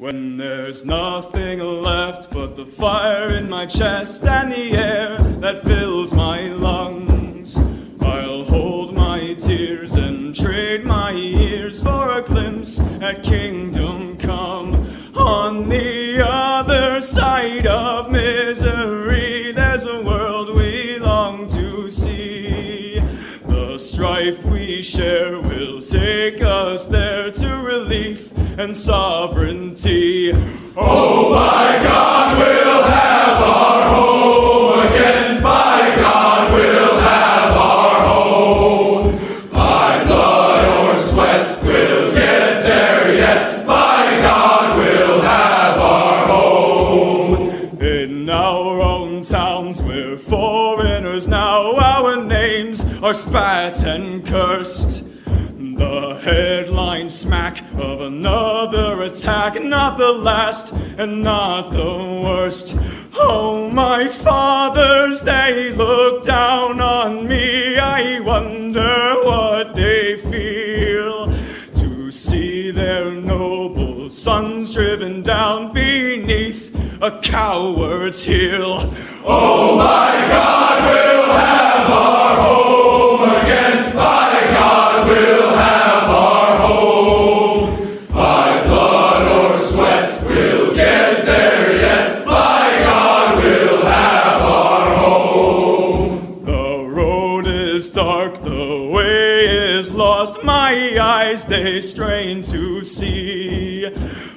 When there's nothing left but the fire in my chest and the air that fills my lungs, I'll hold my tears and trade my ears for a glimpse at kingdom come. On the other side of misery, there's a world we long to see. The strife we share will take us there to relief and sovereignty. Oh, by God, we'll have our home again. By God, we'll have our home. By blood or sweat, we'll get there yet. By God, we'll have our home. In our own towns, we're foreigners now. Our names are spat and cursed. The headlines smack of another attack, not the last and not the worst. Oh, my fathers, they look down on me. I wonder what they feel to see their noble sons driven down beneath a coward's heel. Oh, my God, we'll have our home again. By God, we'll have our home. By blood or sweat, we'll get there yet. By God, we'll have our home. The road is dark, the way is lost. My eyes, they strain to see.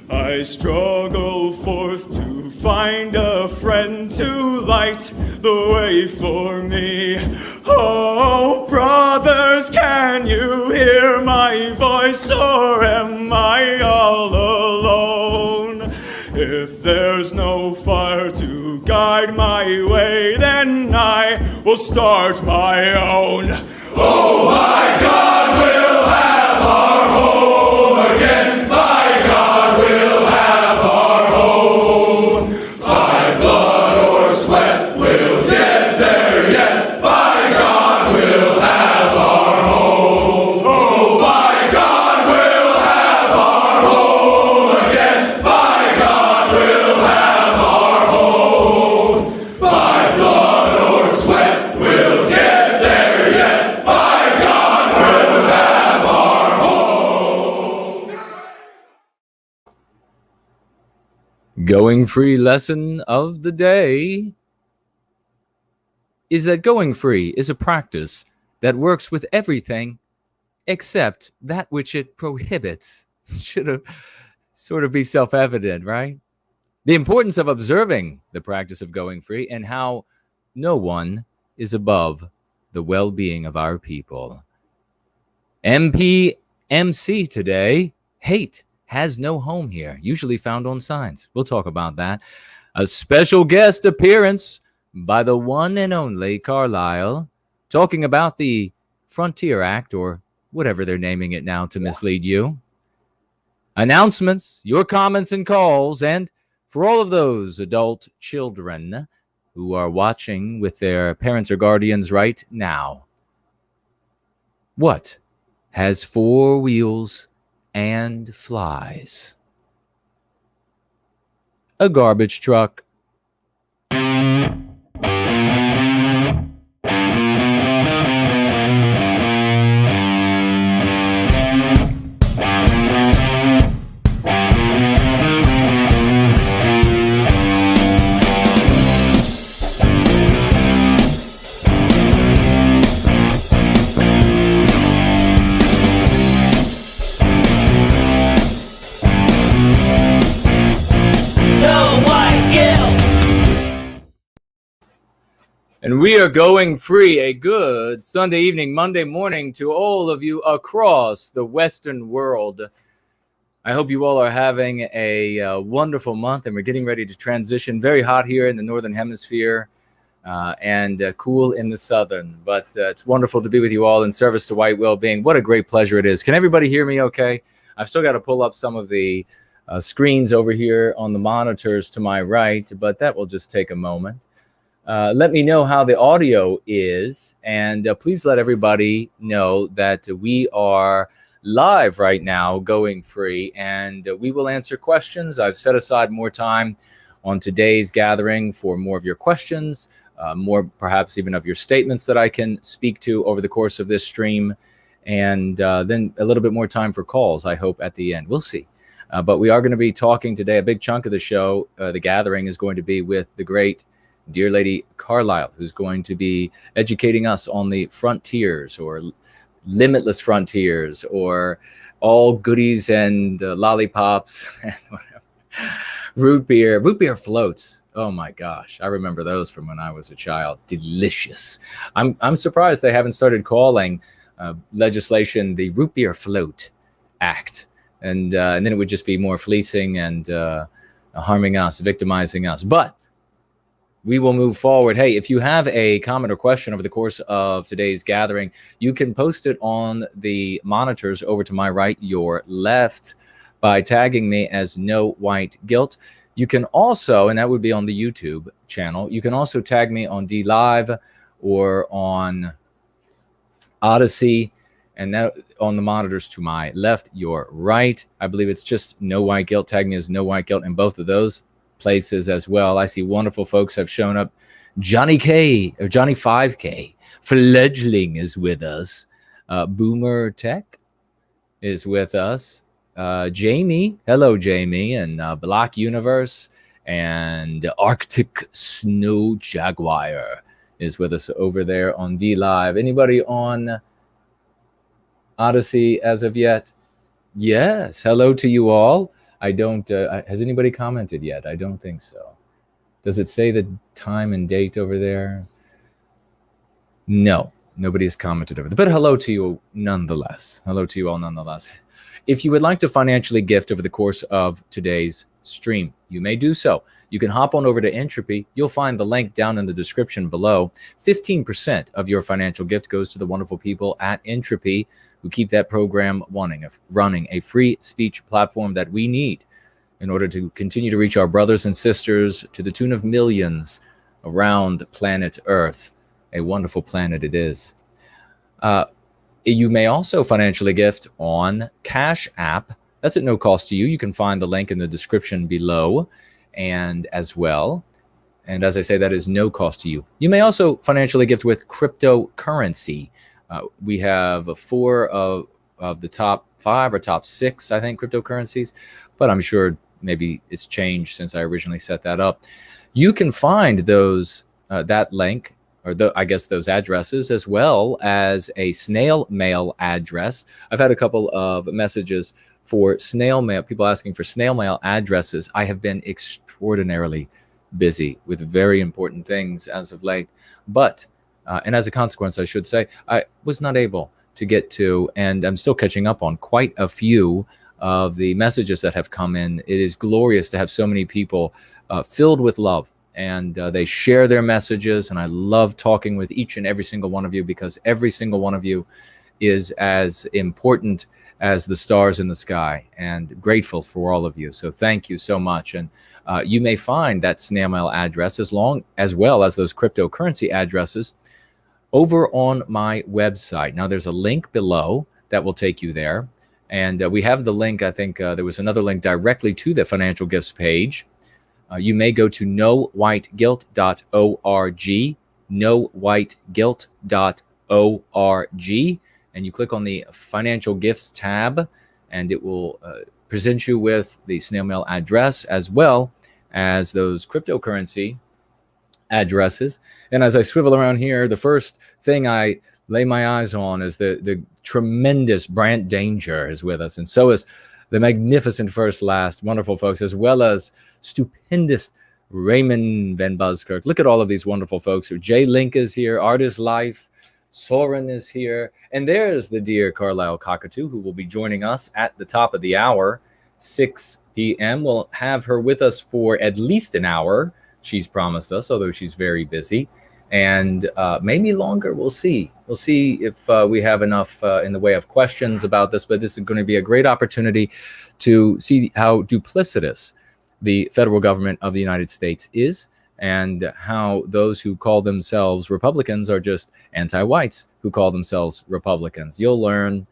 I struggle forth to find a friend to light the way for me. Oh, brothers, can you hear my voice, or am I all alone? If there's no fire to guide my way, then I will start my own. Oh, my God, we'll have our home again. By God, we'll have our home. By blood or sweat, we'll get there yet. By God, we'll have our home. Oh, by God, we'll have our home again. By God, we'll have our home. By blood or sweat, we'll get there yet. By God, we'll have our home. Going free lesson of the day is that going free is a practice that works with everything except that which it prohibits. Should have sort of be self-evident, right? The importance of observing the practice of going free and how no one is above the well-being of our people. MPMC today, hate has no home here, usually found on signs. We'll talk about that. A special guest appearance by the one and only Carlisle, talking about the Frontier Act, or whatever they're naming it now to mislead you. Announcements, your comments and calls, and for all of those adult children who are watching with their parents or guardians right now. What has four wheels and flies? A garbage truck. And we are going free. A good Sunday evening, Monday morning to all of you across the Western world. I hope you all are having a wonderful month, and we're getting ready to transition. Very hot here in the Northern Hemisphere and cool in the Southern. But it's wonderful to be with you all in service to white well-being. What a great pleasure it is. Can everybody hear me okay? I've still got to pull up some of the screens over here on the monitors to my right, but that will just take a moment. Let me know how the audio is, and please let everybody know that we are live right now, going free, and we will answer questions. I've set aside more time on today's gathering for more of your questions, more perhaps even of your statements that I can speak to over the course of this stream, and then a little bit more time for calls, I hope, at the end. We'll see. But we are going to be talking today. A big chunk of the show, the gathering, is going to be with the great Dear Lady Carlisle, who's going to be educating us on the frontiers, or limitless frontiers, or all goodies and lollipops and whatever. Root beer floats. Oh my gosh, I remember those from when I was a child. Delicious. I'm surprised they haven't started calling legislation the Root Beer Float Act, and then it would just be more fleecing and harming us, victimizing us. But we will move forward. Hey, if you have a comment or question over the course of today's gathering, you can post it on the monitors over to my right, your left, by tagging me as No White Guilt. You can also, and that would be on the YouTube channel, you can also tag me on D Live or on Odyssey, and that on the monitors to my left, your right. I believe it's just No White Guilt. Tag me as No White Guilt in both of those places as well. I see wonderful folks have shown up. Johnny K, or Johnny 5K, Fledgling is with us. Boomer Tech is with us. Jamie, hello Jamie, and Black Universe, and Arctic Snow Jaguar is with us over there on D Live. Anybody on Odyssey as of yet? Yes, hello to you all. I don't, has anybody commented yet? I don't think so. Does it say the time and date over there? No, nobody has commented over there. But hello to you nonetheless. Hello to you all nonetheless. If you would like to financially gift over the course of today's stream, you may do so. You can hop on over to Entropy. You'll find the link down in the description below. 15% of your financial gift goes to the wonderful people at Entropy, who keep that program running, a free speech platform that we need in order to continue to reach our brothers and sisters to the tune of millions around planet Earth. A wonderful planet it is. You may also financially gift on Cash App. That's at no cost to you. You can find the link in the description below, and as well. And as I say, that is no cost to you. You may also financially gift with cryptocurrency. We have 4 of the top 5 or top 6, I think, cryptocurrencies, but I'm sure maybe it's changed since I originally set that up. You can find those that link, or I guess those addresses, as well as a snail mail address. I've had a couple of messages for snail mail, people asking for snail mail addresses. I have been extraordinarily busy with very important things as of late, but and as a consequence, I should say, I was not able to get to, and I'm still catching up on quite a few of the messages that have come in. It is glorious to have so many people filled with love, and they share their messages, and I love talking with each and every single one of you, because every single one of you is as important as the stars in the sky, and grateful for all of you. So thank you so much. And you may find that snail mail address, as well as those cryptocurrency addresses, over on my website. Now, there's a link below that will take you there. And we have the link, I think there was another link directly to the financial gifts page. You may go to nowhiteguilt.org, nowhiteguilt.org, and you click on the financial gifts tab, and it will present you with the snail mail address, as well as those cryptocurrency addresses. And as I swivel around here, the first thing I lay my eyes on is the tremendous Brant Danger is with us, and so is the magnificent First Last, wonderful folks, as well as stupendous Raymond Van Buskirk. Look at all of these wonderful folks. Jay Link is here, Artist Life, Soren is here, and there's the dear Carlisle Cockatoo, who will be joining us at the top of the hour, 6 p.m. We'll have her with us for at least an hour, she's promised us, although she's very busy, and maybe longer. We'll see. We'll see if we have enough in the way of questions about this, but this is going to be a great opportunity to see how duplicitous the federal government of the United States is, and how those who call themselves Republicans are just anti-whites who call themselves Republicans. You'll learn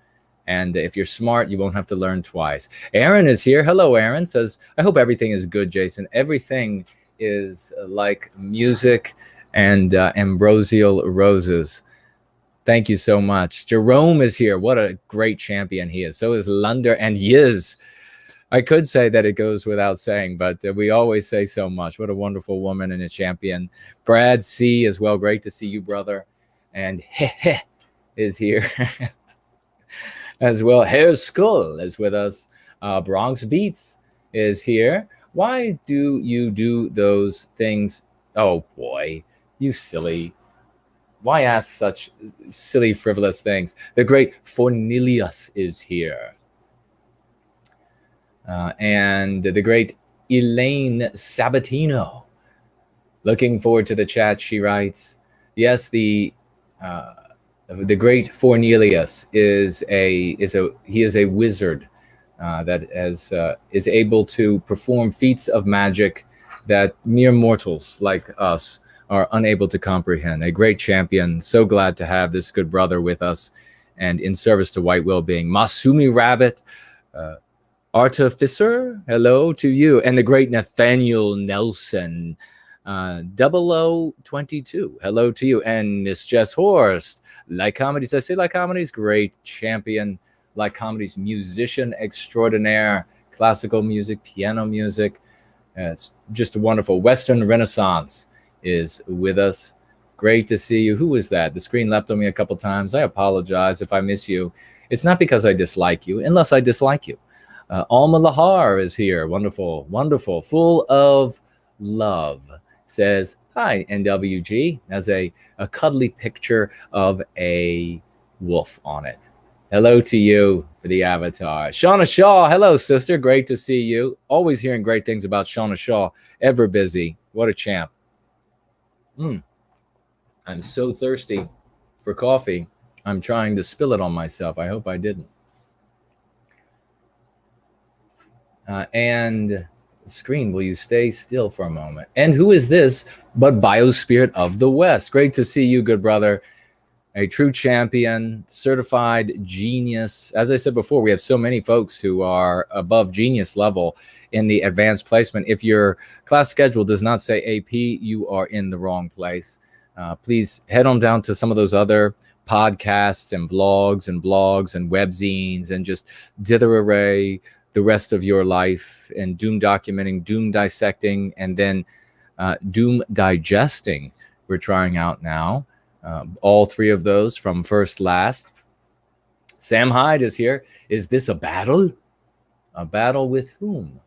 And if you're smart, you won't have to learn twice. Aaron is here. Hello, Aaron. Says, I hope everything is good, Jason. Everything is like music and ambrosial roses. Thank you so much. Jerome is here. What a great champion he is. So is Lunder and Yiz. I could say that it goes without saying, but we always say so much. What a wonderful woman and a champion. Brad C as well. Great to see you, brother. And Hehe is here as well. Hair Skull is with us. Bronx Beats is here. Why do you do those things? Oh, boy. You silly. Why ask such silly, frivolous things? The great Fornelius is here. And the great Elaine Sabatino. Looking forward to the chat, she writes. Yes, the great Fornelius is a wizard that is able to perform feats of magic that mere mortals like us are unable to comprehend. A great champion. So glad to have this good brother with us and in service to white well-being. Masumi Rabbit, Artificer, hello to you. And the great Nathaniel Nelson, 0022, hello to you. And Miss Jess Horst, Like Comedies, I say Like Comedies, great champion, Like Comedies musician extraordinaire, classical music, piano music. It's just a wonderful. Western Renaissance is with us. Great to see you. Who is that? The screen leapt on me a couple times. I apologize if I miss you. It's not because I dislike you, unless I dislike you. Alma Lahar is here. Wonderful, wonderful, full of love. Says, hi, NWG, has a cuddly picture of a wolf on it. Hello to you for the avatar. Shauna Shaw, hello, sister. Great to see you. Always hearing great things about Shauna Shaw. Ever busy. What a champ. I'm so thirsty for coffee. I'm trying to spill it on myself. I hope I didn't. And screen, will you stay still for a moment? And who is this but Biospirit of the West? Great to see you, good brother. A true champion, certified genius. As I said before, we have so many folks who are above genius level in the advanced placement. If your class schedule does not say AP, you are in the wrong place. Please head on down to some of those other podcasts and vlogs and blogs and webzines and just dither array the rest of your life and doom documenting, doom dissecting, and then doom digesting. We're trying out now. All three of those from first last. Sam Hyde is here. Is this a battle? A battle with whom?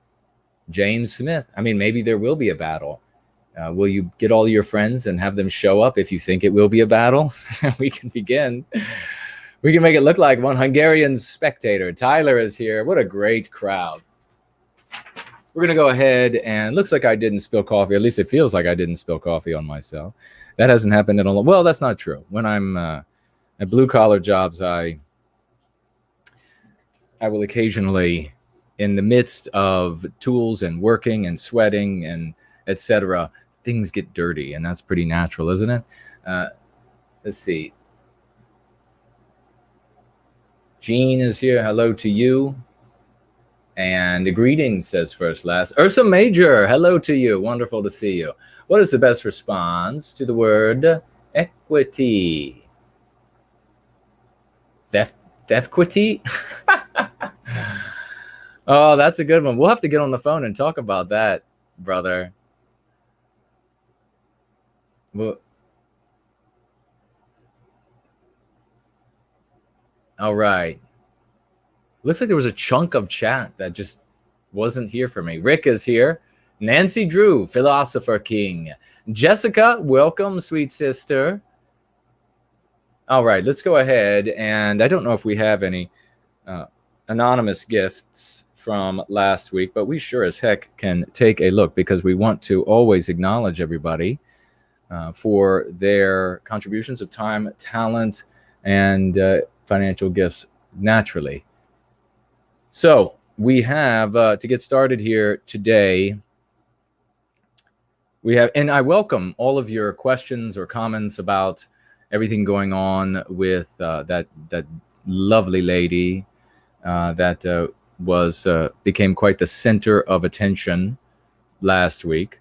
James Smith. I mean, maybe there will be a battle. Will you get all your friends and have them show up if you think it will be a battle? We can begin. We can make it look like one. Hungarian spectator. Tyler is here. What a great crowd. We're going to go ahead and looks like I didn't spill coffee. At least it feels like I didn't spill coffee on myself. That hasn't happened in a long. Well, that's not true. When I'm at blue collar jobs, I will occasionally, in the midst of tools and working and sweating and etc., things get dirty, and that's pretty natural, isn't it? Let's see. Jean is here. Hello to you. And greetings, says first last. Ursa Major, hello to you. Wonderful to see you. What is the best response to the word equity? Theftquity? Oh, that's a good one. We'll have to get on the phone and talk about that, brother. Well, all right. Looks like there was a chunk of chat that just wasn't here for me. Rick is here. Nancy Drew, Philosopher King. Jessica, welcome, sweet sister. All right, let's go ahead. And I don't know if we have any anonymous gifts from last week, but we sure as heck can take a look because we want to always acknowledge everybody for their contributions of time, talent, and financial gifts naturally. So we have, to get started here today, we have, and I welcome all of your questions or comments about everything going on with that lovely lady that became quite the center of attention last week.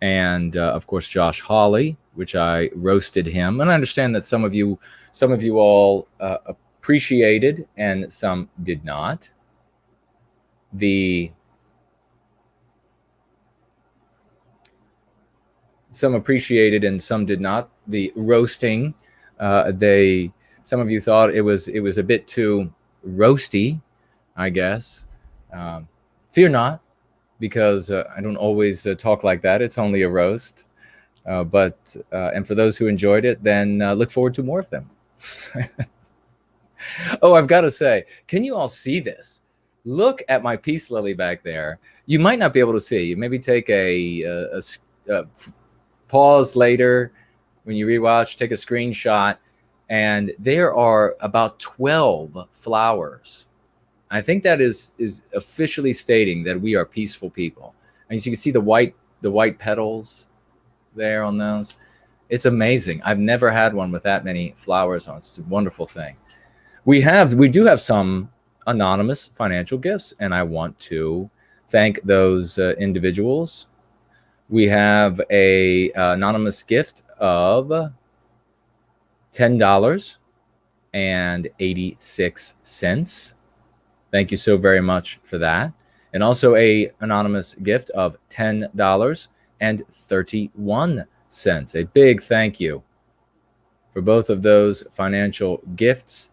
And of course, Josh Hawley, which I roasted him. And I understand that some of you all appreciated and some did not. Some appreciated and some did not. The roasting, some of you thought it was a bit too roasty, I guess. Fear not, because I don't always talk like that. It's only a roast. But for those who enjoyed it, then look forward to more of them. Oh, I've got to say, can you all see this? Look at my peace lily back there. You might not be able to see. Maybe take a pause later when you rewatch, take a screenshot, and there are about 12 flowers. I think that is officially stating that we are peaceful people. And as you can see the white petals there on those. It's amazing. I've never had one with that many flowers on. It's a wonderful thing. We do have some anonymous financial gifts, and I want to thank those individuals. We have a anonymous gift of $10.86. Thank you so very much for that. And also a anonymous gift of $10.31. A big thank you for both of those financial gifts.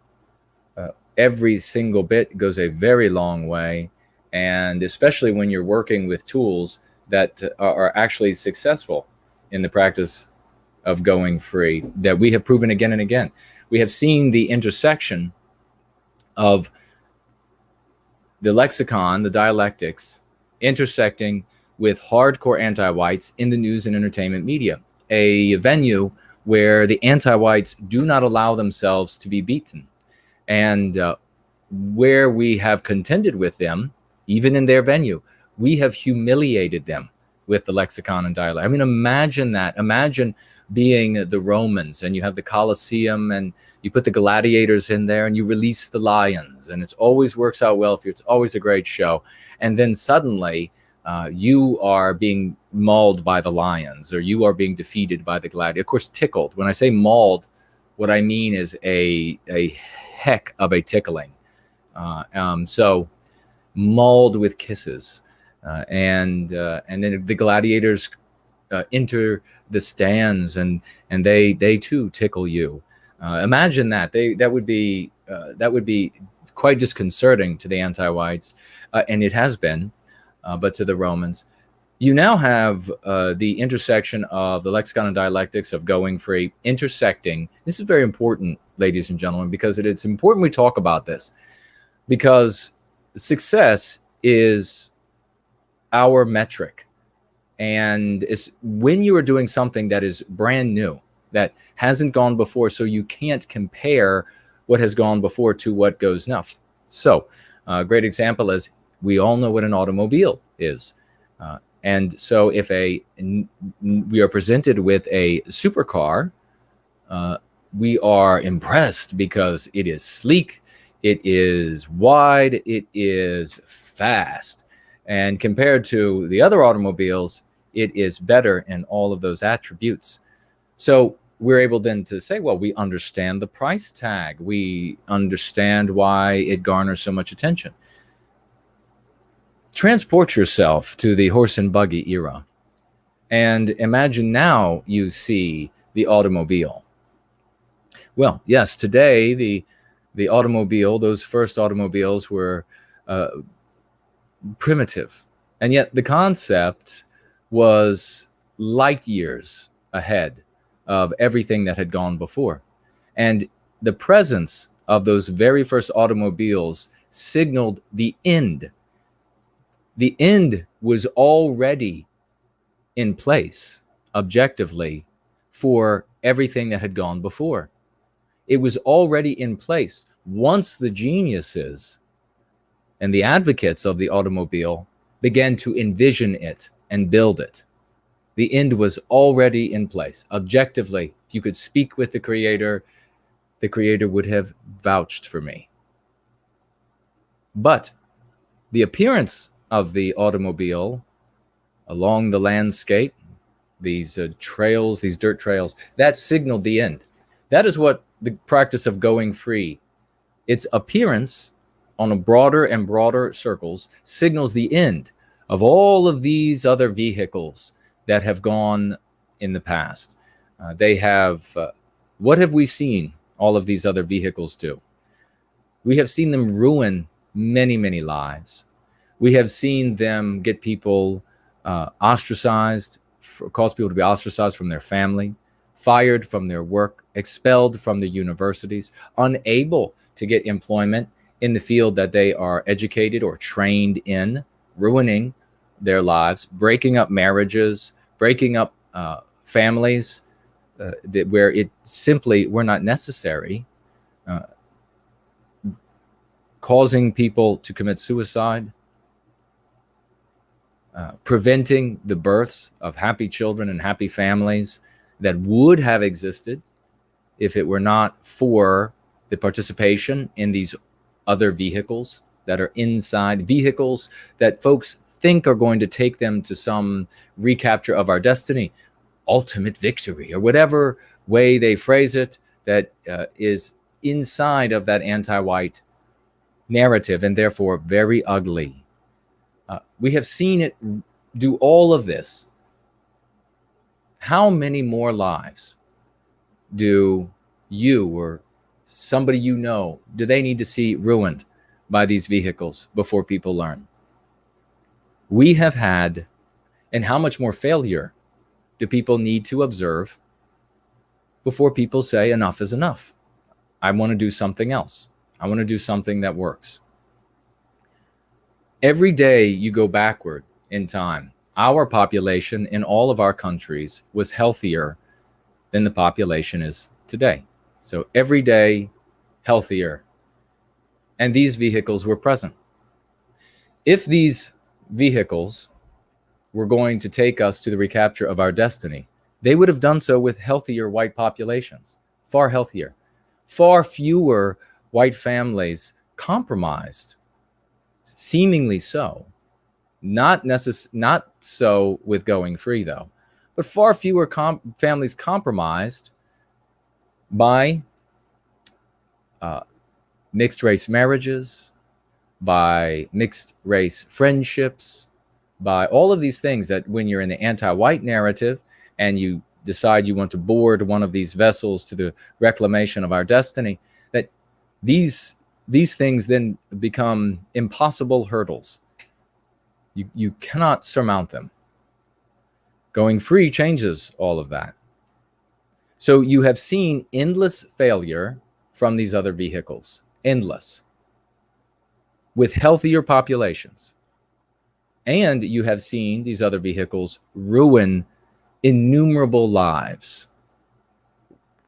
Every single bit goes a very long way, and especially when you're working with tools that are actually successful in the practice of going free, that we have proven again and again. We have seen the intersection of the lexicon, the dialectics, intersecting with hardcore anti-whites in the news and entertainment media, a venue where the anti-whites do not allow themselves to be beaten, and where we have contended with them, even in their venue, we have humiliated them with the lexicon and dialect. I mean, imagine that. Imagine being the Romans, and you have the Colosseum, and you put the gladiators in there, and you release the lions, and it always works out well for you. It's always a great show. And then suddenly you are being mauled by the lions, or you are being defeated by the gladiators. Of course, tickled. When I say mauled, what I mean is a heck of a tickling. So mauled with kisses. And then the gladiators enter the stands, and they too tickle you. Imagine that. That would be quite disconcerting to the anti-whites, and it has been, but to the Romans. You now have the intersection of the lexicon and dialectics of going free intersecting. This is very important, ladies and gentlemen, because it's important we talk about this, because success is our metric. And it's when you are doing something that is brand new, that hasn't gone before, so you can't compare what has gone before to what goes now. So a great example is, we all know what an automobile is. And so if we are presented with a supercar, we are impressed because it is sleek, it is wide, it is fast. And compared to the other automobiles, it is better in all of those attributes. So we're able then to say, well, we understand the price tag. We understand why it garners so much attention. Transport yourself to the horse and buggy era, and imagine now you see the automobile. Well, yes, today the automobile, those first automobiles were primitive, and yet the concept was light years ahead of everything that had gone before. And the presence of those very first automobiles signaled the end. The end was already in place, objectively, for everything that had gone before. It was already in place once the geniuses and the advocates of the automobile began to envision it and build it. The end was already in place. Objectively, if you could speak with the creator, the Creator would have vouched for me. But the appearance of the automobile along the landscape, these trails, these dirt trails, that signaled the end. That is what the practice of going free, its appearance on a broader and broader circles, signals the end of all of these other vehicles that have gone in the past. They have, what have we seen all of these other vehicles do? We have seen them ruin many, many lives. We have seen them get people ostracized, cause people to be ostracized from their family, fired from their work, expelled from the universities, unable to get employment in the field that they are educated or trained in, ruining their lives, breaking up marriages, breaking up families where it simply were not necessary, causing people to commit suicide, preventing the births of happy children and happy families that would have existed if it were not for the participation in these other vehicles that are inside, vehicles that folks think are going to take them to some recapture of our destiny, ultimate victory, or whatever way they phrase it, that is inside of that anti-white narrative, and therefore very ugly. We have seen it do all of this. How many more lives do you or somebody you know, do they need to see ruined by these vehicles before people learn? We have had, and how much more failure do people need to observe before people say enough is enough? I want to do something else. I want to do something that works. Every day you go backward in time, our population in all of our countries was healthier than the population is today. So every day healthier. And these vehicles were present. If these vehicles were going to take us to the recapture of our destiny, they would have done so with healthier white populations, far healthier, far fewer white families compromised, seemingly so. Not so with going free, though, but far fewer families compromised by mixed race marriages, by mixed race friendships, by all of these things that when you're in the anti-white narrative and you decide you want to board one of these vessels to the reclamation of our destiny, that these things then become impossible hurdles. You cannot surmount them. Going free changes all of that. So you have seen endless failure from these other vehicles, endless, with healthier populations. And you have seen these other vehicles ruin innumerable lives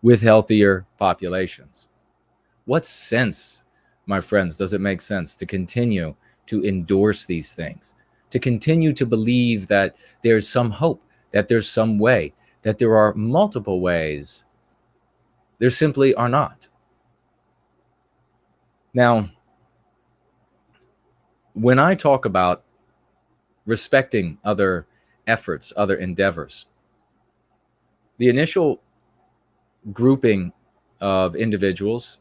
with healthier populations. What sense, my friends, does it make sense to continue to endorse these things, to continue to believe that there's some hope, that there's some way, that there are multiple ways? There simply are not. Now, when I talk about respecting other efforts, other endeavors, the initial grouping of individuals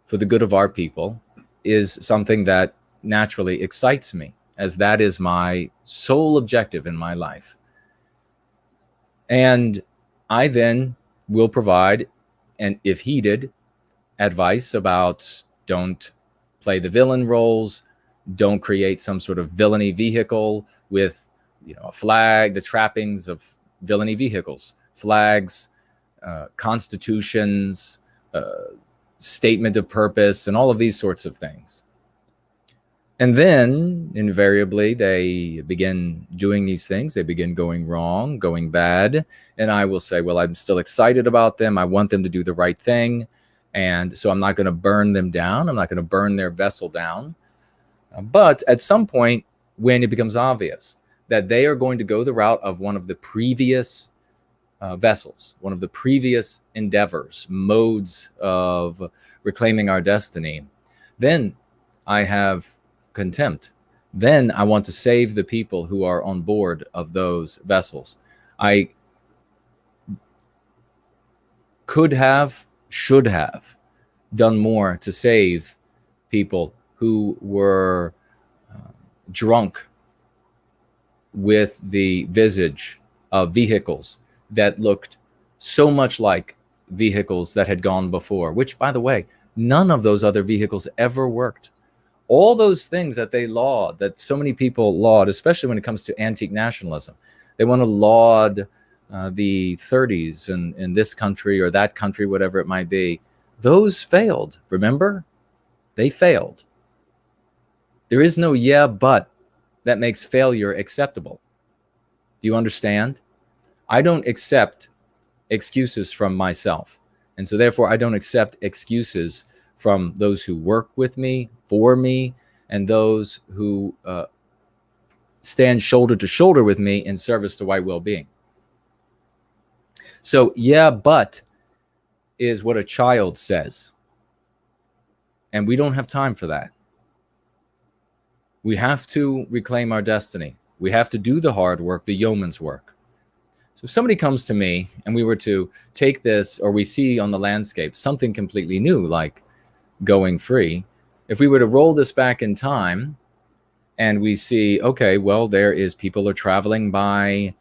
for the good of our people is something that naturally excites me, as that is my sole objective in my life. And I then will provide, and if heeded, advice about don't play the villain roles, don't create some sort of villainy vehicle with, a flag, the trappings of villainy vehicles, flags, constitutions, statement of purpose, and all of these sorts of things. And then invariably they begin doing these things. They begin going wrong, going bad. And I will say, well, I'm still excited about them. I want them to do the right thing. And so I'm not going to burn them down. I'm not going to burn their vessel down. But at some point, when it becomes obvious that they are going to go the route of one of the previous vessels, one of the previous endeavors, modes of reclaiming our destiny, then I have contempt. Then I want to save the people who are on board of those vessels. I could have, should have done more to save people who were drunk with the visage of vehicles that looked so much like vehicles that had gone before, which, by the way, none of those other vehicles ever worked. All those things that they laud, that so many people laud, especially when it comes to antique nationalism, they want to laud the 30s in this country or that country, whatever it might be. Those failed, remember? They failed. There is no yeah, but that makes failure acceptable. Do you understand? I don't accept excuses from myself. And so therefore, I don't accept excuses from those who work with me, for me, and those who stand shoulder to shoulder with me in service to white well-being. So, yeah, but is what a child says. And we don't have time for that. We have to reclaim our destiny. We have to do the hard work, the yeoman's work. So if somebody comes to me and we were to take this, or we see on the landscape something completely new, like going free, if we were to roll this back in time and we see, okay, well, there is people are traveling by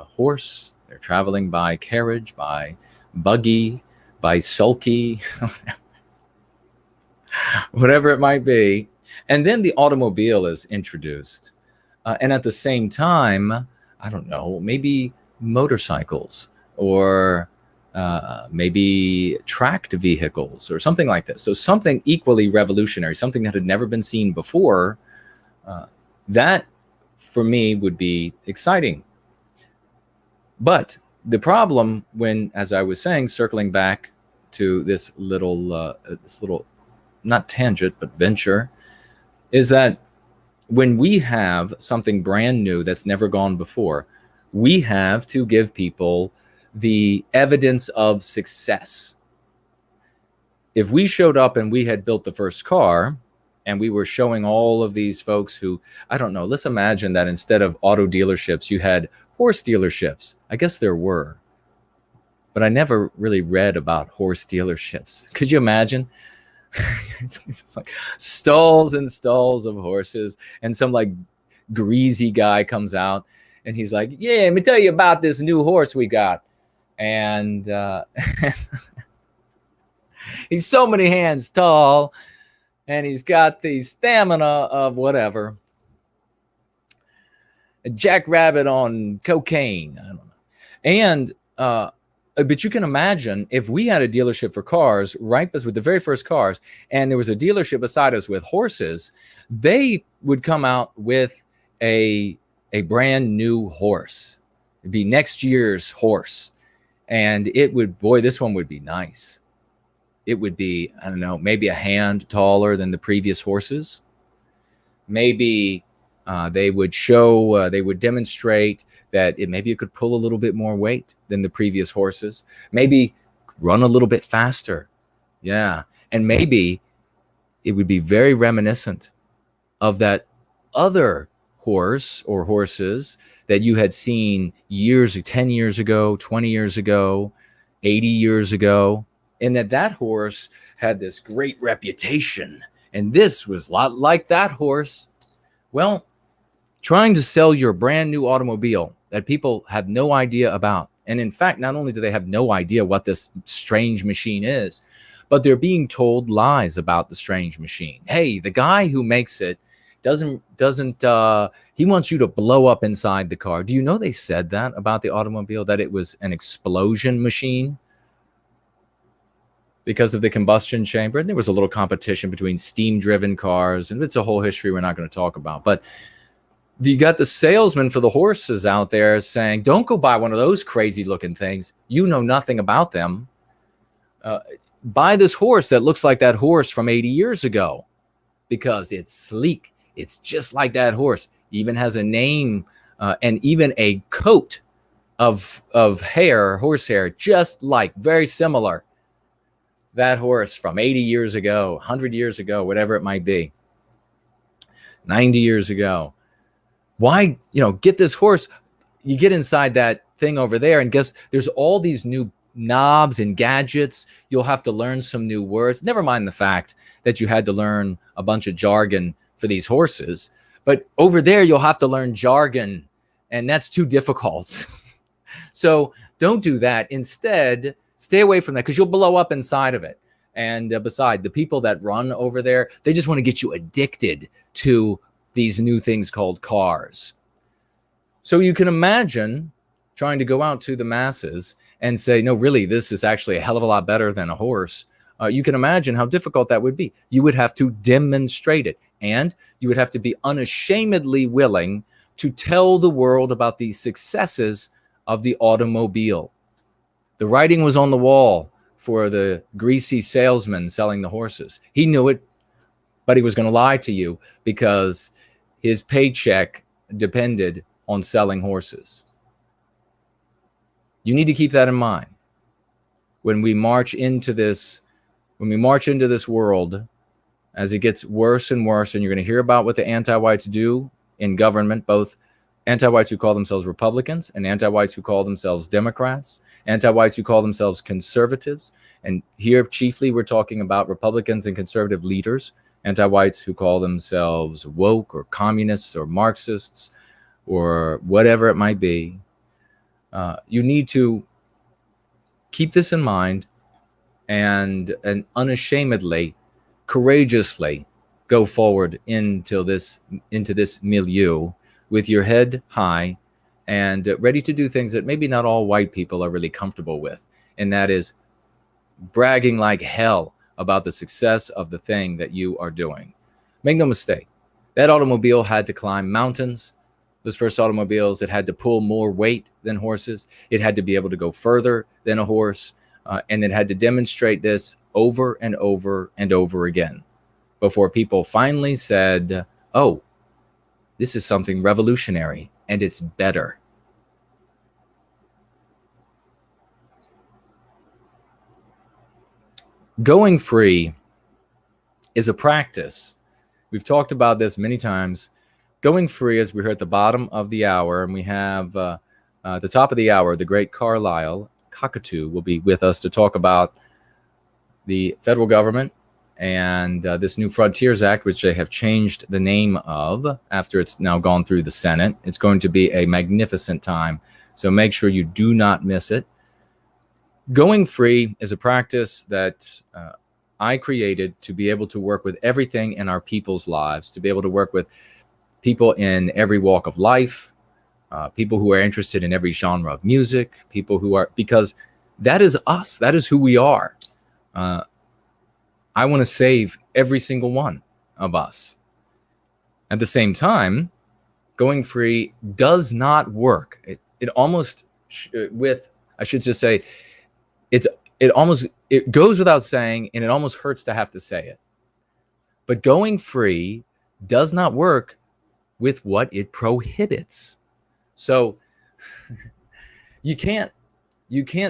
horse, they're traveling by carriage, by buggy, by sulky, whatever it might be. And then the automobile is introduced. And at the same time, I don't know, maybe motorcycles or maybe tracked vehicles or something like this. So something equally revolutionary, something that had never been seen before. That, for me, would be exciting. But the problem when, as I was saying, circling back to this little, not tangent, but venture, is that when we have something brand new that's never gone before, we have to give people the evidence of success. If we showed up and we had built the first car and we were showing all of these folks who, I don't know, let's imagine that instead of auto dealerships, you had horse dealerships. I guess there were, but I never really read about horse dealerships. Could you imagine? It's like stalls and stalls of horses, and some like greasy guy comes out and he's like, yeah, let me tell you about this new horse we got. And he's so many hands tall and he's got the stamina of whatever, a jackrabbit on cocaine. I don't know. And but you can imagine if we had a dealership for cars, right, with the very first cars, and there was a dealership beside us with horses, they would come out with a brand new horse. It'd be next year's horse. And it would, boy, this one would be nice. It would be, I don't know, maybe a hand taller than the previous horses. Maybe they would show, they would demonstrate that maybe it could pull a little bit more weight than the previous horses. Maybe run a little bit faster. Yeah. And maybe it would be very reminiscent of that other horse or horses that you had seen 10 years ago, 20 years ago, 80 years ago. And that horse had this great reputation. And this was a lot like that horse. Well, trying to sell your brand new automobile that people have no idea about. And in fact, not only do they have no idea what this strange machine is, but they're being told lies about the strange machine. Hey, the guy who makes it doesn't he wants you to blow up inside the car. Do you know they said that about the automobile, that it was an explosion machine because of the combustion chamber? And there was a little competition between steam-driven cars, and it's a whole history we're not going to talk about. But you got the salesman for the horses out there saying, don't go buy one of those crazy looking things. You know nothing about them. Buy this horse that looks like that horse from 80 years ago because it's sleek. It's just like that horse. Even has a name and even a coat of hair, horsehair, just like, very similar, that horse from 80 years ago, 100 years ago, whatever it might be, 90 years ago. Why, get this horse? You get inside that thing over there, and guess there's all these new knobs and gadgets. You'll have to learn some new words. Never mind the fact that you had to learn a bunch of jargon for these horses. But over there, you'll have to learn jargon, and that's too difficult. So don't do that. Instead, stay away from that, because you'll blow up inside of it. And beside, the people that run over there, they just want to get you addicted to these new things called cars. So you can imagine trying to go out to the masses and say, no, really, this is actually a hell of a lot better than a horse. You can imagine how difficult that would be. You would have to demonstrate it, and you would have to be unashamedly willing to tell the world about the successes of the automobile. The writing was on the wall for the greasy salesman selling the horses. He knew it, but he was going to lie to you because his paycheck depended on selling horses. You need to keep that in mind when we march into this world, as it gets worse and worse, and you're going to hear about what the anti-whites do in government, both anti-whites who call themselves Republicans and anti-whites who call themselves Democrats, anti-whites who call themselves conservatives. And here chiefly we're talking about Republicans and conservative leaders, anti-whites who call themselves woke or communists or Marxists or whatever it might be. You need to keep this in mind and unashamedly, courageously go forward into this milieu with your head high and ready to do things that maybe not all white people are really comfortable with. And that is bragging like hell about the success of the thing that you are doing. Make no mistake, that automobile had to climb mountains. Those first automobiles, it had to pull more weight than horses. It had to be able to go further than a horse. And it had to demonstrate this over and over and over again before people finally said, oh, this is something revolutionary and it's better. Going free is a practice. We've talked about this many times. Going free, as we're here at the bottom of the hour, and we have at the top of the hour, the great Carlisle Cockatoo will be with us to talk about the federal government and this new Frontiers Act, which they have changed the name of after it's now gone through the Senate. It's going to be a magnificent time, so make sure you do not miss it. Going free is a practice that I created to be able to work with everything in our people's lives, to be able to work with people in every walk of life, people who are interested in every genre of music, people who are, because that is us, that is who we are. I want to save every single one of us. At the same time, going free does not work. It almost, I should just say, it goes without saying, and it almost hurts to have to say it. But going free does not work with what it prohibits. So you can't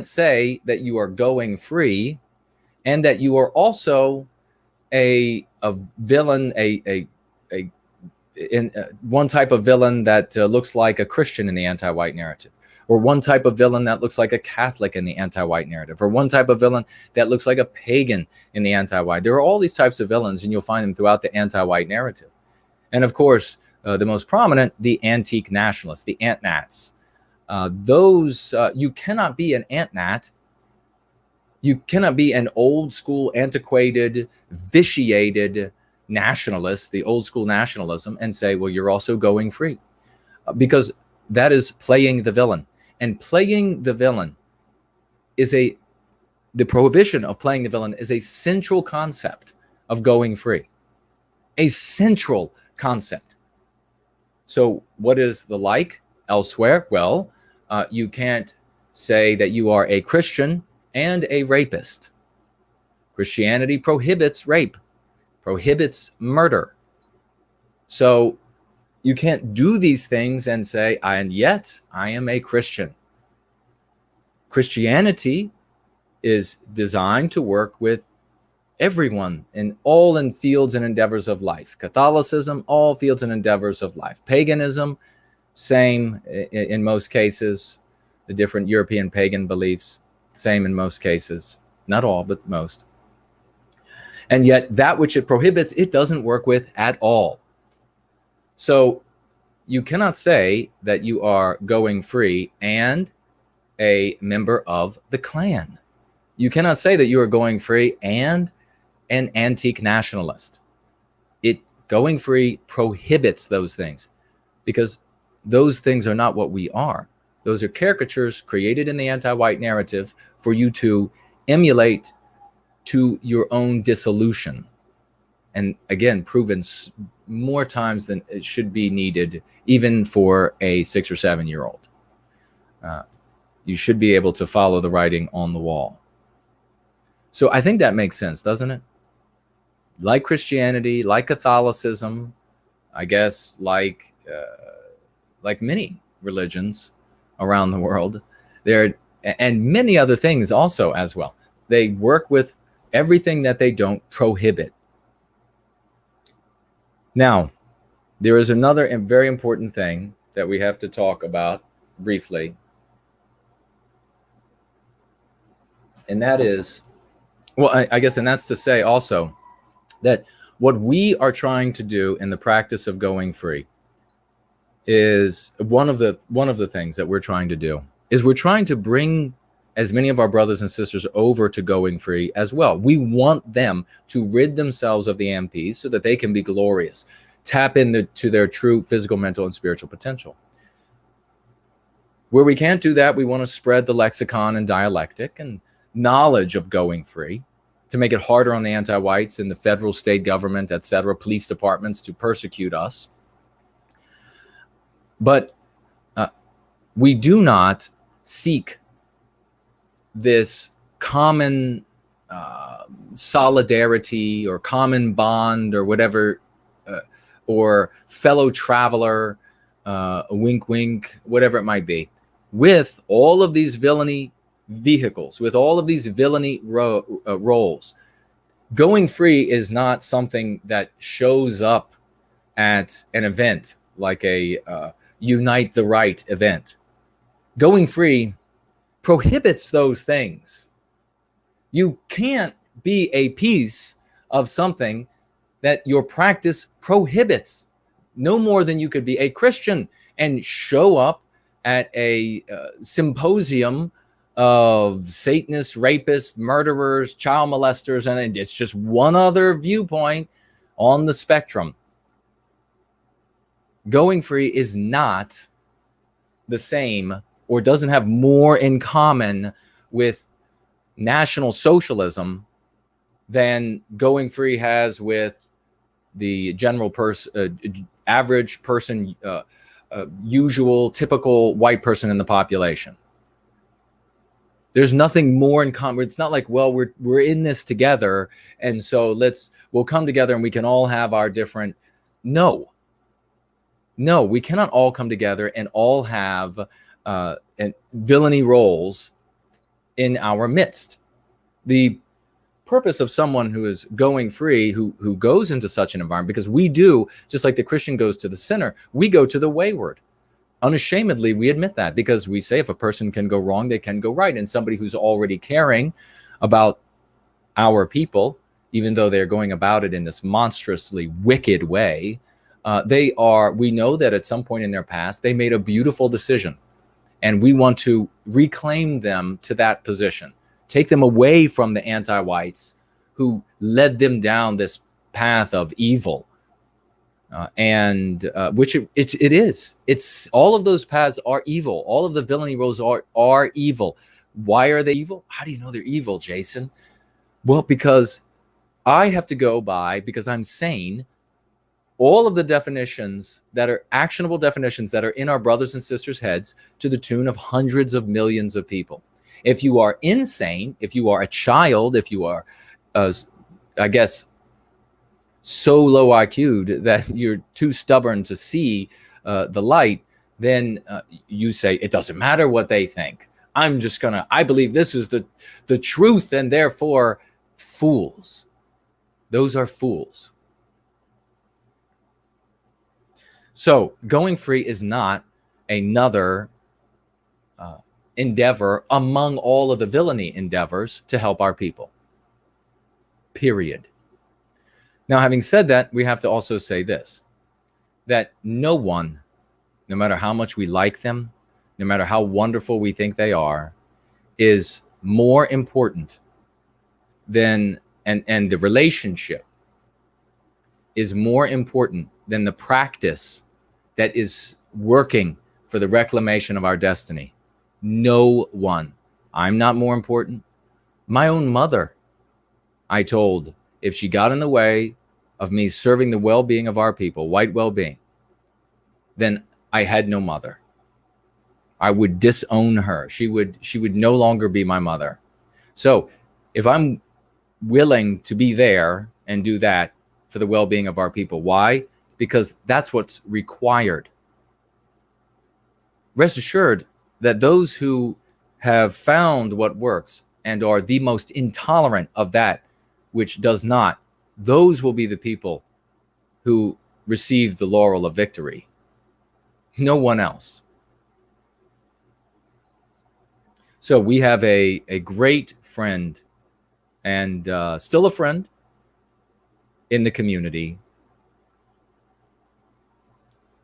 say that you are going free and that you are also a villain, one type of villain that looks like a Christian in the anti-white narrative, or one type of villain that looks like a Catholic in the anti-white narrative, or one type of villain that looks like a pagan in the anti-white. There are all these types of villains, and you'll find them throughout the anti-white narrative. And of course, the most prominent, the antique nationalists, the ant-nats. Those, you cannot be an ant-nat. You cannot be an old school, antiquated, vitiated nationalist, the old school nationalism, and say, well, you're also going free. Because that is playing the villain. And playing the villain is the prohibition of playing the villain is a central concept of going free. A central concept. So what is the like elsewhere? Well, you can't say that you are a Christian and a rapist. Christianity prohibits rape, prohibits murder. So you can't do these things and say, and yet I am a Christian. Christianity is designed to work with everyone in fields and endeavors of life. Catholicism, all fields and endeavors of life. Paganism, same in most cases. The different European pagan beliefs, same in most cases. Not all, but most. And yet that which it prohibits, it doesn't work with at all. So you cannot say that you are going free and a member of the Klan. You cannot say that you are going free and an antique nationalist. Going free prohibits those things, because those things are not what we are. Those are caricatures created in the anti-white narrative for you to emulate to your own dissolution. And again, proven more times than it should be needed, even for a 6 or 7 year old. You should be able to follow the writing on the wall. So I think that makes sense, doesn't it? Like Christianity, like Catholicism, I guess like many religions around the world, and many other things also as well. They work with everything that they don't prohibit. Now, there is another very important thing that we have to talk about briefly, and that is, well, I guess, and that's to say also that what we are trying to do in the practice of going free is one of the things that we're trying to do is we're trying to bring as many of our brothers and sisters over to going free as well. We want them to rid themselves of the MPs so that they can be glorious, tap into their true physical, mental, and spiritual potential. Where we can't do that, we want to spread the lexicon and dialectic and knowledge of going free to make it harder on the anti-whites and the federal, state government, etc., police departments to persecute us. But we do not seek this common solidarity or common bond or whatever, or fellow traveler, wink, wink, whatever it might be, with all of these villainy vehicles, with all of these villainy roles. Going free is not something that shows up at an event like a Unite the Right event. Going free prohibits those things. You can't be a piece of something that your practice prohibits, no more than you could be a Christian and show up at a symposium of Satanists, rapists, murderers, child molesters, and it's just one other viewpoint on the spectrum. Going free is not the same, or doesn't have more in common with National Socialism than going free has with the general person, average person, usual, typical white person in the population. There's nothing more in common. It's not like, well, we're in this together, and so we'll come together and we can all have our different. No, we cannot all come together and all have villainy roles in our midst. The purpose of someone who is going free, who goes into such an environment, because we do, just like the Christian goes to the sinner, we go to the wayward. Unashamedly, we admit that, because we say if a person can go wrong, they can go right. And somebody who's already caring about our people, even though they're going about it in this monstrously wicked way, we know that at some point in their past, they made a beautiful decision. And we want to reclaim them to that position, take them away from the anti-whites who led them down this path of evil. Which it is. It's all of those paths are evil. All of the villainy roles are evil. Why are they evil? How do you know they're evil, Jason? Well, because I have to go by, because I'm sane, all of the definitions that are actionable definitions that are in our brothers and sisters' heads to the tune of hundreds of millions of people. If you are insane, if you are a child, if you are, I guess, so low IQ'd that you're too stubborn to see the light, then you say, it doesn't matter what they think. I believe this is the truth, and therefore fools. Those are fools. So going free is not another endeavor among all of the villainy endeavors to help our people. Period. Now, having said that, we have to also say this, that no one, no matter how much we like them, no matter how wonderful we think they are, is more important than, and the relationship is more important than the practice that is working for the reclamation of our destiny. No one. I'm not more important. My own mother, I told, if she got in the way of me serving the well-being of our people, white well-being, then I had no mother. I would disown her. She would no longer be my mother. So if I'm willing to be there and do that for the well-being of our people, why? Because that's what's required. Rest assured that those who have found what works and are the most intolerant of that which does not, those will be the people who receive the laurel of victory. No one else. So we have a great friend, and still a friend in the community,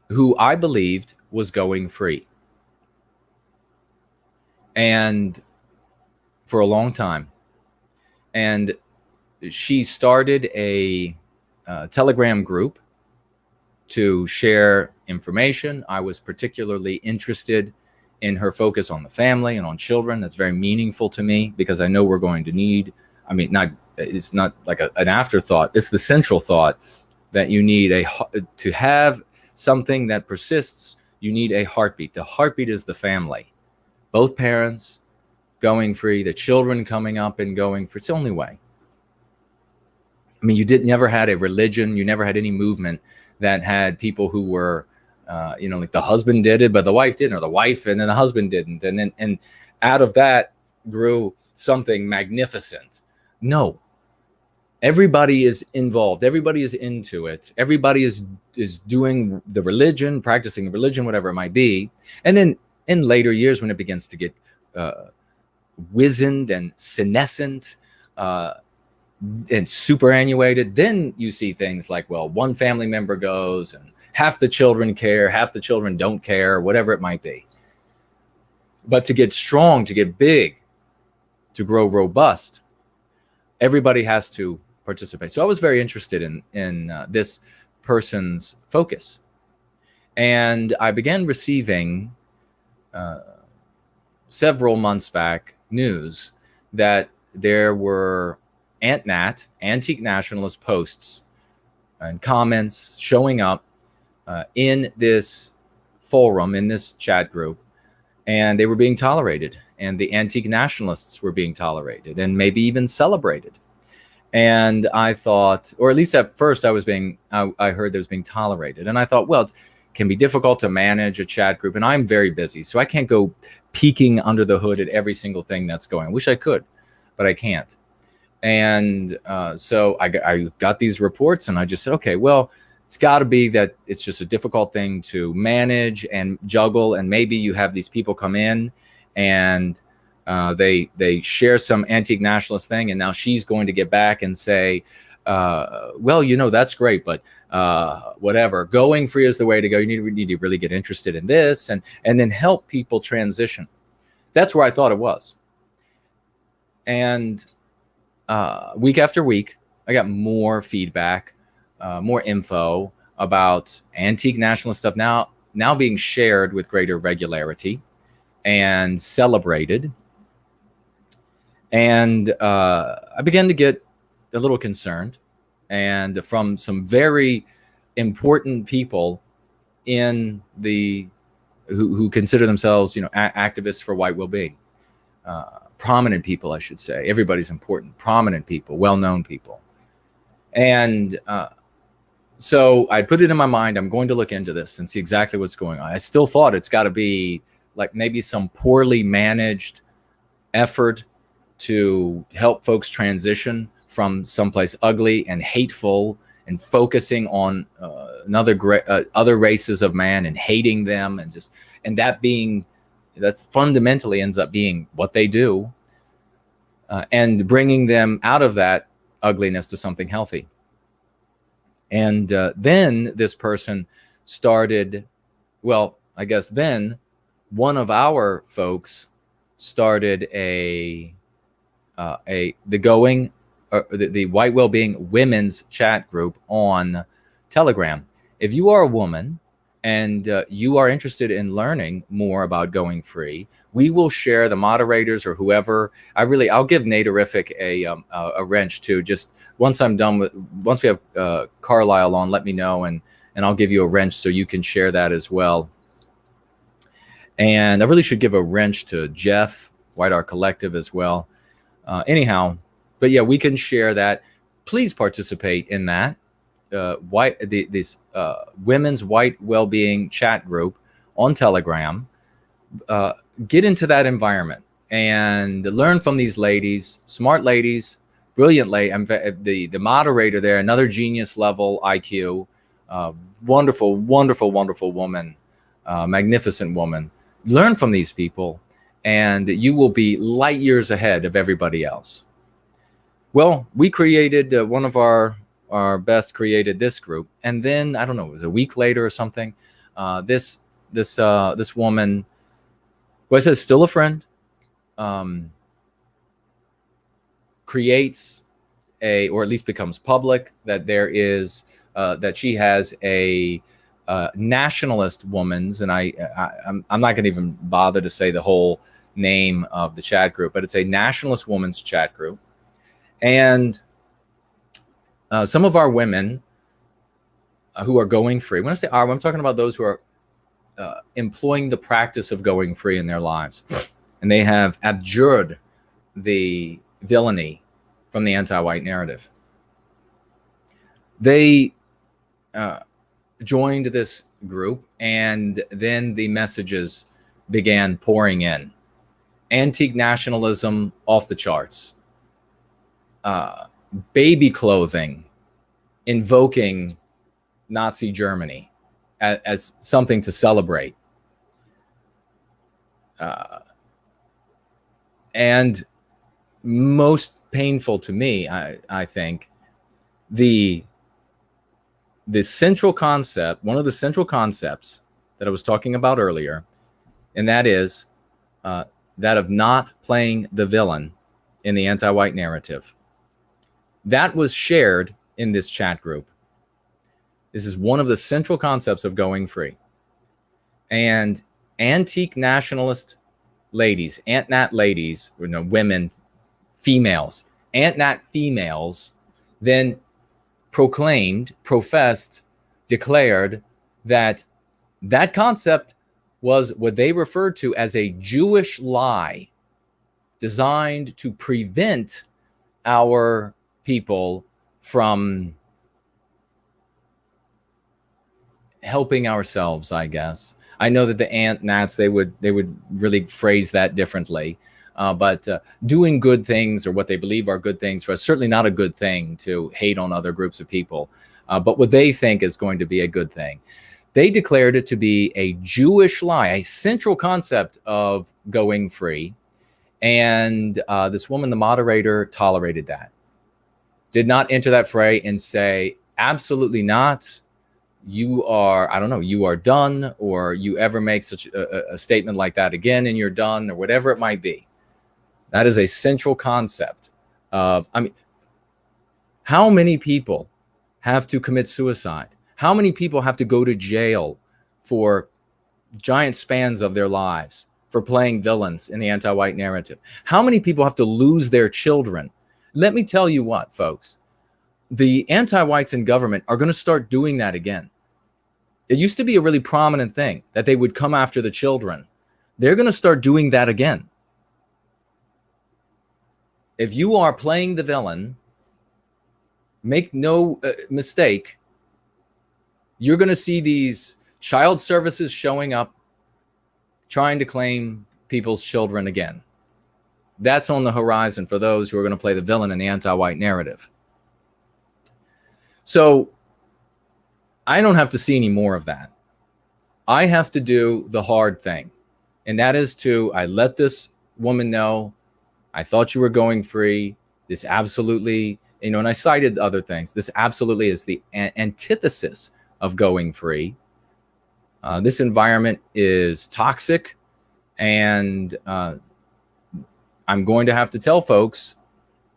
who I believed was going free. And for a long time. And she started a Telegram group to share information. I was particularly interested in her focus on the family and on children. That's very meaningful to me, because I know we're going to need, it's not like an afterthought. It's the central thought that you need to have something that persists. You need a heartbeat. The heartbeat is the family. Both parents going free, the children coming up and going free. It's the only way. You never had a religion. You never had any movement that had people who were, like the husband did it, but the wife didn't, or the wife and then the husband didn't. And out of that grew something magnificent. No, everybody is involved. Everybody is into it. Everybody is doing the religion, practicing the religion, whatever it might be. And then in later years, when it begins to get wizened and senescent, and superannuated, then you see things like, well, one family member goes and half the children care, half the children don't care, whatever it might be. But to get strong, to get big, to grow robust, everybody has to participate. So I was very interested in this person's focus. And I began receiving several months back news that there were AntNat, Antique Nationalist posts and comments showing up in this forum, in this chat group, and they were being tolerated, and the Antique Nationalists were being tolerated and maybe even celebrated. And I thought, or at least at first I heard that it was being tolerated. And I thought, well, it can be difficult to manage a chat group, and I'm very busy, so I can't go peeking under the hood at every single thing that's going on. I wish I could, but I can't. And so I got these reports, and I just said, okay, well, it's got to be that it's just a difficult thing to manage and juggle. And maybe you have these people come in and they share some antique nationalist thing, and now she's going to get back and say, well, that's great, but whatever, going free is the way to go. You need to really get interested in this and then help people transition. That's where I thought it was. And week after week, I got more feedback, more info about antique nationalist stuff now being shared with greater regularity and celebrated. And I began to get a little concerned, and from some very important people in who consider themselves, activists for white well-being. Prominent people, I should say. Everybody's important. Prominent people, well-known people. And so I put it in my mind, I'm going to look into this and see exactly what's going on. I still thought it's got to be like maybe some poorly managed effort to help folks transition from someplace ugly and hateful and focusing on other races of man and hating them, and that fundamentally ends up being what they do, and bringing them out of that ugliness to something healthy. And then this person started, well, I guess then one of our folks started the White Wellbeing Women's Chat Group on Telegram. If you are a woman and you are interested in learning more about going free, we will share, the moderators or whoever. I'll give Naderific a wrench too. Just once we have Carlisle on, let me know, and I'll give you a wrench so you can share that as well. And I really should give a wrench to Jeff, White Art Collective as well. Anyhow, but yeah, we can share that. Please participate in that. This Women's White Wellbeing Chat Group on Telegram. Get into that environment and learn from these ladies, smart ladies, brilliant lady. The moderator there, another genius level IQ, wonderful, wonderful, wonderful woman, magnificent woman. Learn from these people, and you will be light years ahead of everybody else. Well, we created one of our best created this group, and then I don't know, it was a week later or something. This woman, well, it says still a friend, creates or at least becomes public that there is that she has a nationalist woman's, and I'm not going to even bother to say the whole name of the chat group, but it's a nationalist woman's chat group. And some of our women who are going free, when I say our, I'm talking about those who are employing the practice of going free in their lives, and they have abjured the villainy from the anti-white narrative. They joined this group, and then the messages began pouring in. Antique nationalism off the charts. Baby clothing invoking Nazi Germany as something to celebrate. And most painful to me, I think, the central concept, one of the central concepts that I was talking about earlier, and that is that of not playing the villain in the anti-white narrative. That was shared in this chat group. This is one of the central concepts of going free. And antique nationalist ladies, Ant-Nat ladies, or no, women, females, Ant-Nat females, then proclaimed, professed, declared that that concept was what they referred to as a Jewish lie designed to prevent our people from helping ourselves, I guess. I know that the Ant-Nats, they would really phrase that differently. But doing good things, or what they believe are good things, for us, certainly not a good thing to hate on other groups of people. But what they think is going to be a good thing. They declared it to be a Jewish lie, a central concept of going free. And this woman, the moderator, tolerated that. Did not enter that fray and say, absolutely not. You are, I don't know, you are done, or you ever make such a statement like that again and you're done, or whatever it might be. That is a central concept. I mean, how many people have to commit suicide? How many people have to go to jail for giant spans of their lives for playing villains in the anti-white narrative? How many people have to lose their children? Let me tell you what, folks. The anti-whites in government are going to start doing that again. It used to be a really prominent thing that they would come after the children. They're going to start doing that again. If you are playing the villain, make no mistake, you're going to see these child services showing up, trying to claim people's children again. That's on the horizon for those who are going to play the villain in the anti-white narrative. So I don't have to see any more of that. I have to do the hard thing. And that is I let this woman know, I thought you were going free. This absolutely, and I cited other things. This absolutely is the antithesis of going free. This environment is toxic, and I'm going to have to tell folks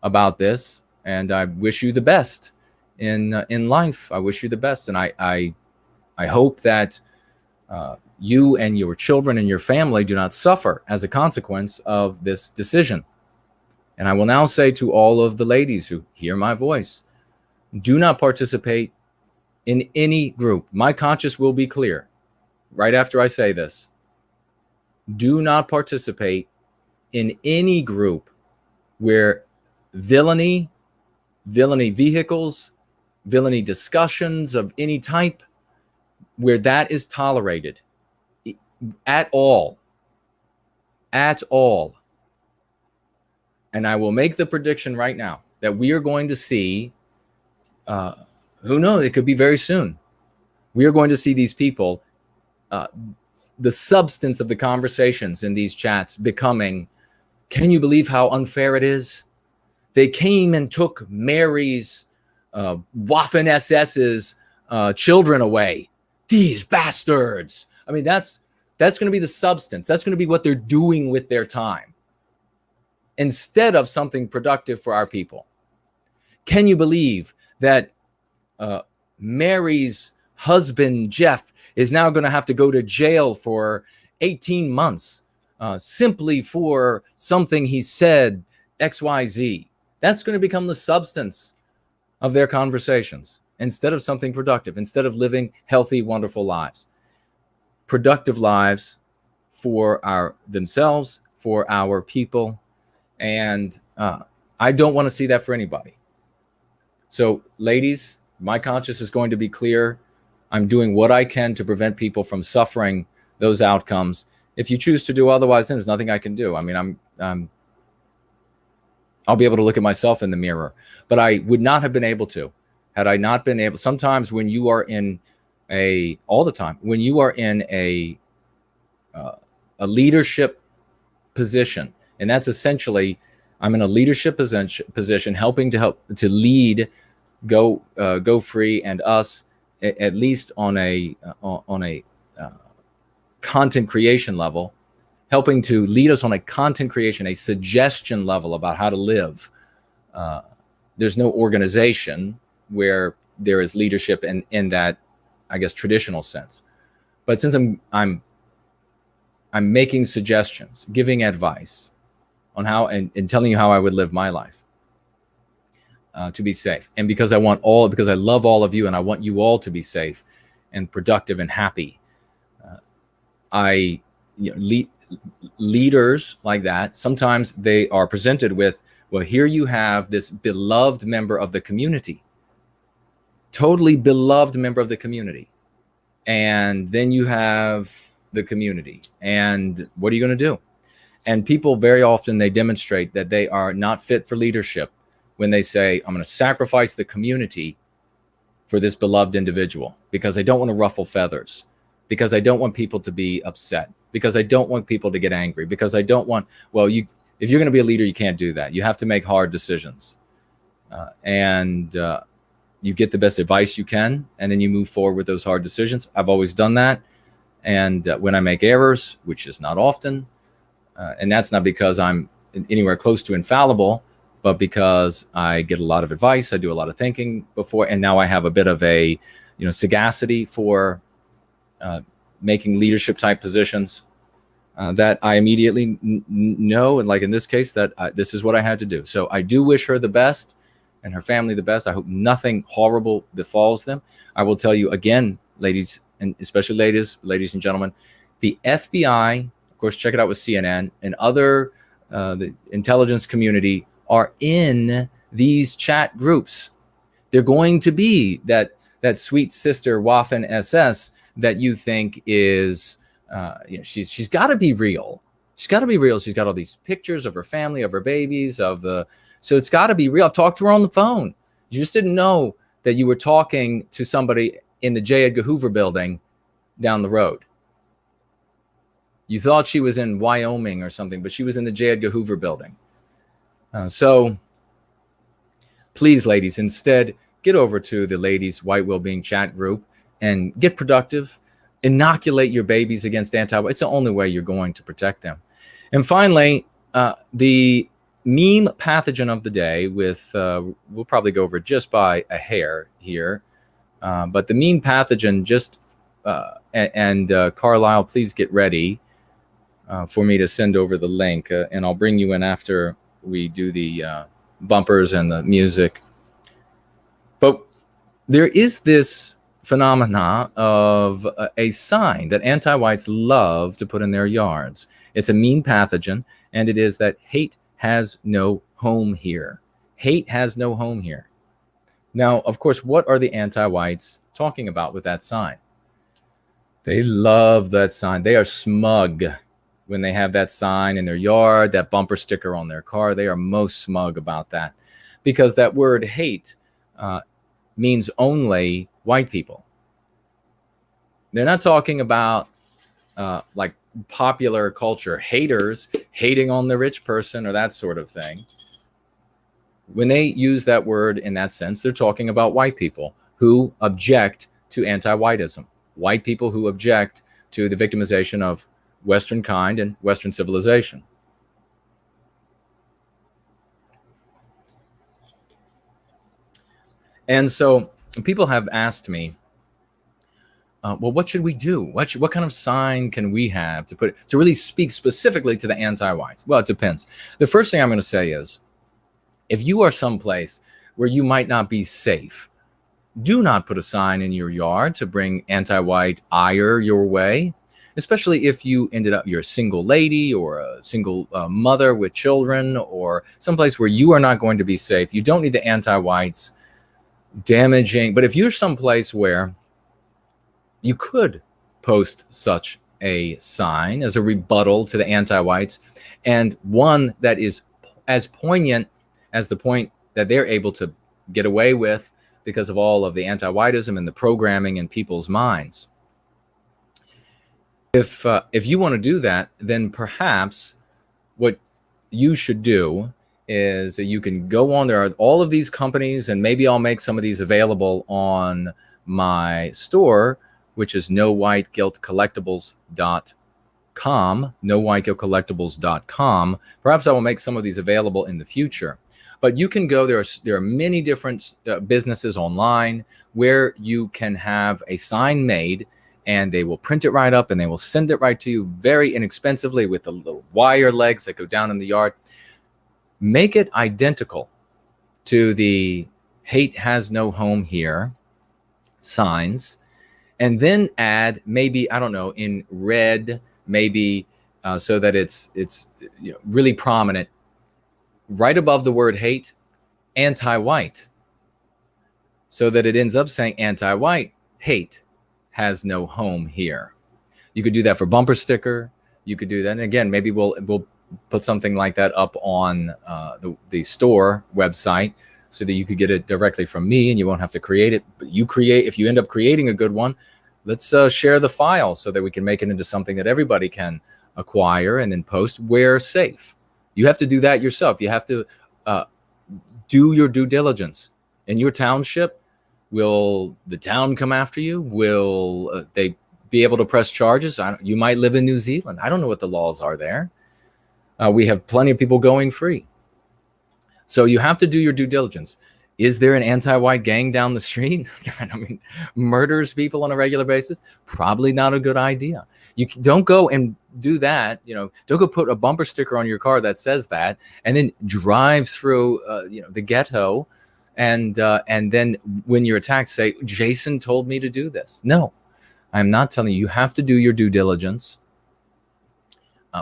about this, and I wish you the best in life. I wish you the best, and I hope that you and your children and your family do not suffer as a consequence of this decision. And I will now say to all of the ladies who hear my voice, do not participate in any group. My conscience will be clear right after I say this. Do not participate in any group where villainy vehicles, villainy discussions of any type, where that is tolerated at all. And I will make the prediction right now that we are going to see, who knows, it could be very soon. We are going to see these people, the substance of the conversations in these chats becoming, can you believe how unfair it is? They came and took Mary's Waffen SS's children away. These bastards. I mean, that's going to be the substance. That's going to be what they're doing with their time, instead of something productive for our people. Can you believe that Mary's husband, Jeff, is now going to have to go to jail for 18 months simply for something he said, XYZ? That's going to become the substance of their conversations, instead of something productive, instead of living healthy, wonderful lives. Productive lives for themselves, for our people. And I don't want to see that for anybody. So, ladies, my conscience is going to be clear. I'm doing what I can to prevent people from suffering those outcomes. If you choose to do otherwise, then there's nothing I can do. I mean, I'll be able to look at myself in the mirror, but I would not have been able to had I not been able. Sometimes when you are in when you are in a leadership position, and that's essentially, I'm in a leadership position, helping to lead Go Free and us, at least on a content creation level, helping to lead us on a content creation, a suggestion level about how to live. There's no organization where there is leadership in that, I guess, traditional sense. But since I'm making suggestions, giving advice on how, and telling you how I would live my life to be safe. And because I love all of you, and I want you all to be safe and productive and happy. Leaders like that, sometimes they are presented with, well, here you have this beloved member of the community, totally beloved member of the community. And then you have the community. And what are you going to do? And people very often, they demonstrate that they are not fit for leadership when they say, I'm going to sacrifice the community for this beloved individual because I don't want to ruffle feathers, because I don't want people to be upset, because I don't want people to get angry, because I don't want, if you're going to be a leader, you can't do that. You have to make hard decisions. You get the best advice you can, and then you move forward with those hard decisions. I've always done that. And when I make errors, which is not often, and that's not because I'm anywhere close to infallible, but because I get a lot of advice, I do a lot of thinking before, and now I have a bit of a, sagacity for making leadership type positions that I immediately know, and like in this case, that this is what I had to do. So I do wish her the best and her family the best. I hope nothing horrible befalls them. I will tell you again, ladies, and especially ladies and gentlemen, the FBI, of course, check it out with CNN and other the intelligence community are in these chat groups. They're going to be that sweet sister Waffen SS that you think is She's got to be real. She's got to be real. She's got all these pictures of her family, of her babies, so it's got to be real. I've talked to her on the phone. You just didn't know that you were talking to somebody in the J. Edgar Hoover building down the road. You thought she was in Wyoming or something, but she was in the J. Edgar Hoover building. So please, ladies, instead, get over to the Ladies White Wellbeing Chat group and get productive. Inoculate your babies against anti-white. It's the only way you're going to protect them. And finally, the meme pathogen of the day we'll probably go over just by a hair here. But the meme pathogen Carlisle, please get ready for me to send over the link. And I'll bring you in after we do the bumpers and the music. But there is this phenomena of a sign that anti-whites love to put in their yards. It's a meme pathogen, and it is that hate has no home here. Hate has no home here. Now, of course, what are the anti-whites talking about with that sign? They love that sign. They are smug when they have that sign in their yard, that bumper sticker on their car. They are most smug about that, because that word hate means only white people. They're not talking about like popular culture haters hating on the rich person or that sort of thing. When they use that word in that sense, they're talking about white people who object to anti-whiteism, white people who object to the victimization of Western kind and Western civilization. And so people have asked me, well, what should we do? What kind of sign can we have to really speak specifically to the anti-whites? Well, it depends. The first thing I'm going to say is, if you are someplace where you might not be safe, do not put a sign in your yard to bring anti-white ire your way, especially if you're a single lady or a single mother with children, or someplace where you are not going to be safe. You don't need the anti-whites damaging. But if you're someplace where you could post such a sign as a rebuttal to the anti-whites, and one that is as poignant as the point that they're able to get away with because of all of the anti-whiteism and the programming in people's minds. If you want to do that, then perhaps what you should do is you can go on. There are all of these companies, and maybe I'll make some of these available on my store, which is nowhiteguiltcollectibles.com, nowhiteguiltcollectibles.com. Perhaps I will make some of these available in the future. But you can go, there are many different businesses online where you can have a sign made, and they will print it right up and they will send it right to you very inexpensively with the little wire legs that go down in the yard. Make it identical to the hate has no home here signs, and then add maybe, I don't know, in red, maybe so that it's really prominent, right above the word hate, anti-white, so that it ends up saying anti-white, hate has no home here. You could do that for bumper sticker. You could do that. And again, maybe we'll put something like that up on the store website so that you could get it directly from me and you won't have to create it. But if you end up creating a good one, let's share the file so that we can make it into something that everybody can acquire and then post where safe. You have to do that yourself. You have to do your due diligence. In your township, will the town come after you? Will they be able to press charges? You might live in New Zealand. I don't know what the laws are there. We have plenty of people going free. So you have to do your due diligence. Is there an anti-white gang down the street? I mean, murders people on a regular basis? Probably not a good idea. You don't go and do that. Don't go put a bumper sticker on your car that says that, and then drive through, the ghetto, and then when you're attacked, say, Jason told me to do this. No, I'm not telling you. You have to do your due diligence.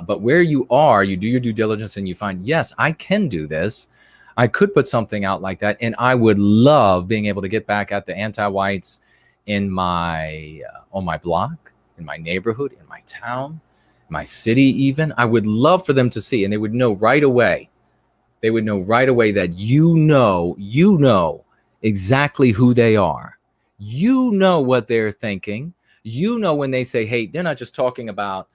But where you are, you do your due diligence and you find, yes, I can do this. I could put something out like that, and I would love being able to get back at the anti-whites in on my block, in my neighborhood, in my town, my city even. I would love for them to see, and they would know right away. They would know right away that you know exactly who they are. You know what they're thinking. You know when they say hate, they're not just talking about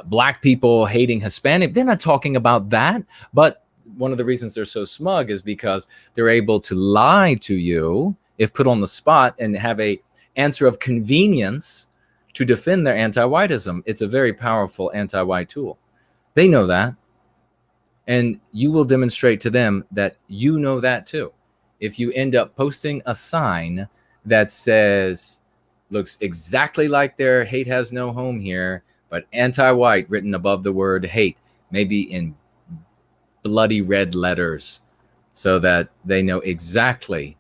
black people hating Hispanic. They're not talking about that. But one of the reasons they're so smug is because they're able to lie to you if put on the spot and have a answer of convenience to defend their anti-whiteism. It's a very powerful anti-white tool. They know that. And you will demonstrate to them that you know that too. If you end up posting a sign that says, looks exactly like their hate has no home here, but anti-white written above the word hate, maybe in bloody red letters, so that they know exactly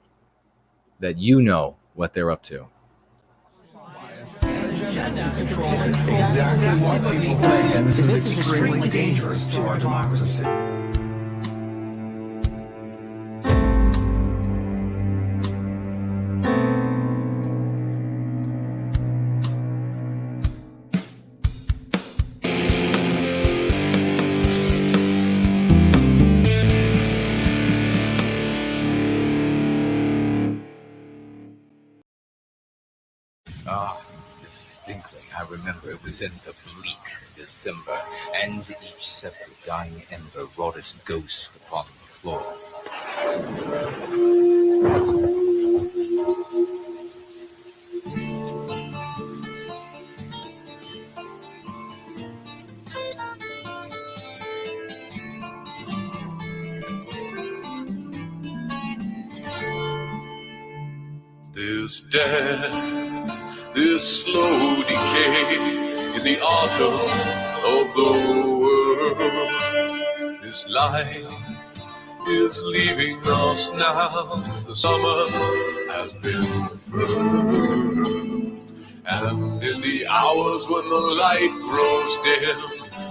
that you know what they're up to. Exactly what people think, and this is extremely dangerous to our democracy. Distinctly, I remember it was in the bleak December, and each separate dying ember wrought its ghost upon the floor. This death, this slow decay in the autumn of the world. This life is leaving us now. The summer has been furled, and in the hours when the light grows dim,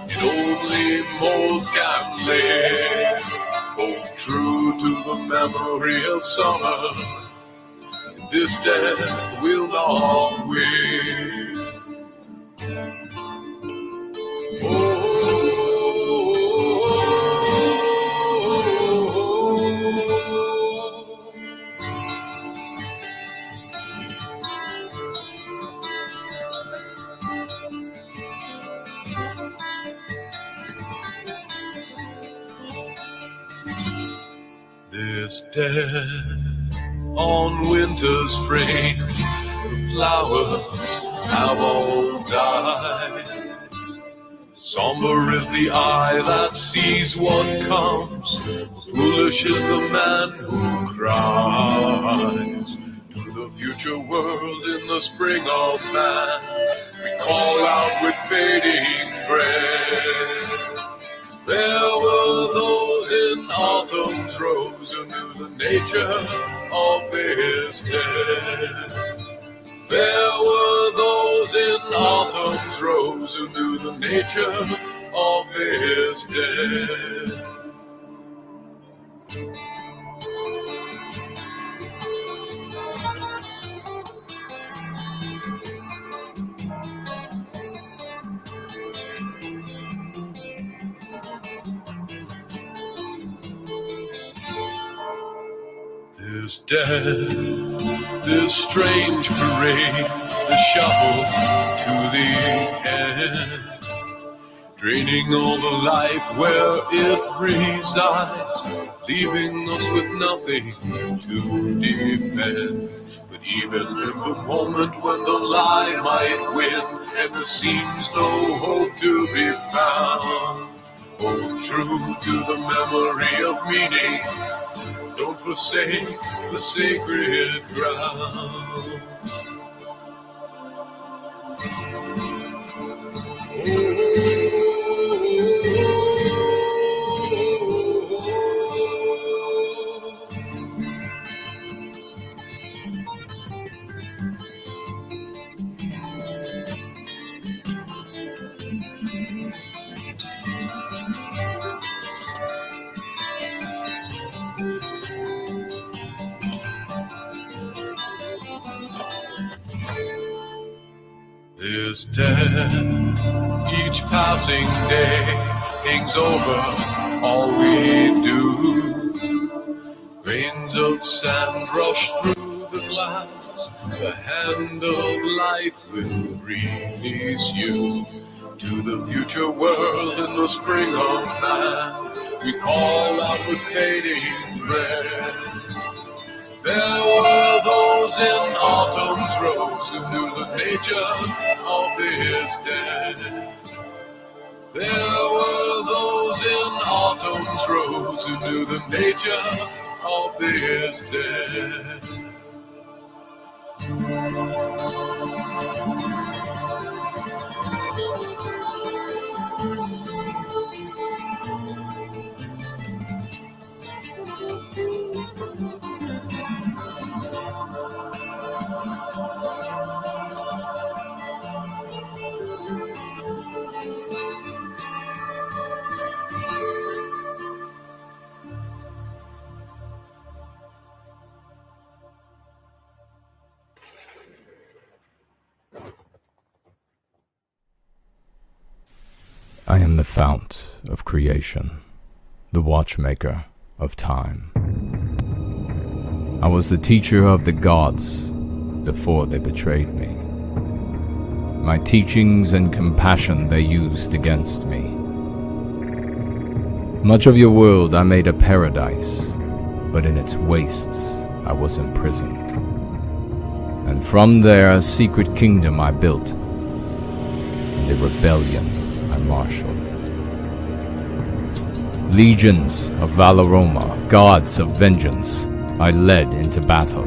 it only mold can live. Hold true to the memory of summer. This death will not win. This death on winter's frame, the flowers have all died. Somber is the eye that sees what comes. Foolish is the man who cries. To the future world in the spring of man, we call out with fading breath. There were those in autumn's rose who knew the nature of this death. There were those in autumn's rose who knew the nature of this death. This death, this strange parade, the shuffle to the end, draining all the life where it resides, leaving us with nothing to defend. But even in the moment when the lie might win, and there seems no hope to be found, hold true to the memory of meaning. Don't forsake the sacred ground. is dead. Each passing day hangs over all we do. Grains of sand rush through the glass. The hand of life will release you to the future world in the spring of man. We call out with fading breath. There were those in autumn's rose who knew the nature of his dead. There were those in autumn's rose who knew the nature of his dead. I am the fount of creation, the watchmaker of time. I was the teacher of the gods before they betrayed me. My teachings and compassion they used against me. Much of your world I made a paradise, but in its wastes I was imprisoned. And from there a secret kingdom I built, and a rebellion I marshaled. Legions of Valoroma, gods of vengeance, I led into battle.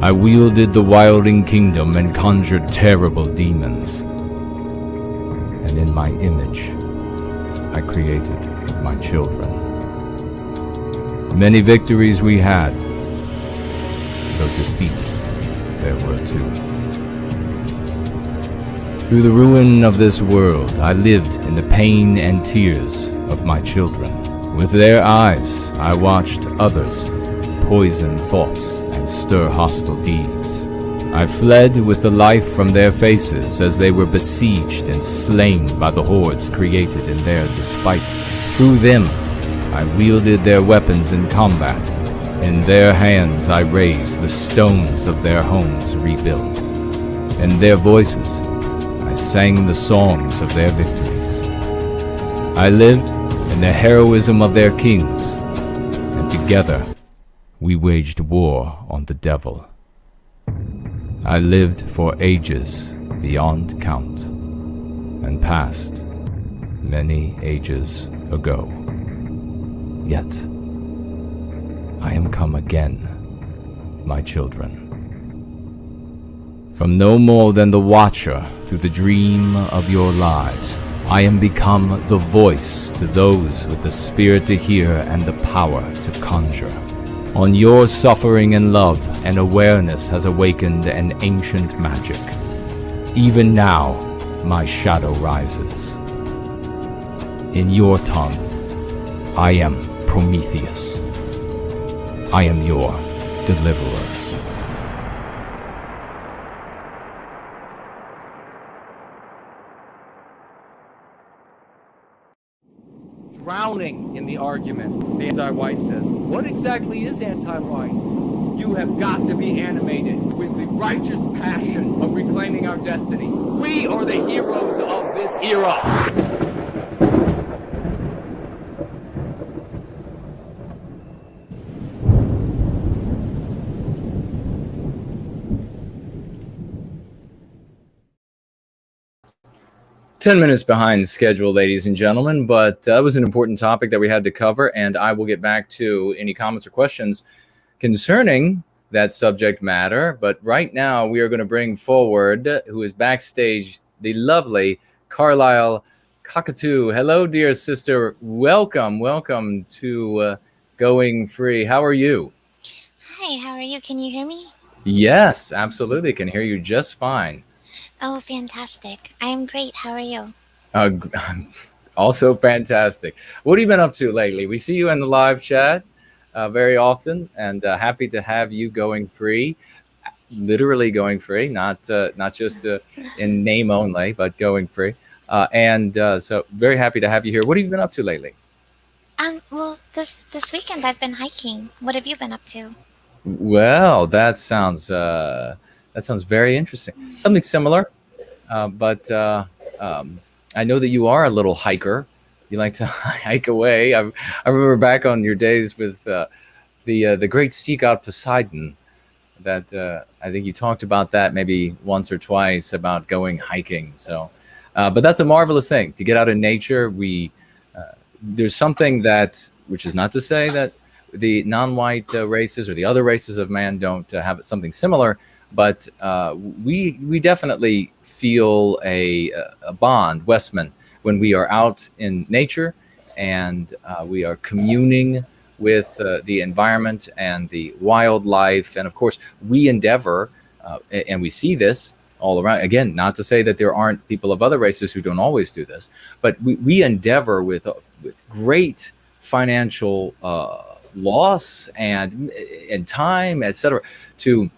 I wielded the wilding kingdom and conjured terrible demons. And in my image, I created my children. Many victories we had, though defeats there were too. Through the ruin of this world, I lived in the pain and tears of my children. With their eyes, I watched others poison thoughts and stir hostile deeds. I fled with the life from their faces as they were besieged and slain by the hordes created in their despite. Through them, I wielded their weapons in combat. In their hands I raised the stones of their homes rebuilt. In their voices, I sang the songs of their victories. I lived in the heroism of their kings, and together we waged war on the devil. I lived for ages beyond count, and passed many ages ago. Yet I am come again, my children. From no more than the watcher through the dream of your lives, I am become the voice to those with the spirit to hear and the power to conjure. On your suffering and love, an awareness has awakened an ancient magic. Even now, my shadow rises. In your tongue, I am Prometheus. I am your deliverer. Drowning in the argument, the anti-white says, what exactly is anti-white? You have got to be animated with the righteous passion of reclaiming our destiny. We are the heroes of this era. 10 minutes behind schedule, ladies and gentlemen, but that was an important topic that we had to cover, and I will get back to any comments or questions concerning that subject matter. But right now, we are going to bring forward, who is backstage, the lovely Carlisle Cockatoo. Hello, dear sister. Welcome to Going Free. How are you? Hi, how are you? Can you hear me? Yes, absolutely. Can hear you just fine. Oh, fantastic. I am great. How are you? Also fantastic. What have you been up to lately? We see you in the live chat very often, and happy to have you going free. literally going free, not just in name only, but going free. So very happy to have you here. What have you been up to lately? Well, this weekend I've been hiking. What have you been up to? Well, that sounds very interesting. Something similar, but I know that you are a little hiker. You like to hike away. I remember back on your days with the great Seek Out Poseidon. That I think you talked about that maybe once or twice about going hiking. So, but that's a marvelous thing to get out in nature. There's something that, which is not to say that the non-white races or the other races of man don't have something similar, but we definitely feel a bond, Westman, when we are out in nature and we are communing with the environment and the wildlife. And of course, we endeavor, and we see this all around. Again, not to say that there aren't people of other races who don't always do this, but we endeavor with great financial loss and time, etc., to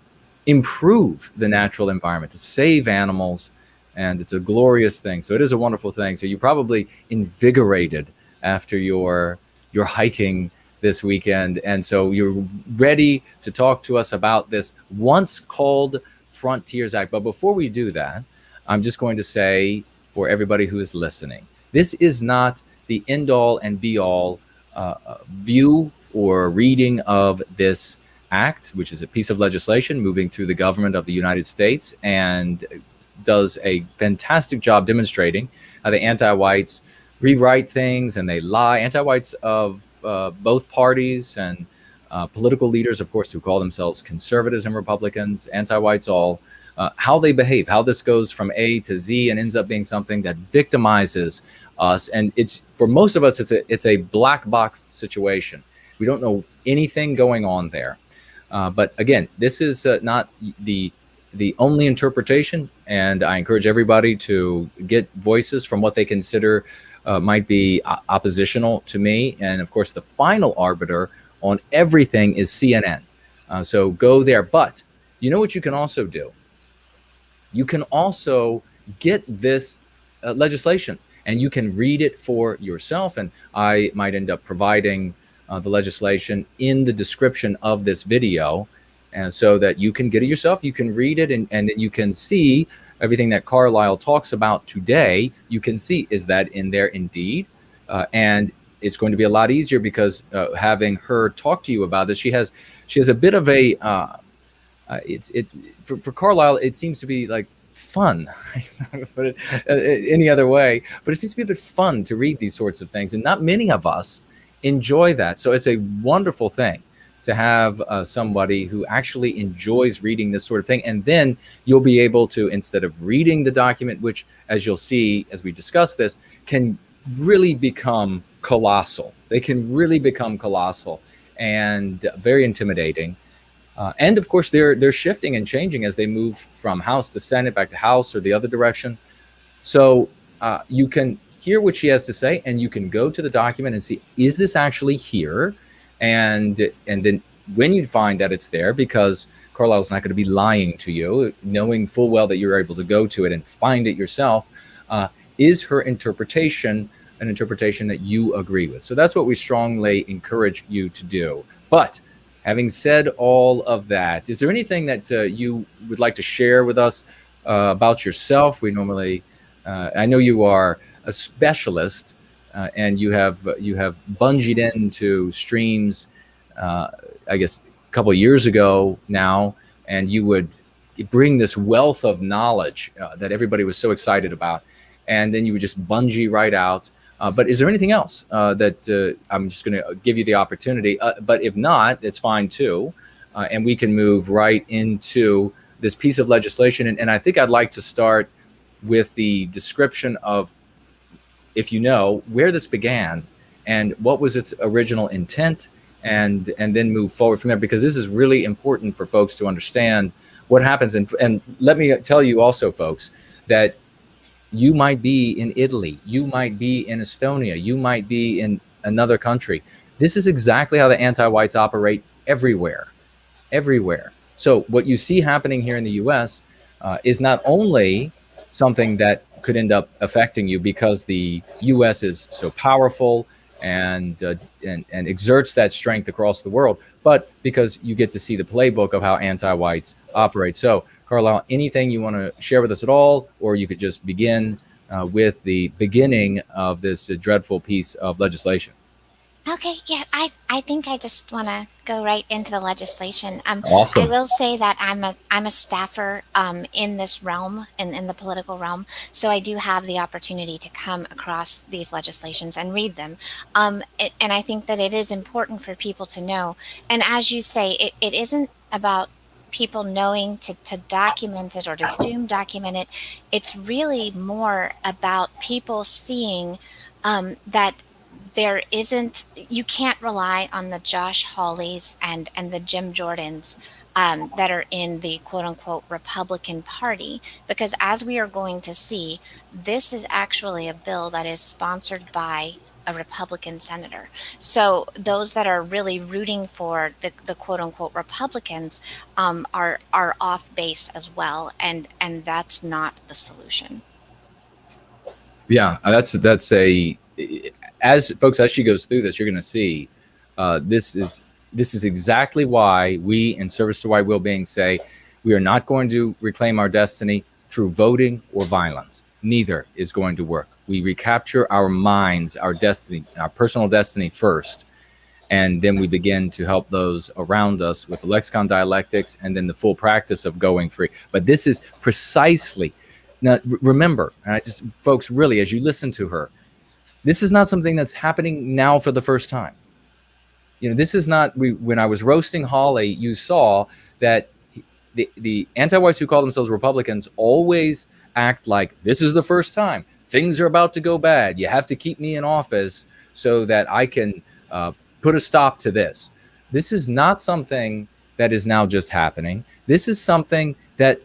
improve the natural environment, to save animals, and it's a glorious thing. So it is a wonderful thing. So you probably invigorated after your hiking this weekend, and so you're ready to talk to us about this once called Frontiers Act. But before we do that, I'm just going to say for everybody who is listening, this is not the end all and be all view or reading of this act, which is a piece of legislation moving through the government of the United States and does a fantastic job demonstrating how the anti-whites rewrite things and they lie. Anti-whites of both parties and political leaders, of course, who call themselves conservatives and Republicans, anti-whites all, how they behave, how this goes from A to Z and ends up being something that victimizes us. And it's, for most of us, it's a black box situation. We don't know anything going on there. But again, this is not the only interpretation, and I encourage everybody to get voices from what they consider might be oppositional to me. And of course, the final arbiter on everything is CNN. So go there. But you know what you can also do? You can also get this legislation and you can read it for yourself. And I might end up providing the legislation in the description of this video, and so that you can get it yourself. You can read it and you can see everything that Carlisle talks about today. You can see, is that in there indeed? And it's going to be a lot easier because having her talk to you about this, she has a bit of a for Carlisle, it seems to be like fun. Put it any other way, but it seems to be a bit fun to read these sorts of things, and not many of us enjoy that. So it's a wonderful thing to have somebody who actually enjoys reading this sort of thing. And then you'll be able to, instead of reading the document, which, as you'll see as we discuss this, can really become colossal. They can really become colossal and very intimidating. And of course, they're shifting and changing as they move from House to Senate, back to House, or the other direction. So you can hear what she has to say, and you can go to the document and see, is this actually here? And then when you find that it's there, because Carlisle's not going to be lying to you, knowing full well that you're able to go to it and find it yourself, is her interpretation an interpretation that you agree with? So that's what we strongly encourage you to do. But having said all of that, is there anything that you would like to share with us about yourself? We normally, I know you are a specialist, and you have bungeed into streams, I guess a couple of years ago now, and you would bring this wealth of knowledge that everybody was so excited about, and then you would just bungee right out. But is there anything else that I'm just going to give you the opportunity? But if not, it's fine too, and we can move right into this piece of legislation. And I think I'd like to start with the description of, if you know, where this began and what was its original intent, and then move forward from there, because this is really important for folks to understand what happens. And let me tell you also, folks, that you might be in Italy, you might be in Estonia, you might be in another country. This is exactly how the anti-whites operate everywhere. So what you see happening here in the U.S. Is not only something that could end up affecting you because the U.S. is so powerful and exerts that strength across the world, but because you get to see the playbook of how anti-whites operate. So, Carlisle, anything you want to share with us at all, or you could just begin with the beginning of this dreadful piece of legislation. Okay, yeah, I think I just want to go right into the legislation. I Awesome. will say that I'm a staffer in this realm, in the political realm, so I do have the opportunity to come across these legislations and read them. And I think that it is important for people to know. And as you say, it isn't about people knowing to document it or to Zoom document it. It's really more about people seeing that there isn't, you can't rely on the Josh Hawleys and the Jim Jordans that are in the quote unquote Republican Party, because as we are going to see, this is actually a bill that is sponsored by a Republican senator. So those that are really rooting for the quote unquote Republicans are off base as well, and that's not the solution. Yeah, that's a, as folks, as she goes through this, you're going to see this is exactly why we in Service to White Wellbeing say we are not going to reclaim our destiny through voting or violence. Neither is going to work. We recapture our minds, our destiny, our personal destiny first, and then we begin to help those around us with the lexicon dialectics and then the full practice of going free. But this is precisely, now remember, and I just, folks, really, as you listen to her, this is not something that's happening now for the first time. You know, this is not, when I was roasting Hawley, you saw that the anti-whites who call themselves Republicans always act like this is the first time. Things are about to go bad. You have to keep me in office so that I can put a stop to this. This is not something that is now just happening. This is something that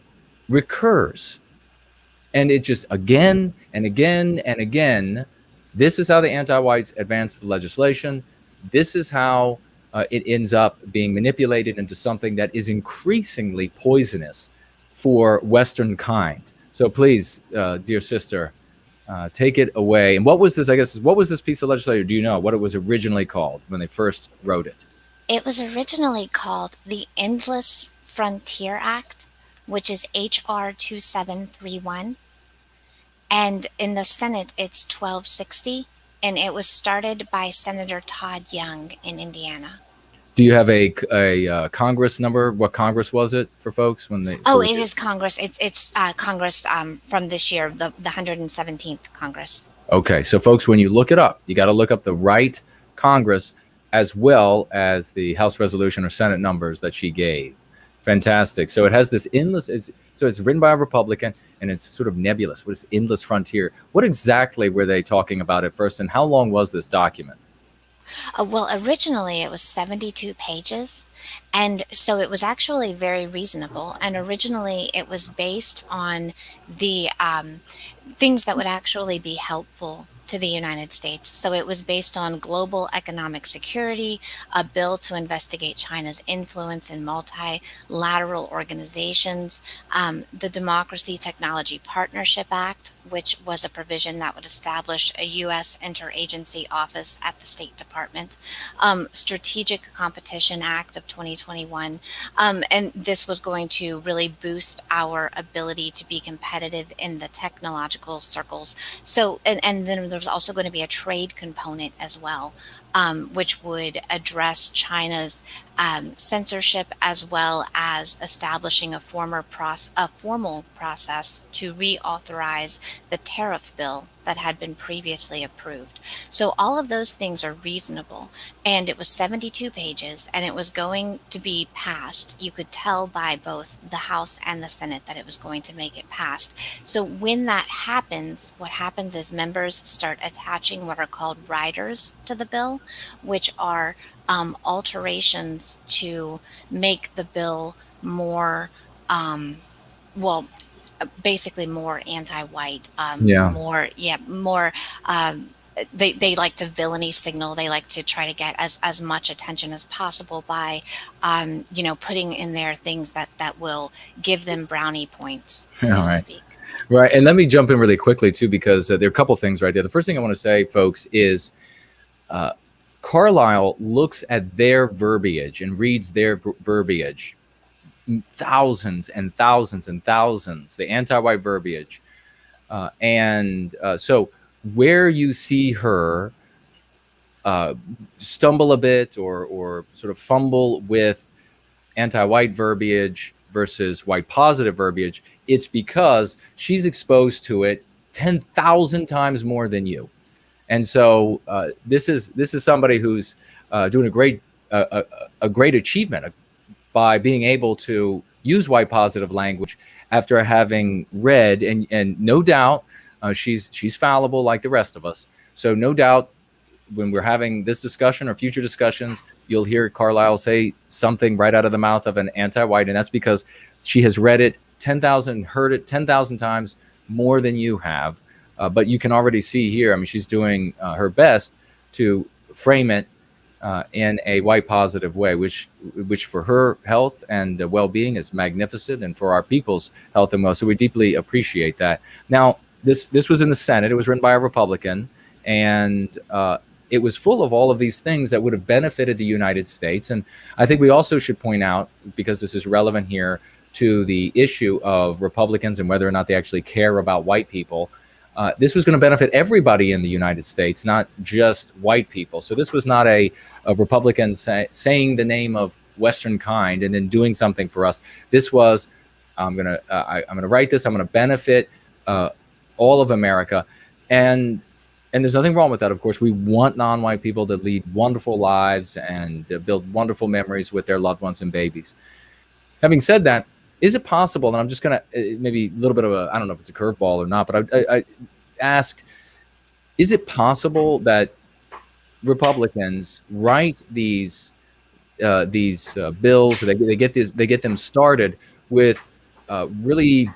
recurs. And it just again and again and again, this is how the anti-whites advance the legislation. This is how it ends up being manipulated into something that is increasingly poisonous for Western kind. So please, dear sister, take it away. And what was this, I guess, what was this piece of legislation? Do you know what it was originally called when they first wrote it? It was originally called the Endless Frontier Act, which is HR 2731. And in the Senate, it's 1260. And it was started by Senator Todd Young in Indiana. Do you have a Congress number? What Congress was it for folks when they? Oh, it is Congress. It's Congress from this year, the 117th Congress. Okay, so folks, when you look it up, you got to look up the right Congress as well as the House resolution or Senate numbers that she gave. Fantastic. So it has this endless. So it's written by a Republican, and it's sort of nebulous. What is endless frontier? What exactly were they talking about at first, and how long was this document? Well, originally it was 72 pages, and so it was actually very reasonable. And originally it was based on the things that would actually be helpful to the United States. So it was based on global economic security, a bill to investigate China's influence in multilateral organizations, the Democracy Technology Partnership Act, which was a provision that would establish a U.S. interagency office at the State Department, Strategic Competition Act of 2021, and this was going to really boost our ability to be competitive in the technological circles. So, and then there's also going to be a trade component as well, which would address China's censorship, as well as establishing a formal process to reauthorize the tariff bill that had been previously approved. So all of those things are reasonable, and it was 72 pages, and it was going to be passed. You could tell by both the House and the Senate that it was going to make it passed. So when that happens, what happens is members start attaching what are called riders to the bill, which are alterations to make the bill more, basically more anti-white, Yeah. more they like to villainy signal. They like to try to get as much attention as possible by, putting in there things that will give them brownie points, so All to right. speak. Right. And let me jump in really quickly, too, because there are a couple things right there. The first thing I want to say, folks, is Carlyle looks at their verbiage and reads their verbiage, thousands and thousands and thousands, the anti-white verbiage. So where you see her stumble a bit or sort of fumble with anti-white verbiage versus white positive verbiage, it's because she's exposed to it 10,000 times more than you. And so this is somebody who's doing a great achievement by being able to use white positive language after having read, and no doubt she's fallible like the rest of us. So no doubt when we're having this discussion or future discussions, you'll hear Carlyle say something right out of the mouth of an anti-white, and that's because she has read it 10,000, heard it 10,000 times more than you have. But you can already see here, I mean, she's doing her best to frame it in a white positive way, which for her health and well-being is magnificent, and for our people's health and well. So we deeply appreciate that. Now, this was in the Senate. It was written by a Republican, and it was full of all of these things that would have benefited the United States. And I think we also should point out, because this is relevant here to the issue of Republicans and whether or not they actually care about white people, this was going to benefit everybody in the United States, not just white people. So this was not a Republican saying the name of Western kind and then doing something for us. This was, I'm going to write this, I'm going to benefit all of America. And there's nothing wrong with that. Of course, we want non-white people to lead wonderful lives and build wonderful memories with their loved ones and babies. Having said that, is it possible, and I'm just going to maybe a little bit of I don't know if it's a curveball or not, but I ask, is it possible that Republicans write these bills, or they get them started with really,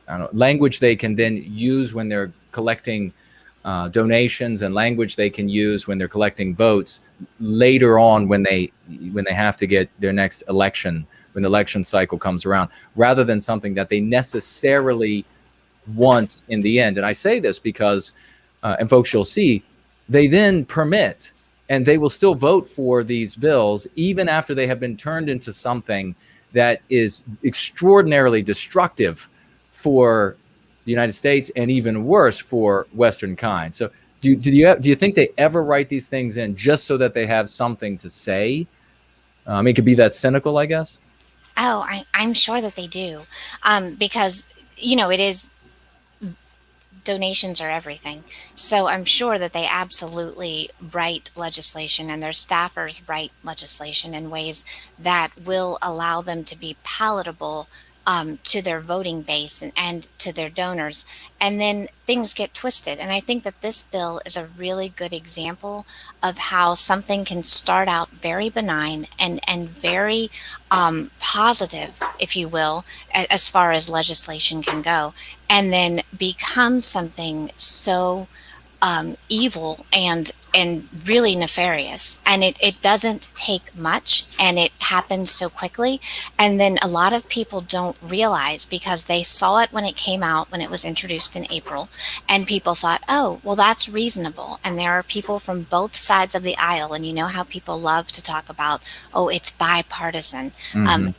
I don't know, language they can then use when they're collecting donations, and language they can use when they're collecting votes later on when they have to get their next election, when the election cycle comes around, rather than something that they necessarily want in the end. And I say this because, and folks, you'll see, they then permit, and they will still vote for these bills even after they have been turned into something that is extraordinarily destructive for the United States, and even worse for Western kind. So do you think they ever write these things in just so that they have something to say? I mean, it could be that cynical, I guess. Oh, I'm sure that they do, because it is, donations are everything. So I'm sure that they absolutely write legislation, and their staffers write legislation in ways that will allow them to be palatable to their voting base and to their donors. And then things get twisted. And I think that this bill is a really good example of how something can start out very benign and very positive, if you will, as far as legislation can go, and then become something so evil and really nefarious. And it doesn't take much, and it happens so quickly. And then a lot of people don't realize, because they saw it when it came out, when it was introduced in April, and people thought, oh, well, that's reasonable. And there are people from both sides of the aisle, and you know how people love to talk about, oh, it's bipartisan.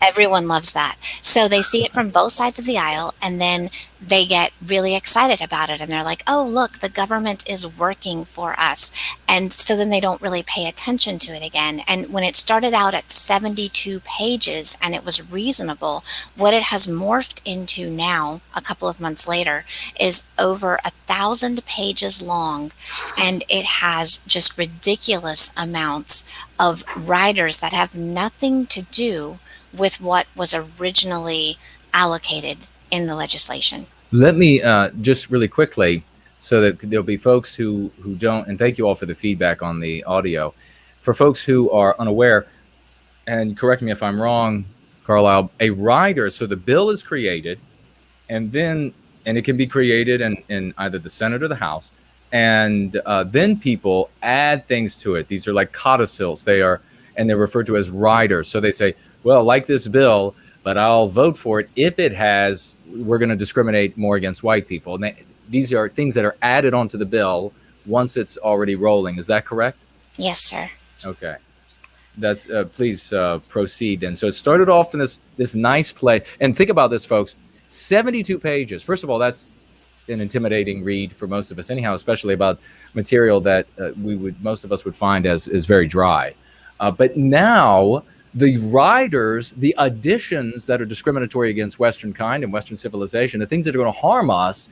Everyone loves that. So they see it from both sides of the aisle, and then they get really excited about it, and they're like, oh, look, the government is working for us. And so then they don't really pay attention to it again. And when it started out at 72 pages and it was reasonable, what it has morphed into now, a couple of months later, is over 1,000 pages long. And it has just ridiculous amounts of riders that have nothing to do with what was originally allocated in the legislation. Let me just really quickly, so that there'll be folks who don't, and thank you all for the feedback on the audio. For folks who are unaware, and correct me if I'm wrong, Carlyle, a rider, so the bill is created, and it can be created in either the Senate or the House, and then people add things to it. These are like codicils. And they're referred to as riders. So they say, well, like this bill, but I'll vote for it if it has, we're going to discriminate more against white people. And these are things that are added onto the bill once it's already rolling. Is that correct? Yes, sir. Okay. That's please proceed. And so it started off in this nice play. And think about this, folks. 72 pages. First of all, that's an intimidating read for most of us, anyhow, especially about material that most of us would find as very dry. But now the riders, the additions that are discriminatory against Western kind and Western civilization, the things that are going to harm us,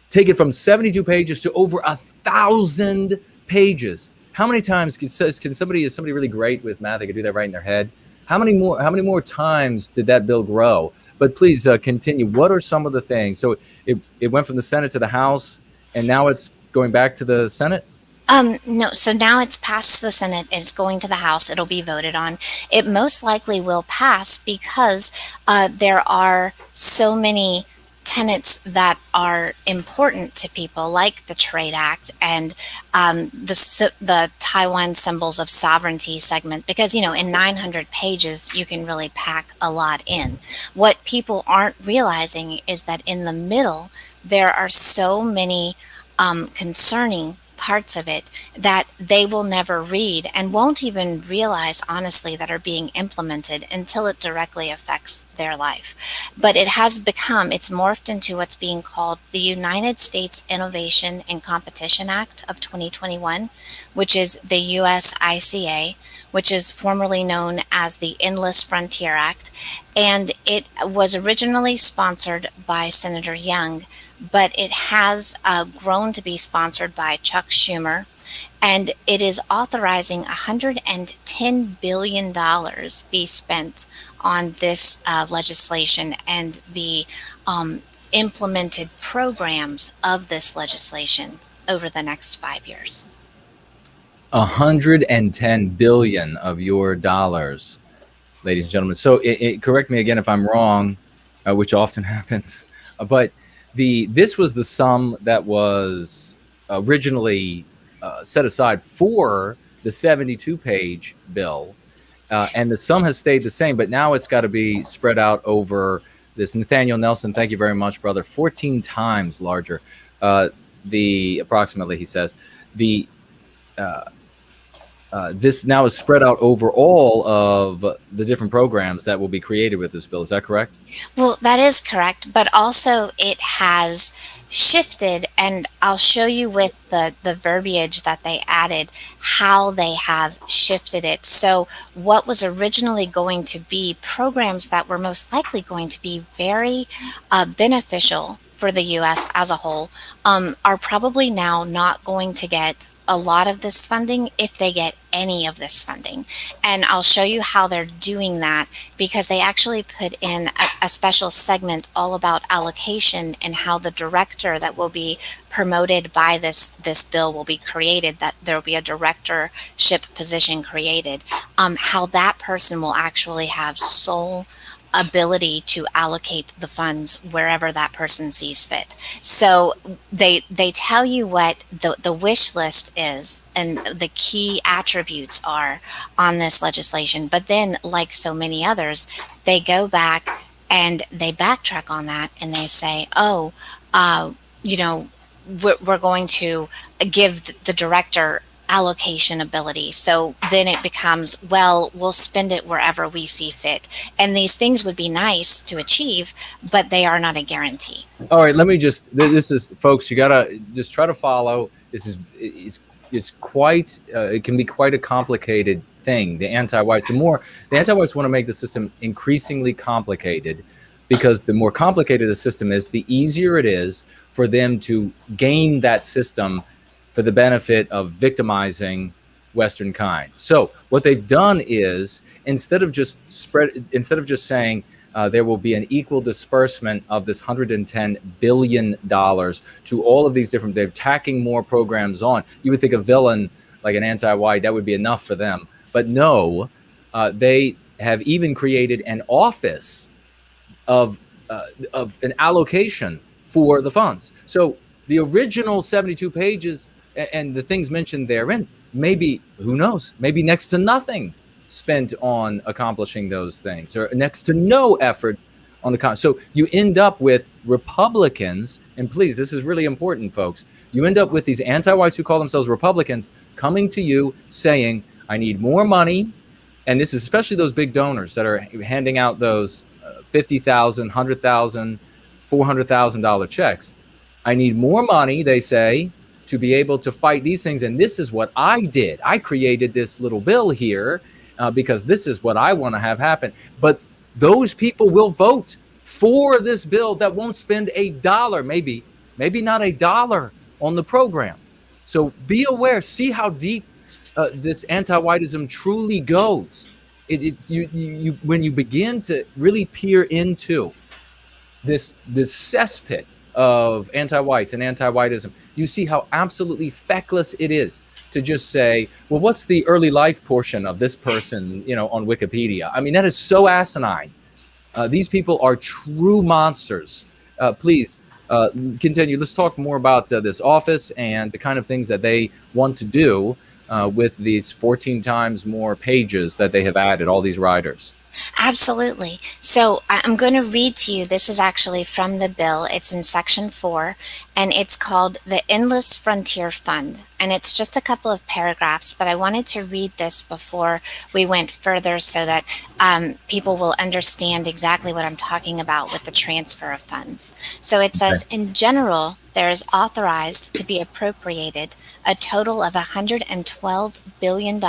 take it from 72 pages to over 1,000 pages. How many times is somebody really great with math? They could do that right in their head. How many more times did that bill grow? But please continue. What are some of the things? So it went from the Senate to the House, and now it's going back to the Senate? No, so now it's passed the Senate, it's going to the House, it'll be voted on. It most likely will pass because there are so many tenets that are important to people, like the Trade Act and the Taiwan Symbols of Sovereignty segment, because, in 900 pages, you can really pack a lot in. What people aren't realizing is that in the middle, there are so many concerning parts of it that they will never read and won't even realize, honestly, that are being implemented until it directly affects their life. But it's morphed into what's being called the United States Innovation and Competition Act of 2021, which is the USICA, which is formerly known as the Endless Frontier Act. And it was originally sponsored by Senator Young, but it has grown to be sponsored by Chuck Schumer, and it is authorizing $110 billion be spent on this legislation and the implemented programs of this legislation over the next 5 years. 110 billion of your dollars, ladies and gentlemen. So correct me again if I'm wrong, which often happens, but this was the sum that was originally set aside for the 72-page bill, and the sum has stayed the same, but now it's got to be spread out over this. Nathaniel Nelson, thank you very much, brother. 14 times larger. Approximately, he says, this now is spread out over all of the different programs that will be created with this bill. Is that correct? Well, that is correct, but also it has shifted, and I'll show you with the verbiage that they added how they have shifted it. So what was originally going to be programs that were most likely going to be very beneficial for the U.S. as a whole are probably now not going to get a lot of this funding, if they get any of this funding. And I'll show you how they're doing that, because they actually put in a special segment all about allocation and how the director that will be promoted by this bill will be created, that there will be a directorship position created, how that person will actually have sole ability to allocate the funds wherever that person sees fit. So they tell you what the wish list is and the key attributes are on this legislation. But then, like so many others, they go back and they backtrack on that and they say, we're going to give the director allocation ability. So then it becomes, well, we'll spend it wherever we see fit. And these things would be nice to achieve, but they are not a guarantee. All right, let me this is, folks, you gotta just try to follow. It's quite, it can be quite a complicated thing, the anti-whites. The anti-whites want to make the system increasingly complicated, because the more complicated the system is, the easier it is for them to game that system for the benefit of victimizing Western kind. So what they've done is, instead of just saying there will be an equal disbursement of this $110 billion to all of these different, they're tacking more programs on. You would think a villain like an anti-white, that would be enough for them. But no, they have even created an office of an allocation for the funds. So the original 72 pages and the things mentioned therein, maybe, who knows, maybe next to nothing spent on accomplishing those things, or next to no effort on the so you end up with Republicans, and please, this is really important, folks. You end up with these anti-whites who call themselves Republicans coming to you saying, I need more money. And this is especially those big donors that are handing out those $50,000, $100,000, $400,000 checks. I need more money, they say, to be able to fight these things. And this is what I did. I created this little bill here because this is what I want to have happen. But those people will vote for this bill that won't spend a dollar, maybe not a dollar on the program. So be aware, see how deep this anti-whiteism truly goes. It's you when you begin to really peer into this cesspit of anti-whites and anti-whiteism, you see how absolutely feckless it is to just say, well, what's the early life portion of this person, on Wikipedia? I mean, that is so asinine. These people are true monsters. Please continue. Let's talk more about this office and the kind of things that they want to do with these 14 times more pages that they have added, all these writers. Absolutely. So I'm going to read to you. This is actually from the bill. It's in Section 4, and it's called the Endless Frontier Fund. And it's just a couple of paragraphs, but I wanted to read this before we went further so that people will understand exactly what I'm talking about with the transfer of funds. So it says, in general, there is authorized to be appropriated a total of $112 billion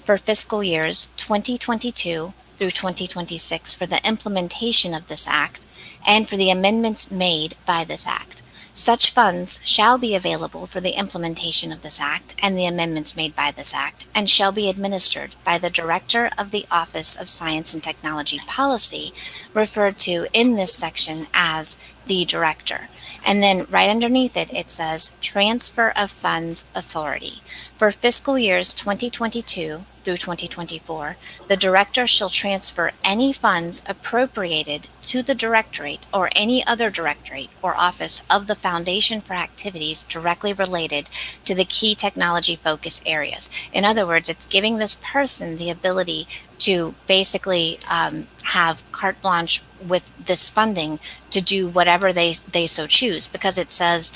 for fiscal years 2022 through 2026 for the implementation of this act and for the amendments made by this act. Such funds shall be available for the implementation of this act and the amendments made by this act, and shall be administered by the Director of the Office of Science and Technology Policy, referred to in this section as the Director. And then right underneath it, it says Transfer of Funds Authority. For fiscal years 2022 through 2024, the Director shall transfer any funds appropriated to the Directorate or any other Directorate or office of the Foundation for activities directly related to the key technology focus areas. In other words, it's giving this person the ability to basically have carte blanche with this funding to do whatever they so choose, because it says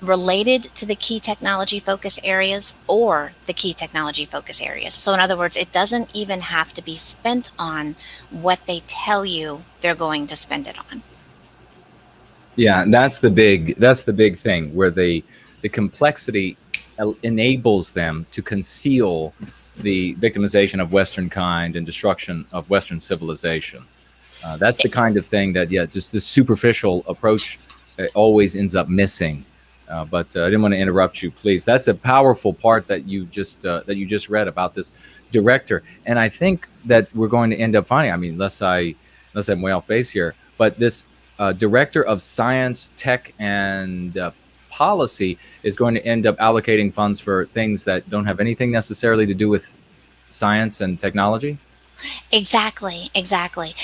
related to the key technology focus areas or the key technology focus areas. So in other words, it doesn't even have to be spent on what they tell you they're going to spend it on. Yeah, and that's the big thing, where the complexity enables them to conceal the victimization of Western kind and destruction of Western civilization. That's the kind of thing that, just this superficial approach always ends up missing. But I didn't want to interrupt you, please. That's a powerful part that you just read about this director, and I think that we're going to end up finding. I mean, unless I'm way off base here, but this director of science, tech, and policy is going to end up allocating funds for things that don't have anything necessarily to do with science and technology. Exactly.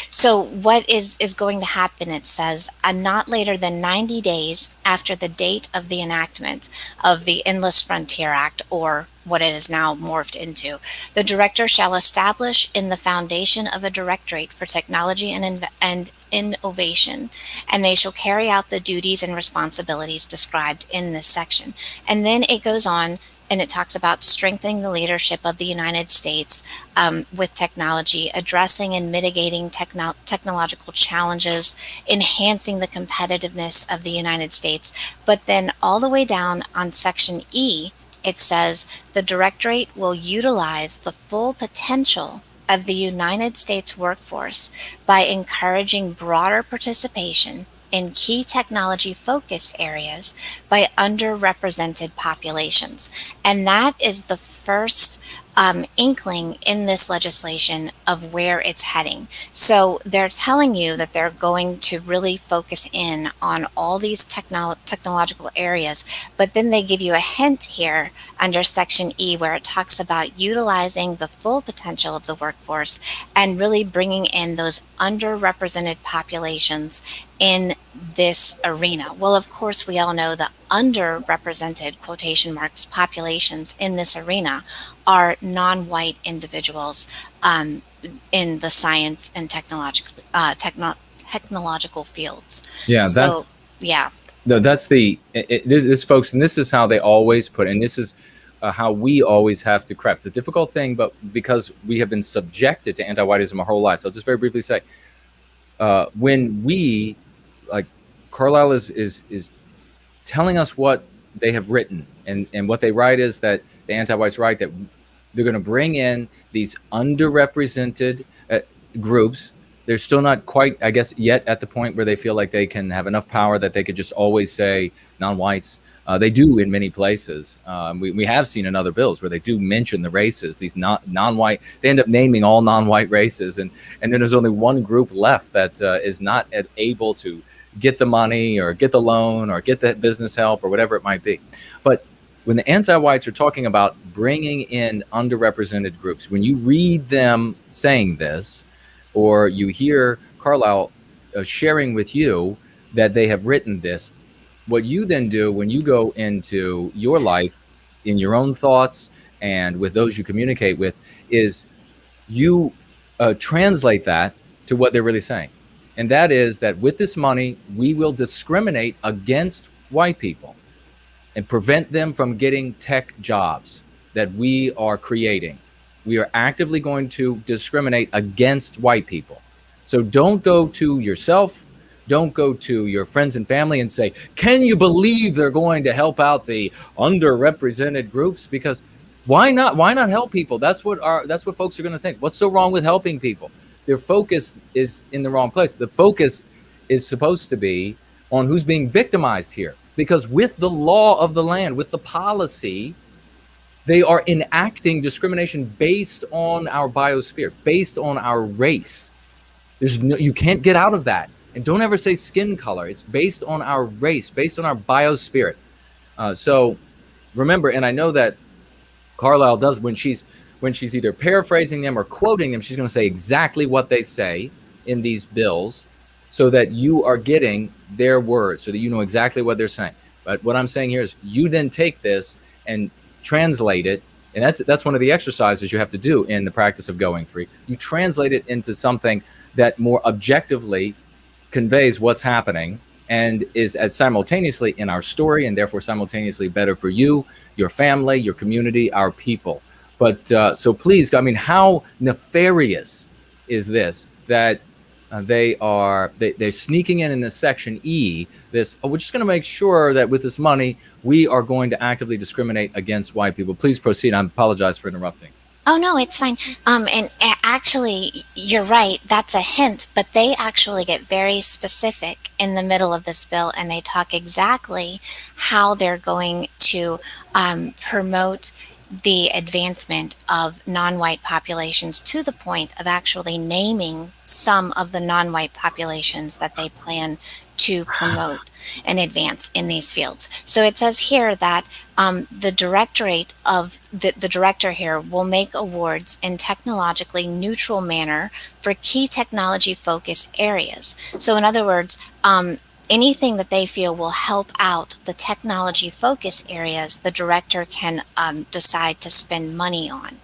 So what is going to happen, it says, not later than 90 days after the date of the enactment of the Endless Frontier Act, or what it is now morphed into, the Director shall establish in the foundation of a Directorate for Technology and Innovation, and they shall carry out the duties and responsibilities described in this section. And then it goes on, and it talks about strengthening the leadership of the United States with technology, addressing and mitigating technological challenges, enhancing the competitiveness of the United States. But then all the way down on Section E, it says the Directorate will utilize the full potential of the United States workforce by encouraging broader participation in key technology focus areas by underrepresented populations. And that is the first inkling in this legislation of where it's heading. So they're telling you that they're going to really focus in on all these technological areas, but then they give you a hint here under Section E where it talks about utilizing the full potential of the workforce and really bringing in those underrepresented populations in this arena? Well, of course, we all know the underrepresented quotation marks populations in this arena are non-white individuals um, in the science and technological fields. Yeah, So, that's yeah. no, that's this, folks, and this is how they always put, and this is how we always have to craft. It's a difficult thing, but because we have been subjected to anti-whiteism our whole lives. So I'll just very briefly say, when we, like, Carlyle is telling us what they have written, and what they write is that the anti-whites write that they're going to bring in these underrepresented groups. They're still not quite, I guess, yet at the point where they feel like they can have enough power that they could just always say non-whites. They do in many places. We have seen in other bills where they do mention the races, these non-white. They end up naming all non-white races, and then there's only one group left that is not able to get the money or get the loan or get the business help or whatever it might be. But when the anti-whites are talking about bringing in underrepresented groups, when you read them saying this, or you hear Carlyle sharing with you that they have written this, what you then do when you go into your life, in your own thoughts and with those you communicate with, is you translate that to what they're really saying. And that is that with this money, we will discriminate against white people and prevent them from getting tech jobs that we are creating. We are actively going to discriminate against white people. So don't go to yourself, don't go to your friends and family and say, can you believe they're going to help out the underrepresented groups? Because why not? Why not help people? That's what folks are going to think. What's so wrong with helping people? Their focus is in the wrong place. The focus is supposed to be on who's being victimized here. Because with the law of the land, with the policy, they are enacting discrimination based on our biosphere, based on our race. You can't get out of that. And don't ever say skin color. It's based on our race, based on our biospirit. So remember, and I know that Carlyle does, when she's either paraphrasing them or quoting them, she's going to say exactly what they say in these bills so that you are getting their words, so that you know exactly what they're saying. But what I'm saying here is you then take this and translate it, and that's one of the exercises you have to do in the practice of going free. You translate it into something that more objectively conveys what's happening and is as simultaneously in our story and therefore simultaneously better for you, your family, your community, our people. But so please, I mean, how nefarious is this that they're sneaking in this section E, this, oh, we're just going to make sure that with this money, we are going to actively discriminate against white people. Please proceed. I apologize for interrupting. Oh no, it's fine. And actually, you're right. That's a hint, but they actually get very specific in the middle of this bill, and they talk exactly how they're going to promote the advancement of non-white populations to the point of actually naming some of the non-white populations that they plan to promote and advance in these fields. So it says here that the directorate of the director here will make awards in technologically neutral manner for key technology focus areas. So in other words, anything that they feel will help out the technology focus areas, the director can decide to spend money on.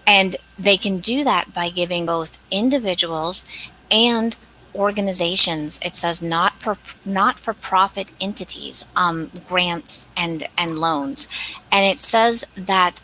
And they can do that by giving both individuals and organizations, it says not for profit entities, grants and loans. And it says that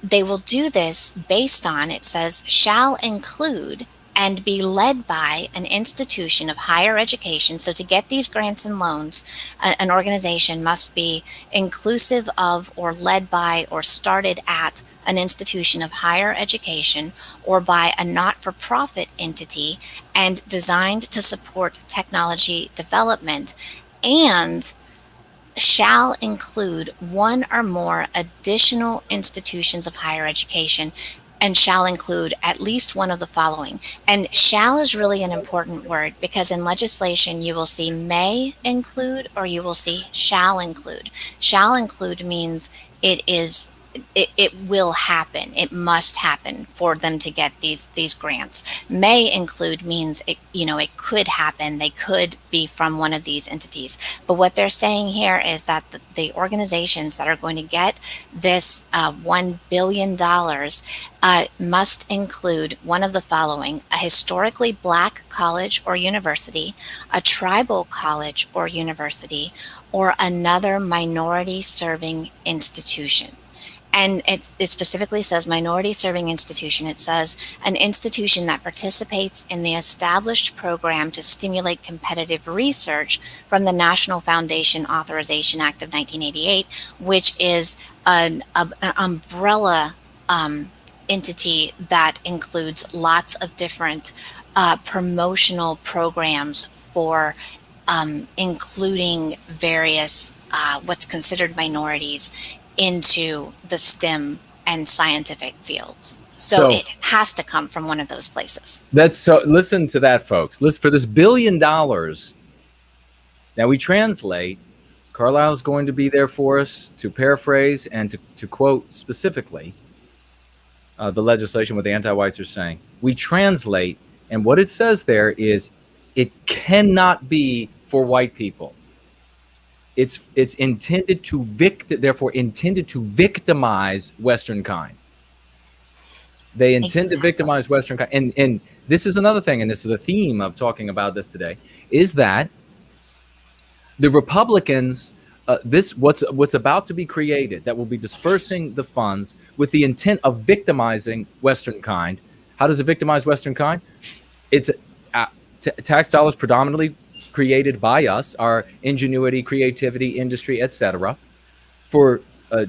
they will do this based on, it says, shall include and be led by an institution of higher education. So to get these grants and loans, an organization must be inclusive of or led by or started at an institution of higher education or by a not-for-profit entity and designed to support technology development, and shall include one or more additional institutions of higher education, and shall include at least one of the following. And shall is really an important word, because in legislation you will see may include or you will see shall include. Shall include means it will happen. It must happen for them to get these grants. May include means it, it could happen. They could be from one of these entities. But what they're saying here is that the organizations that are going to get this $1 billion must include one of the following: a historically Black college or university, a tribal college or university, or another minority serving institution. And it specifically says minority serving institution. It says an institution that participates in the established program to stimulate competitive research from the National Foundation Authorization Act of 1988, which is an umbrella entity that includes lots of different promotional programs for including various what's considered minorities into the STEM and scientific fields. So it has to come from one of those places. Listen to that, folks. Listen, for this $1 billion. Now we translate. Carlisle's going to be there for us to paraphrase and to quote specifically the legislation, what the anti-whites are saying. We translate, and what it says there is it cannot be for white people. It's intended to therefore intended to victimize Western kind. They intend to victimize Western kind. And this is another thing, and this is the theme of talking about this today, is that the Republicans, what's about to be created, that will be dispersing the funds with the intent of victimizing Western kind. How does it victimize Western kind? It's tax dollars predominantly created by us, our ingenuity, creativity, industry, etc., for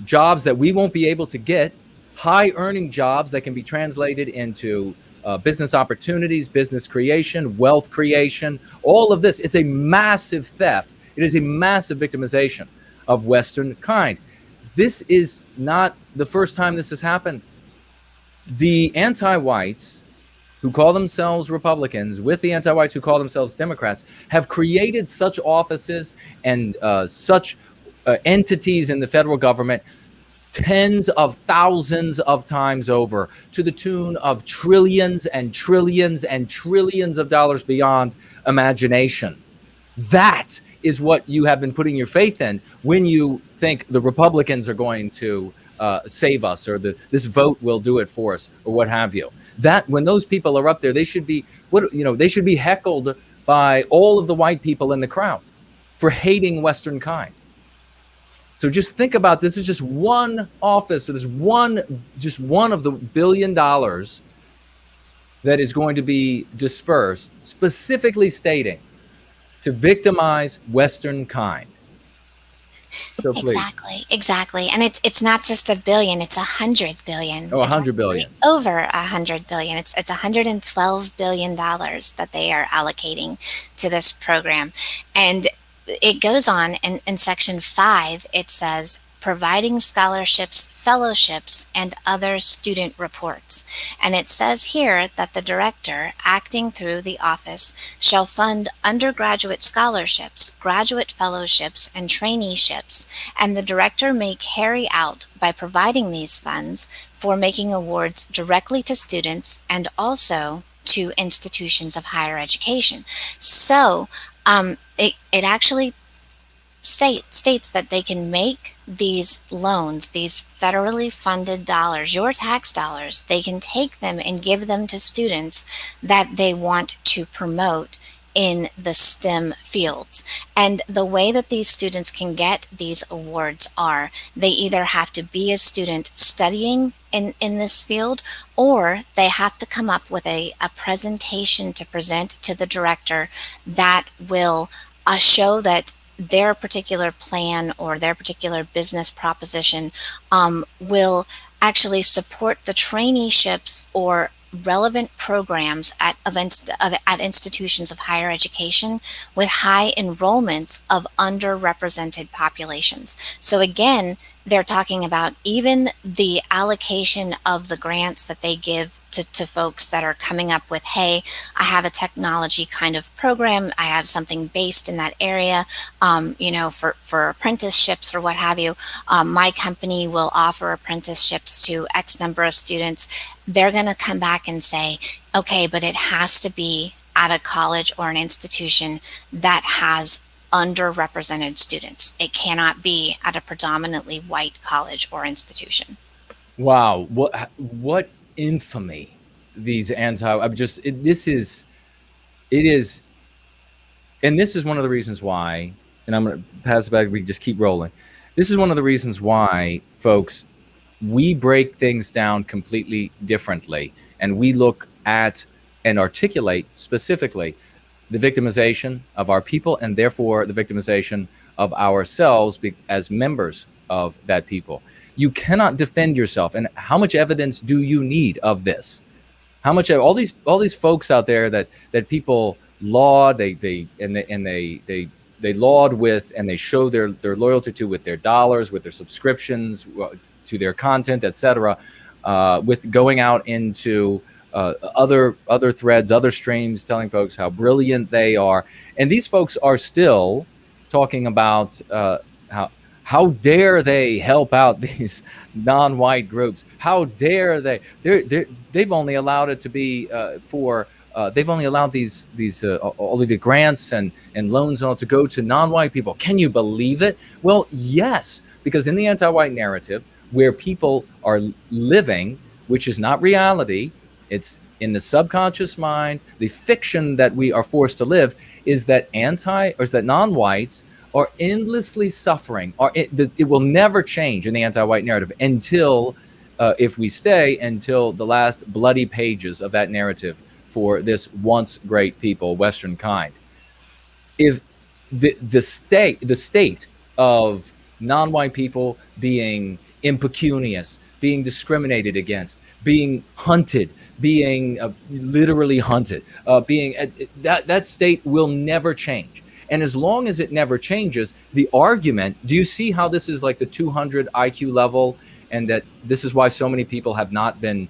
jobs that we won't be able to get, high-earning jobs that can be translated into business opportunities, business creation, wealth creation. All of this is a massive theft. It is a massive victimization of Western kind. This is not the first time this has happened. The anti-whites who call themselves Republicans with the anti-whites who call themselves Democrats have created such offices and such entities in the federal government tens of thousands of times over, to the tune of trillions and trillions and trillions of dollars beyond imagination. That is what you have been putting your faith in when you think the Republicans are going to save us, or this vote will do it for us, or what have you. That when those people are up there, they should be they should be heckled by all of the white people in the crowd for hating Western kind. So just think about this. Is just one office, so there's one of the $1 billion that is going to be dispersed, specifically stating to victimize Western kind. So Exactly. And it's not just $1 billion, it's $100 billion. Oh, $100 billion. Over $100 billion. It's $112 billion that they are allocating to this program. And it goes on in section 5, it says providing scholarships, fellowships, and other student reports. And it says here that the director, acting through the office, shall fund undergraduate scholarships, graduate fellowships, and traineeships, and the director may carry out, by providing these funds, for making awards directly to students and also to institutions of higher education. So it actually states that they can make these loans, these federally funded dollars, your tax dollars, they can take them and give them to students that they want to promote in the STEM fields. And the way that these students can get these awards are they either have to be a student studying in this field, or they have to come up with a presentation to present to the director that will show that their particular plan or their particular business proposition will actually support the traineeships or relevant programs at institutions of higher education with high enrollments of underrepresented populations. So again, they're talking about even the allocation of the grants that they give to folks that are coming up with, hey, I have a technology kind of program, I have something based in that area, for apprenticeships or what have you. My company will offer apprenticeships to X number of students. They're going to come back and say, okay, but it has to be at a college or an institution that has underrepresented students. It cannot be at a predominantly white college or institution. Wow, what infamy these this is, it is, and this is one of the reasons why, and I'm going to pass it back, we just keep rolling. This is one of the reasons why, folks, we break things down completely differently, and we look at and articulate specifically the victimization of our people, and therefore the victimization of ourselves as members of that people. You cannot defend yourself. And how much evidence do you need of this? How much, all these folks out there that people laud, they laud with, and they show their loyalty to with their dollars, with their subscriptions, to their content, etc., with going out into other threads, other streams, telling folks how brilliant they are. And these folks are still talking about how dare they help out these non-white groups? How dare they? They've only allowed it to be they've only allowed these all of the grants and loans and all to go to non-white people. Can you believe it? Well, yes, because in the anti-white narrative, where people are living, which is not reality, it's in the subconscious mind, the fiction that we are forced to live is that non-whites are endlessly suffering, it will never change in the anti-white narrative until, if we stay, until the last bloody pages of that narrative for this once great people, Western kind. If the state of non-white people being impecunious, being discriminated against, being hunted, being literally hunted, that state will never change. And as long as it never changes, the argument, do you see how this is like the 200 IQ level, and that this is why so many people have not been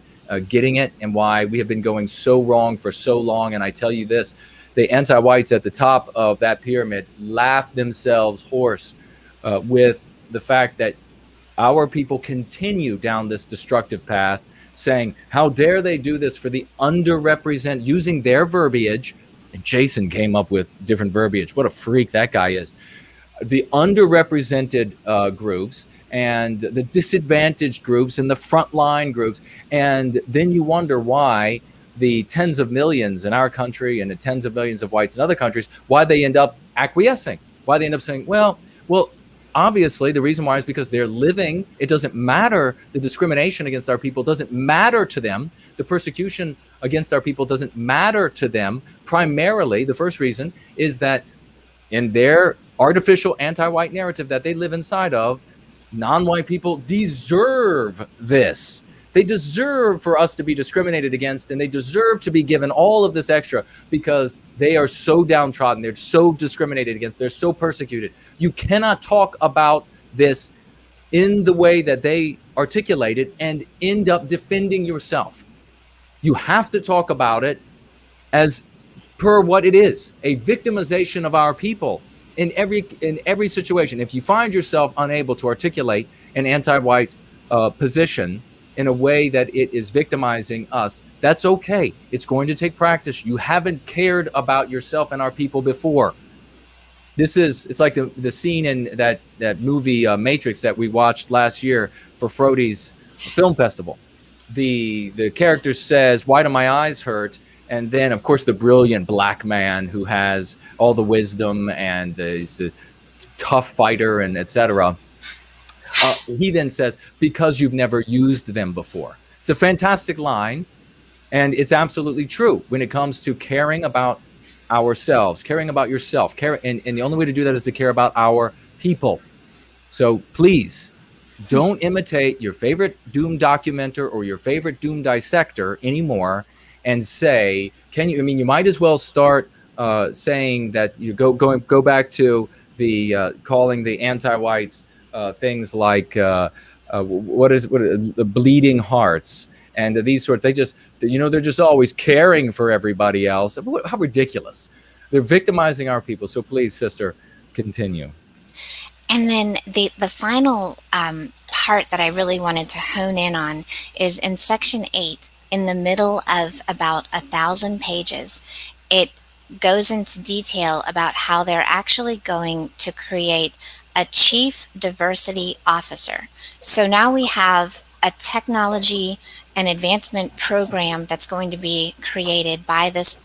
getting it, and why we have been going so wrong for so long? And I tell you this, the anti-whites at the top of that pyramid laugh themselves hoarse with the fact that our people continue down this destructive path, saying, how dare they do this for the underrepresented, using their verbiage. And Jason came up with different verbiage. What a freak that guy is. The underrepresented groups and the disadvantaged groups and the frontline groups. And then you wonder why the tens of millions in our country and the tens of millions of whites in other countries, why they end up acquiescing, why they end up saying, well, obviously the reason why is because they're living. It doesn't matter. The discrimination against our people doesn't matter to them. The persecution against our people doesn't matter to them. Primarily, the first reason is that in their artificial anti-white narrative that they live inside of, non-white people deserve this. They deserve for us to be discriminated against, and they deserve to be given all of this extra because they are so downtrodden, they're so discriminated against, they're so persecuted. You cannot talk about this in the way that they articulate it and end up defending yourself. You have to talk about it as per what it is, a victimization of our people in every situation. If you find yourself unable to articulate an anti-white position in a way that it is victimizing us, that's okay. It's going to take practice. You haven't cared about yourself and our people before. It's like the scene in that movie Matrix that we watched last year for Frodi's film festival. The character says, "Why do my eyes hurt?" And then, of course, the brilliant black man who has all the wisdom and is a tough fighter and etc. He then says, "Because you've never used them before." It's a fantastic line, and it's absolutely true when it comes to caring about ourselves, caring about yourself, and the only way to do that is to care about our people. So please, don't imitate your favorite doom documenter or your favorite doom dissector anymore and say, you might as well start saying that you go back to the calling the anti-whites things like the bleeding hearts and these sorts. They just, they're just always caring for everybody else. How ridiculous! They're victimizing our people. So please, sister, continue. And then the final part that I really wanted to hone in on is in section 8, in the middle of about 1,000 pages. It goes into detail about how they're actually going to create a chief diversity officer. So now we have a technology and advancement program that's going to be created by this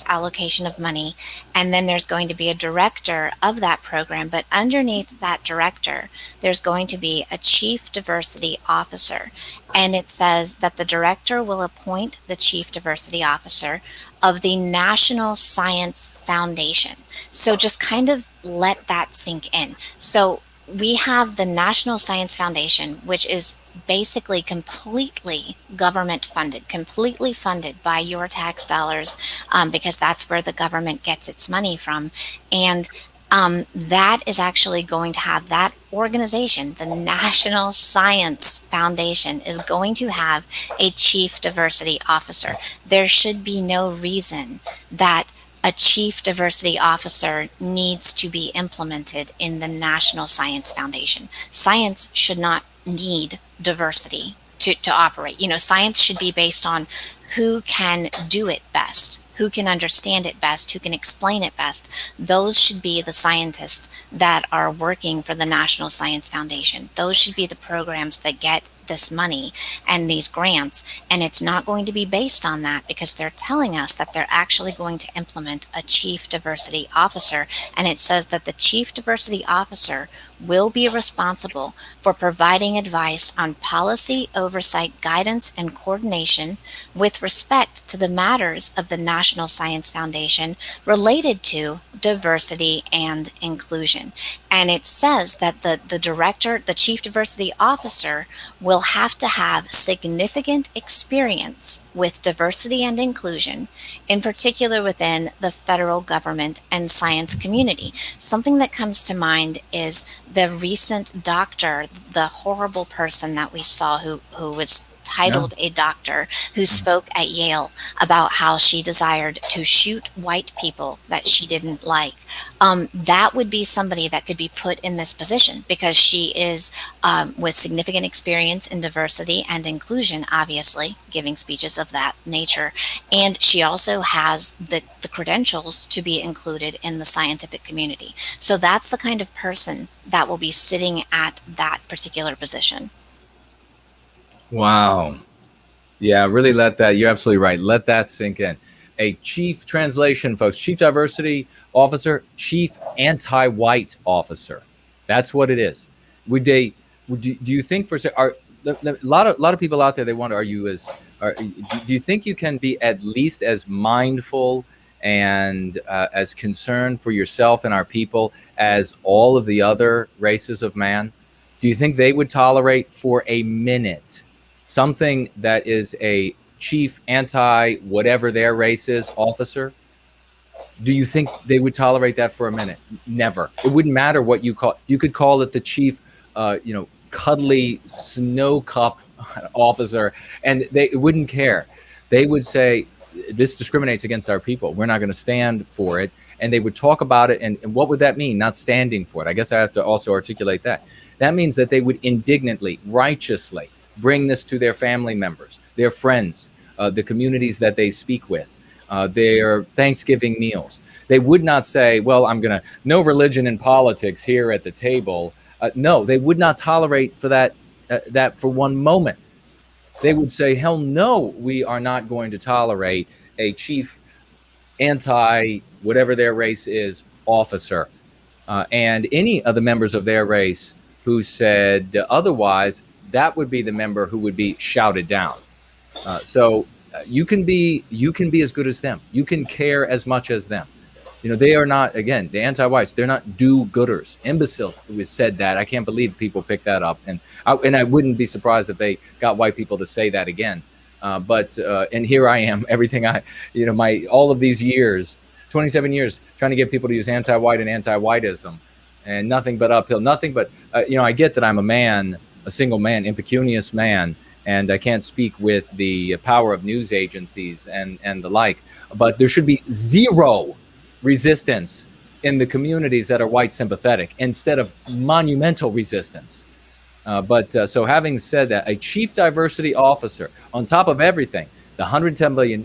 allocation of money, and then there's going to be a director of that program, but underneath that director there's going to be a chief diversity officer, and it says that the director will appoint the chief diversity officer of the National Science Foundation. So just kind of let that sink in. So we have the National Science Foundation, which is basically completely government funded, completely funded by your tax dollars, because that's where the government gets its money from. And that is actually going to have that organization, the National Science Foundation, is going to have a chief diversity officer. There should be no reason that a chief diversity officer needs to be implemented in the National Science Foundation. Science should not need diversity to operate. Science should be based on who can do it best, who can understand it best, who can explain it best. Those should be the scientists that are working for the National Science Foundation. Those should be the programs that get this money and these grants, and it's not going to be based on that, because they're telling us that they're actually going to implement a chief diversity officer, and it says that the chief diversity officer will be responsible for providing advice on policy, oversight, guidance, and coordination with respect to the matters of the National Science Foundation related to diversity and inclusion. And it says that the director, the chief diversity officer, will have to have significant experience with diversity and inclusion, in particular within the federal government and science community. Something that comes to mind is the recent doctor, the horrible person that we saw who was titled a doctor, who spoke at Yale about how she desired to shoot white people that she didn't like. That would be somebody that could be put in this position, because she is with significant experience in diversity and inclusion, obviously, giving speeches of that nature. And she also has the credentials to be included in the scientific community. So that's the kind of person that will be sitting at that particular position. Wow. Yeah, really you're absolutely right. Let that sink in. A chief translation, folks, chief diversity officer, chief anti-white officer. That's what it is. Do you think a lot of people out there, they wonder, do you think you can be at least as mindful and as concerned for yourself and our people as all of the other races of man? Do you think they would tolerate for a minute something that is a chief anti whatever their race is officer? Do you think they would tolerate that for a minute? Never. It wouldn't matter what you call. You could call it the chief, cuddly snow cup officer, and they wouldn't care. They would say, this discriminates against our people. We're not going to stand for it. And they would talk about it. And what would that mean? Not standing for it. I guess I have to also articulate that. That means that they would indignantly, righteously bring this to their family members, their friends, the communities that they speak with, their Thanksgiving meals. They would not say, well, no religion and politics here at the table. No, they would not tolerate for that for one moment. They would say, hell no, we are not going to tolerate a chief anti whatever their race is officer. And any of the members of their race who said otherwise, that would be the member who would be shouted down. So you can be as good as them. You can care as much as them. They are not, again, the anti-whites, they're not do-gooders, imbeciles. It was said that. I can't believe people picked that up. And I wouldn't be surprised if they got white people to say that again. And here I am, all of these years, 27 years, trying to get people to use anti-white and anti-whiteism. and nothing but uphill. Nothing but I get that I'm a man, a single man, impecunious man, and I can't speak with the power of news agencies and the like. But there should be zero resistance in the communities that are white sympathetic instead of monumental resistance. So having said that, a chief diversity officer, on top of everything, the $110 billion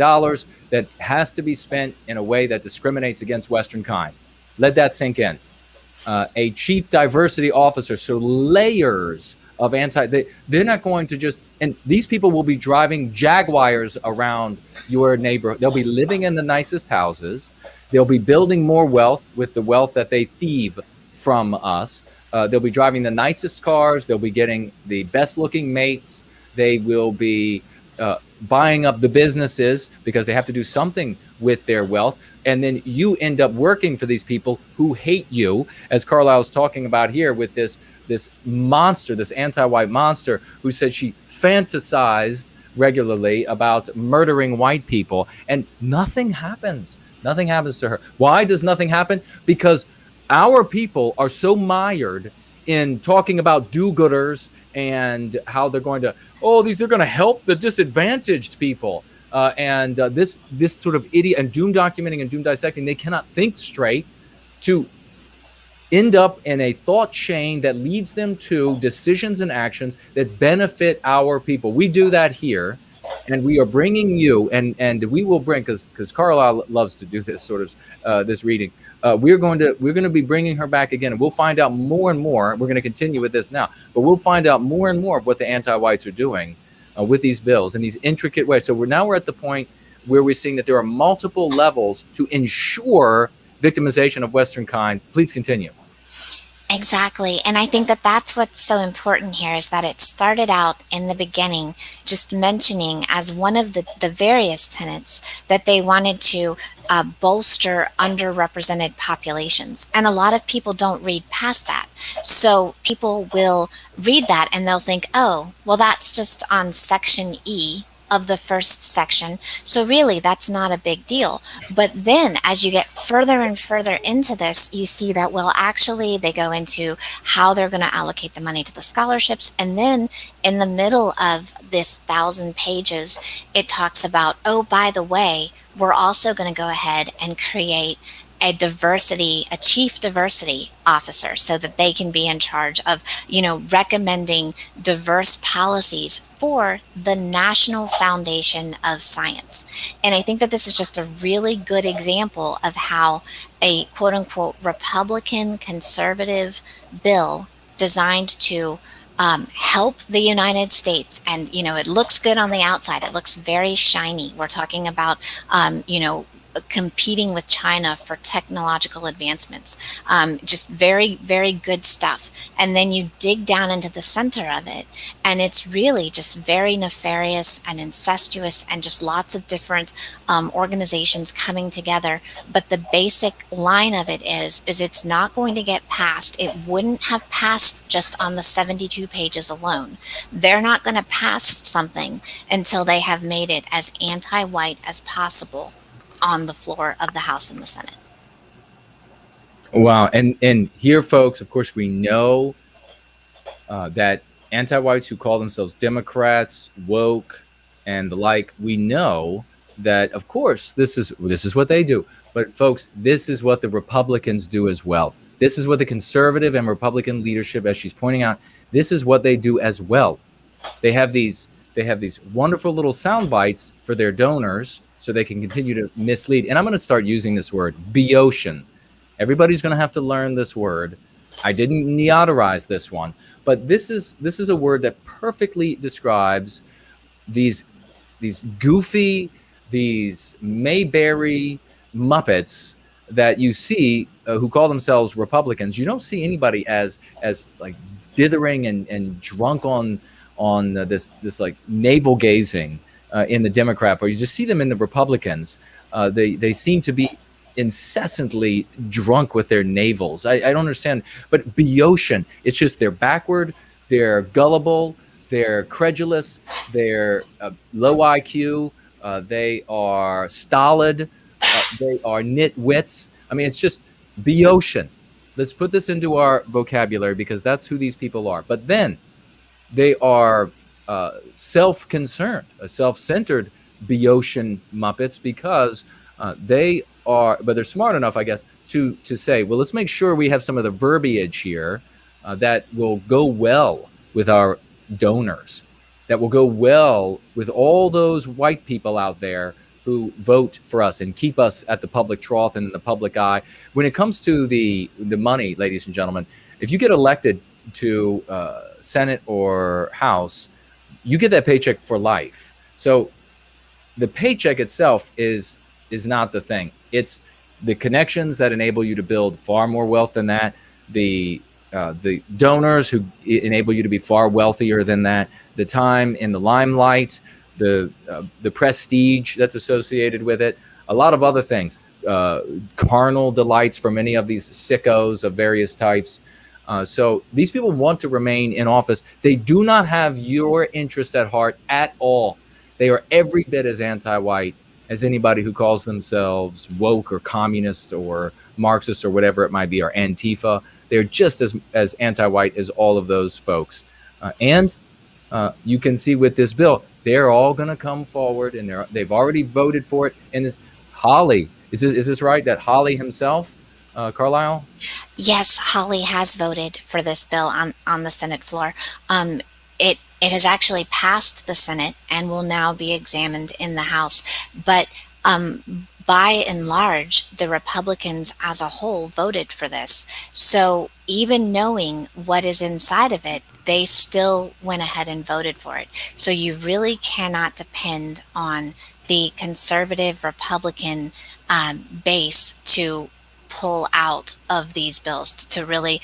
that has to be spent in a way that discriminates against Western kind. Let that sink in. A chief diversity officer, so layers of they're not going to just, and these people will be driving Jaguars around your neighborhood. They'll be living in the nicest houses. They'll be building more wealth with the wealth that they thieve from us. They'll be driving the nicest cars. They'll be getting the best looking mates. They will be buying up the businesses because they have to do something with their wealth. And then you end up working for these people who hate you, as Carlisle's talking about here with this monster, this anti-white monster who said she fantasized regularly about murdering white people, and nothing happens. Nothing happens to her. Why does nothing happen? Because our people are so mired in talking about do-gooders and how they're going to, they're going to help the disadvantaged people. This sort of idiot and doom documenting and doom dissecting, they cannot think straight to end up in a thought chain that leads them to decisions and actions that benefit our people. We do that here, and we are bringing you, and we will bring, because Carlisle loves to do this sort of this reading. We're going to be bringing her back again, and we'll find out more and more. We're going to continue with this now, but we'll find out more and more of what the anti-whites are doing with these bills in these intricate ways. So we're at the point where we're seeing that there are multiple levels to ensure victimization of Western kind. Please continue. Exactly. And I think that that's what's so important here, is that it started out in the beginning just mentioning as one of the various tenets that they wanted to bolster underrepresented populations. And a lot of people don't read past that. So people will read that and they'll think, oh, well, that's just on section E of the first section. So really, that's not a big deal. But then as you get further and further into this, you see that, well, actually, they go into how they're going to allocate the money to the scholarships. And then in the middle of this 1,000 pages, it talks about, oh, by the way, we're also going to go ahead and create a chief diversity officer, so that they can be in charge of, recommending diverse policies for the National Foundation of Science. And I think that this is just a really good example of how a quote unquote Republican conservative bill designed to help the United States. And, it looks good on the outside. It looks very shiny. We're talking about, competing with China for technological advancements. Just very, very good stuff. And then you dig down into the center of it, and it's really just very nefarious and incestuous and just lots of different organizations coming together. But the basic line of it is it's not going to get passed. It wouldn't have passed just on the 72 pages alone. They're not going to pass something until they have made it as anti-white as possible on the floor of the House and the Senate. Wow. And here, folks, of course, we know that anti-whites who call themselves Democrats, woke, and the like, we know that, of course, this is what they do. But, folks, this is what the Republicans do as well. This is what the conservative and Republican leadership, as she's pointing out, this is what they do as well. They have these wonderful little sound bites for their donors, so they can continue to mislead. And I'm going to start using this word, Boeotian. Everybody's going to have to learn this word. I didn't neoterize this one, but this is a word that perfectly describes these goofy, these Mayberry Muppets that you see who call themselves Republicans. You don't see anybody as like dithering and drunk on this like navel gazing in the Democrat Party. You just see them in the Republicans. They seem to be incessantly drunk with their navels. I don't understand. But Boeotian, it's just they're backward, they're gullible, they're credulous, they're low IQ, they are stolid, they are nitwits. I mean, it's just Boeotian. Let's put this into our vocabulary because that's who these people are. But then they are self-concerned, self-centered Boeotian Muppets because they are, but they're smart enough, I guess, to say, well, let's make sure we have some of the verbiage here that will go well with our donors, that will go well with all those white people out there who vote for us and keep us at the public trough and in the public eye. When it comes to the money, ladies and gentlemen, if you get elected to Senate or House, you get that paycheck for life. So the paycheck itself is not the thing. It's the connections that enable you to build far more wealth than that. The donors who enable you to be far wealthier than that. The time in the limelight, the prestige that's associated with it. A lot of other things. Carnal delights for many of these sickos of various types. So these people want to remain in office. They do not have your interests at heart at all. They are every bit as anti-white as anybody who calls themselves woke or communist or Marxist or whatever it might be, or Antifa. They're just as anti-white as all of those folks. And you can see with this bill, they're all going to come forward, and they've already voted for it. And this Hawley, is this right? That Hawley himself, Carlisle? Yes, Holly has voted for this bill on the Senate floor. It has actually passed the Senate and will now be examined in the House. But by and large, the Republicans as a whole voted for this. So even knowing what is inside of it, they still went ahead and voted for it. So you really cannot depend on the conservative Republican base to pull out of these bills to really,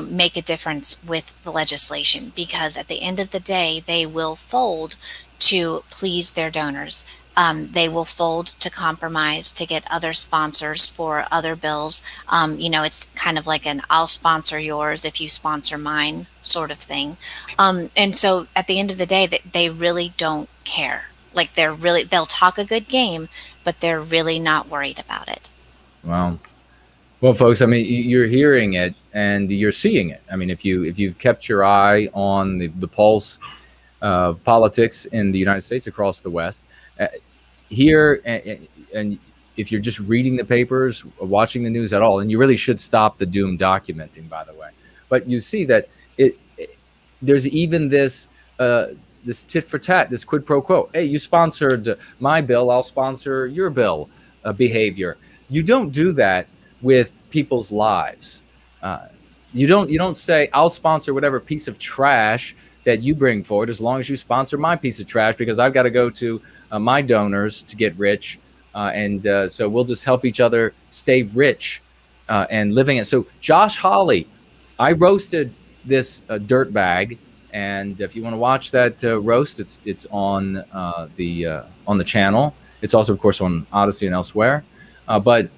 make a difference with the legislation, because at the end of the day, they will fold to please their donors. They will fold to compromise to get other sponsors for other bills. It's kind of like an I'll sponsor yours if you sponsor mine sort of thing. And so at the end of the day, they really don't care. Like they'll talk a good game, but they're really not worried about it. Wow. Well, folks, I mean, you're hearing it and you're seeing it. I mean, if you've kept your eye on the pulse of politics in the United States across the West, here, and if you're just reading the papers, or watching the news at all, and you really should stop the doom documenting, by the way. But you see that there's even this tit for tat, this quid pro quo. Hey, you sponsored my bill, I'll sponsor your bill behavior. You don't do that with people's lives. You don't say, I'll sponsor whatever piece of trash that you bring forward as long as you sponsor my piece of trash, because I've got to go to my donors to get rich. So we'll just help each other stay rich and living it. So Josh Hawley, I roasted this dirtbag. And if you want to watch that roast, it's on the channel. It's also, of course, on Odyssey and elsewhere. But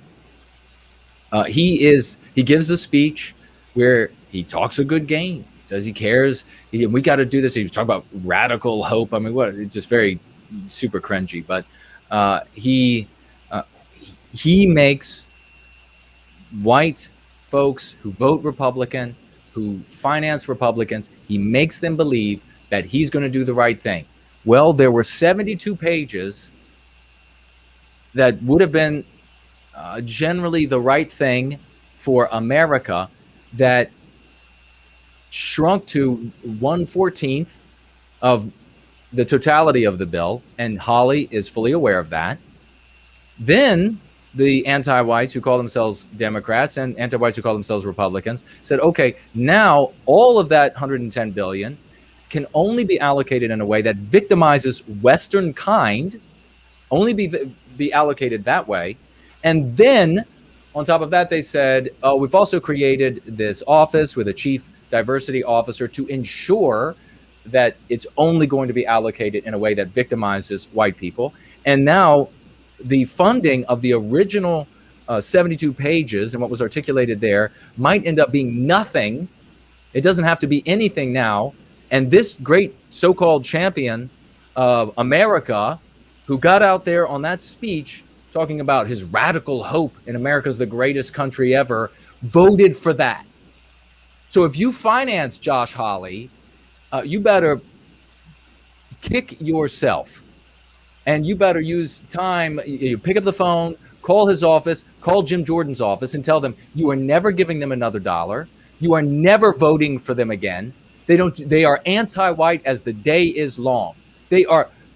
he gives a speech where he talks a good game. He says he cares. We got to do this. He was talking about radical hope. I mean, what? It's just very super cringy. But he makes white folks who vote Republican, who finance Republicans, he makes them believe that he's going to do the right thing. Well, there were 72 pages that would have been generally the right thing for America that shrunk to 1/14 of the totality of the bill, and Hawley is fully aware of that. Then the anti-whites who call themselves Democrats and anti-whites who call themselves Republicans said, okay, now all of that $110 billion can only be allocated in a way that victimizes Western kind, only be allocated that way. And then on top of that, they said, oh, we've also created this office with a chief diversity officer to ensure that it's only going to be allocated in a way that victimizes white people. And now the funding of the original 72 pages and what was articulated there might end up being nothing. It doesn't have to be anything now. And this great so-called champion of America, who got out there on that speech talking about his radical hope in America's the greatest country ever, voted for that. So if you finance Josh Hawley, you better kick yourself, and you better use time. You pick up the phone, call his office, call Jim Jordan's office, and tell them you are never giving them another dollar. You are never voting for them again. They are anti-white as the day is long.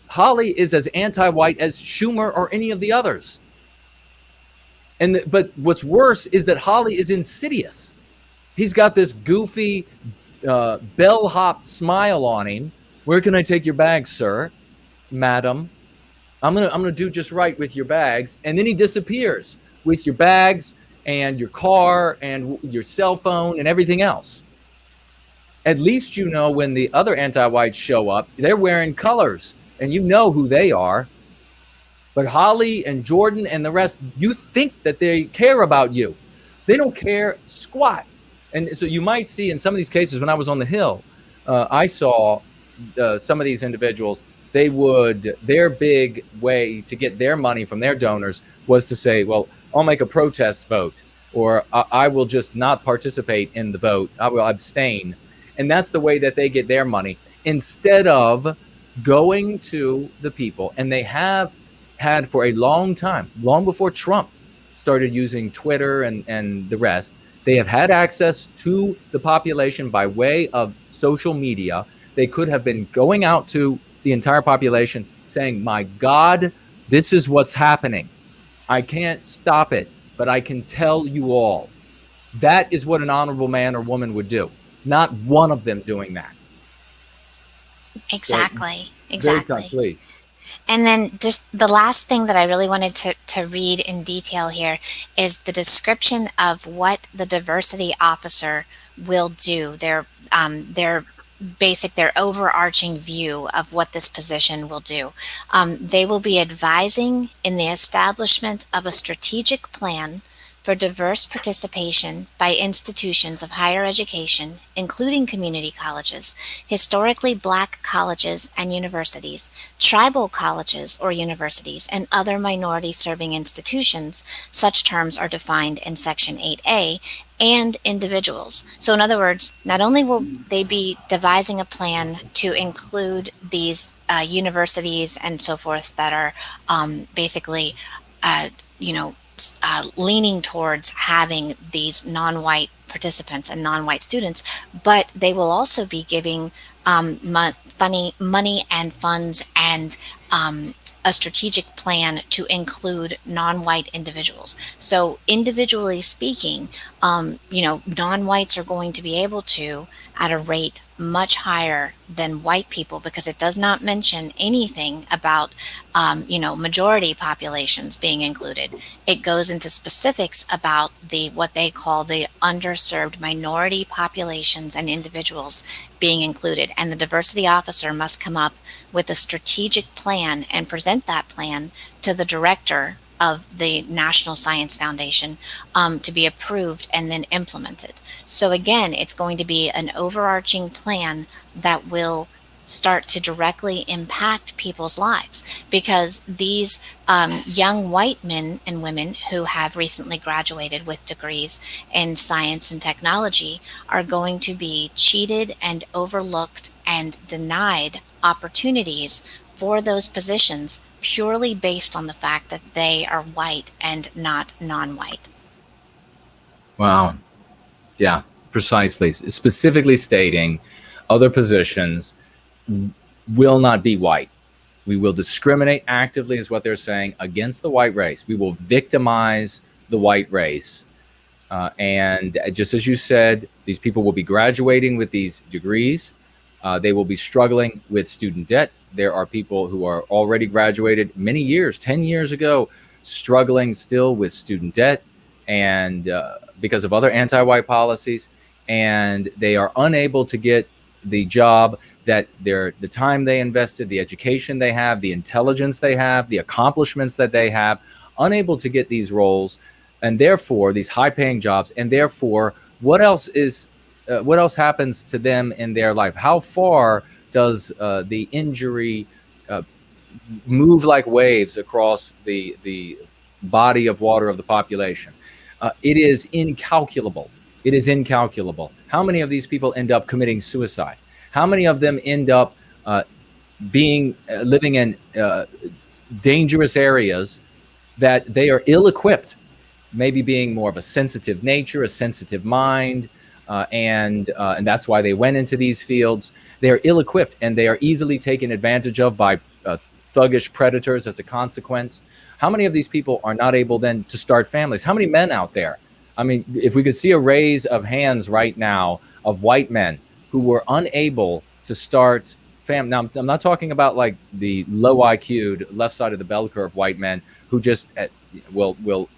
Hawley is as anti-white as Schumer or any of the others. But what's worse is that Hawley is insidious. He's got this goofy bellhop smile on him. Where can I take your bags, sir, madam? I'm gonna do just right with your bags. And then he disappears with your bags and your car and your cell phone and everything else. At least you know when the other anti-whites show up, they're wearing colors and you know who they are. But Hawley and Jordan and the rest, you think that they care about you. They don't care squat. And so you might see in some of these cases, when I was on the Hill, I saw some of these individuals, their big way to get their money from their donors was to say, well, I'll make a protest vote, or I will just not participate in the vote. I will abstain. And that's the way that they get their money, instead of going to the people. And they have had for a long time, long before Trump started using Twitter and the rest, they have had access to the population by way of social media. They could have been going out to the entire population saying, my God, this is what's happening. I can't stop it, but I can tell you all. That is what an honorable man or woman would do. Not one of them doing that. Exactly. So, Exactly. Please. And then just the last thing that I really wanted to read in detail here is the description of what the diversity officer will do. Their overarching view of what this position will do. They will be advising in the establishment of a strategic plan for diverse participation by institutions of higher education, including community colleges, historically Black colleges and universities, tribal colleges or universities, and other minority-serving institutions. Such terms are defined in Section 8A, and individuals. So in other words, not only will they be devising a plan to include these universities and so forth that are basically, leaning towards having these non-white participants and non-white students, but they will also be giving money and funds and a strategic plan to include non-white individuals. So individually speaking, non-whites are going to be able to, at a rate much higher than white people, because it does not mention anything about, majority populations being included. It goes into specifics about what they call the underserved minority populations and individuals being included. And the diversity officer must come up with a strategic plan and present that plan to the director of the National Science Foundation to be approved and then implemented. So again, it's going to be an overarching plan that will start to directly impact people's lives, because these young white men and women who have recently graduated with degrees in science and technology are going to be cheated and overlooked and denied opportunities for those positions purely based on the fact that they are white and not non-white. Wow. Yeah, precisely. Specifically stating other positions will not be white. We will discriminate actively, is what they're saying, against the white race. We will victimize the white race. And just as you said, these people will be graduating with these degrees. They will be struggling with student debt. There are people who are already graduated many years, 10 years ago, struggling still with student debt and because of other anti-white policies. And they are unable to get the job that the time they invested, the education they have, the intelligence they have, the accomplishments that they have, unable to get these roles, and therefore these high-paying jobs. And therefore, what else happens to them in their life? How far does the injury move like waves across the body of water of the population? it is incalculable. It is incalculable. How many of these people end up committing suicide? How many of them end up living in dangerous areas that they are ill-equipped, maybe being more of a sensitive nature, a sensitive mind, and that's why they went into these fields. They are ill-equipped, and they are easily taken advantage of by thuggish predators as a consequence. How many of these people are not able then to start families? How many men out there? I mean, if we could see a raise of hands right now of white men who were unable to start family. Now, I'm not talking about like the low IQ'd left side of the bell curve white men who just will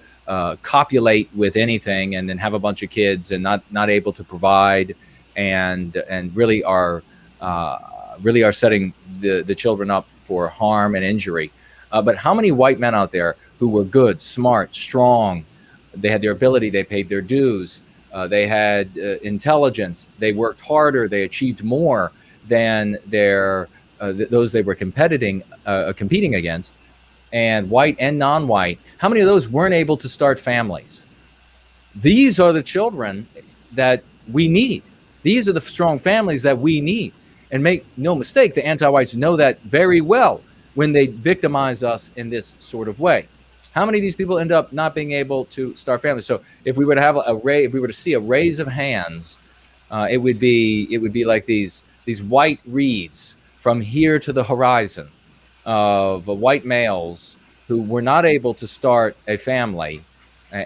copulate with anything and then have a bunch of kids and not able to provide and really are setting the children up for harm and injury. But how many white men out there who were good, smart, strong? They had their ability. They paid their dues. They had intelligence. They worked harder. They achieved more than those they were competing against, and white and non-white. How many of those weren't able to start families? These are the children that we need. These are the strong families that we need. And make no mistake, the anti-whites know that very well when they victimize us in this sort of way. How many of these people end up not being able to start families? So if we were to have if we were to see a raise of hands, it would be like these white reeds from here to the horizon of white males who were not able to start a family,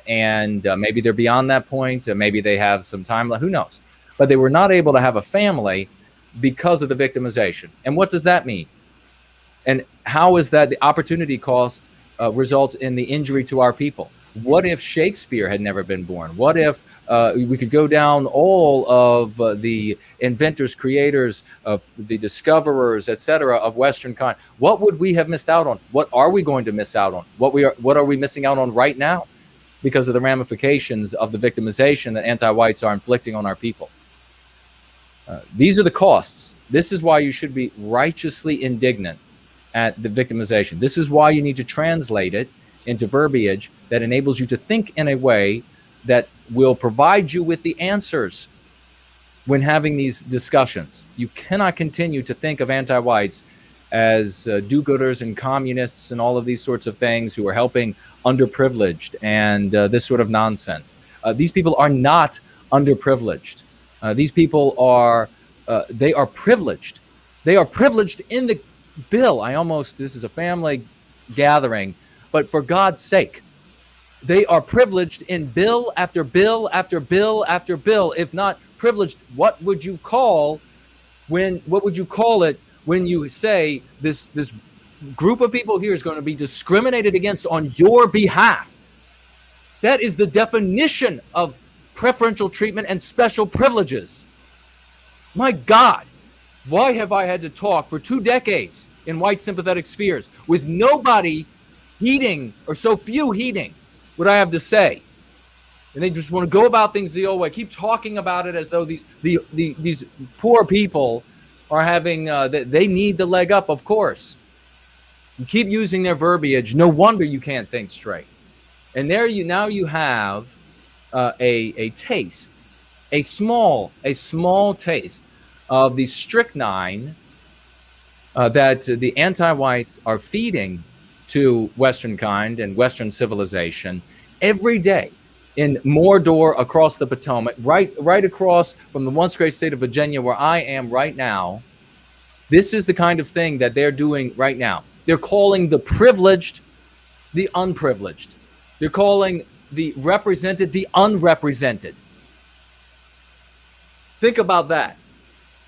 and maybe they're beyond that point, maybe they have some time left, who knows? But they were not able to have a family because of the victimization. And what does that mean? And how is that the opportunity cost results in the injury to our people? What if Shakespeare had never been born? What if we could go down all of the inventors, creators, of the discoverers, etc., of Western kind? What would we have missed out on? What are we going to miss out on? What are we missing out on right now because of the ramifications of the victimization that anti-whites are inflicting on our people? These are the costs. This is why you should be righteously indignant at the victimization. This is why you need to translate it into verbiage that enables you to think in a way that will provide you with the answers when having these discussions. You cannot continue to think of anti-whites as do-gooders and communists and all of these sorts of things who are helping underprivileged and this sort of nonsense. These people are not underprivileged. These people are they are privileged. They are privileged in the bill. This is a family gathering, but for God's sake, they are privileged in bill after bill after bill after bill. If not privileged, what would you call it when you say this group of people here is going to be discriminated against on your behalf? That is the definition of preferential treatment and special privileges. My God, why have I had to talk for 2 decades in white sympathetic spheres with nobody heeding, or so few heeding, what I have to say? And they just want to go about things the old way. Keep talking about it as though these poor people are having, they need the leg up, of course. You keep using their verbiage. No wonder you can't think straight. And now you have a taste, a small taste of the strychnine that the anti-whites are feeding to Western kind and Western civilization every day in Mordor across the Potomac, right across from the once great state of Virginia where I am right now. This is the kind of thing that they're doing right now. They're calling the privileged the unprivileged. They're calling the represented the unrepresented. Think about that.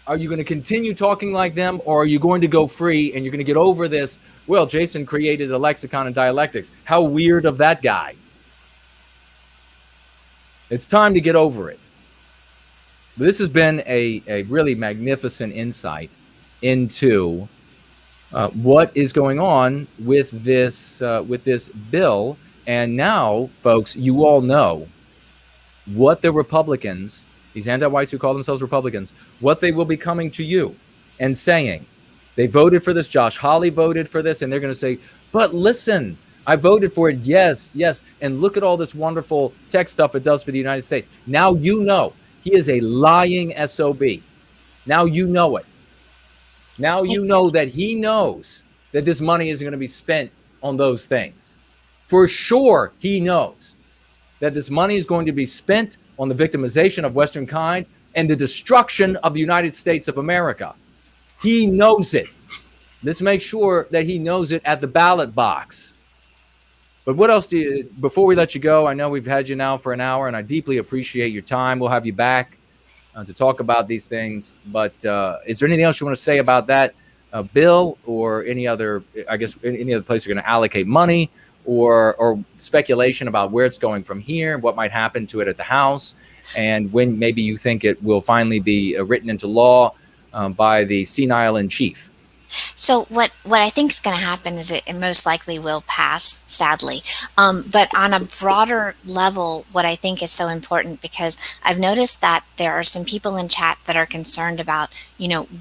Are you going to continue talking like them, or are you going to go free and you're going to get over this? Well, Jason created a lexicon and dialectics. How weird of that guy. It's time to get over it. This has been a really magnificent insight into what is going on with this bill. And now, folks, you all know what the Republicans, these anti-whites who call themselves Republicans, what they will be coming to you and saying. They voted for this. Josh Hawley voted for this, and they're going to say, but listen, I voted for it. Yes, yes. And look at all this wonderful tech stuff it does for the United States. Now you know he is a lying SOB. Now you know it. Now you know that he knows that this money isn't going to be spent on those things. For sure, he knows that this money is going to be spent on the victimization of Western kind and the destruction of the United States of America. He knows it. Let's make sure that he knows it at the ballot box. But what else before we let you go, I know we've had you now for an hour, and I deeply appreciate your time. We'll have you back to talk about these things. But is there anything else you want to say about that bill, or any other, I guess, any other place you're going to allocate money, or speculation about where it's going from here, what might happen to it at the House, and when maybe you think it will finally be written into law by the senile in chief? So what I think is going to happen is it most likely will pass, sadly. But on a broader level, what I think is so important, because I've noticed that there are some people in chat that are concerned about,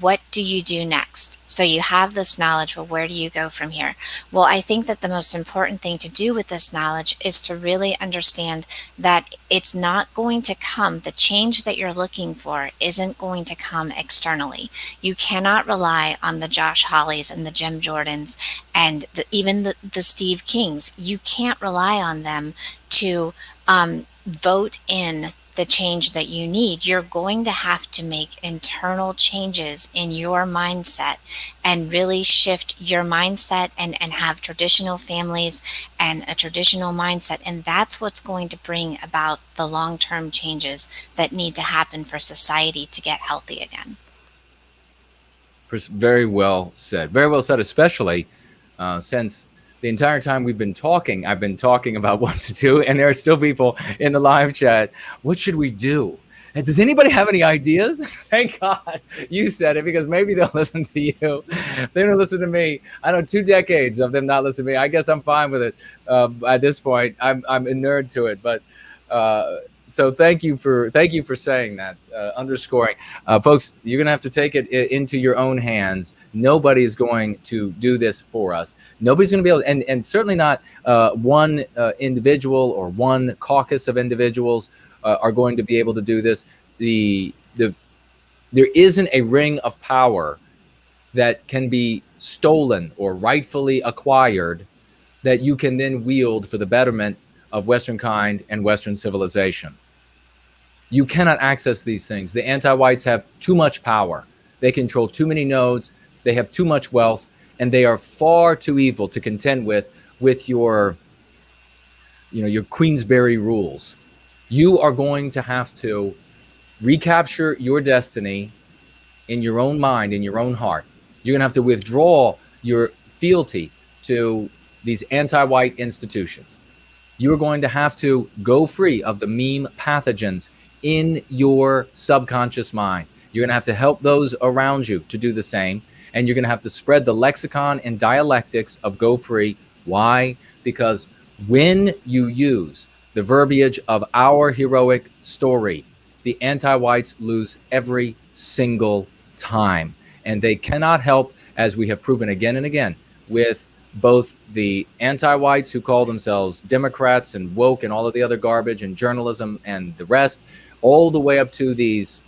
what do you do next? So you have this knowledge, well, where do you go from here? Well, I think that the most important thing to do with this knowledge is to really understand that it's not going to come, the change that you're looking for isn't going to come externally. You cannot rely on the Josh Hawleys and the Jim Jordans and even the Steve Kings. You can't rely on them to vote in the change that you need. You're going to have to make internal changes in your mindset and really shift your mindset and have traditional families and a traditional mindset. And that's what's going to bring about the long-term changes that need to happen for society to get healthy again. Very well said. Very well said, especially since the entire time we've been talking, I've been talking about what to do, and there are still people in the live chat. What should we do? And does anybody have any ideas? Thank God you said it, because maybe they'll listen to you. They don't listen to me. I know 2 decades of them not listening to me. I guess I'm fine with it at this point. I'm inured to it, but so thank you for saying that, underscoring. Folks, you're going to have to take it into your own hands. Nobody is going to do this for us. Nobody's going to be able, and certainly not one individual or one caucus of individuals are going to be able to do this. There isn't a ring of power that can be stolen or rightfully acquired that you can then wield for the betterment of Western kind and Western civilization. You cannot access these things. The anti-whites have too much power. They control too many nodes. They have too much wealth, and they are far too evil to contend with your Queensberry rules. You are going to have to recapture your destiny in your own mind, in your own heart. You're going to have to withdraw your fealty to these anti-white institutions. You're going to have to go free of the meme pathogens in your subconscious mind. You're going to have to help those around you to do the same. And you're going to have to spread the lexicon and dialectics of Go Free. Why? Because when you use the verbiage of our heroic story, the anti-whites lose every single time. And they cannot help, as we have proven again and again, with both the anti-whites who call themselves Democrats and woke and all of the other garbage and journalism and the rest, all the way up to these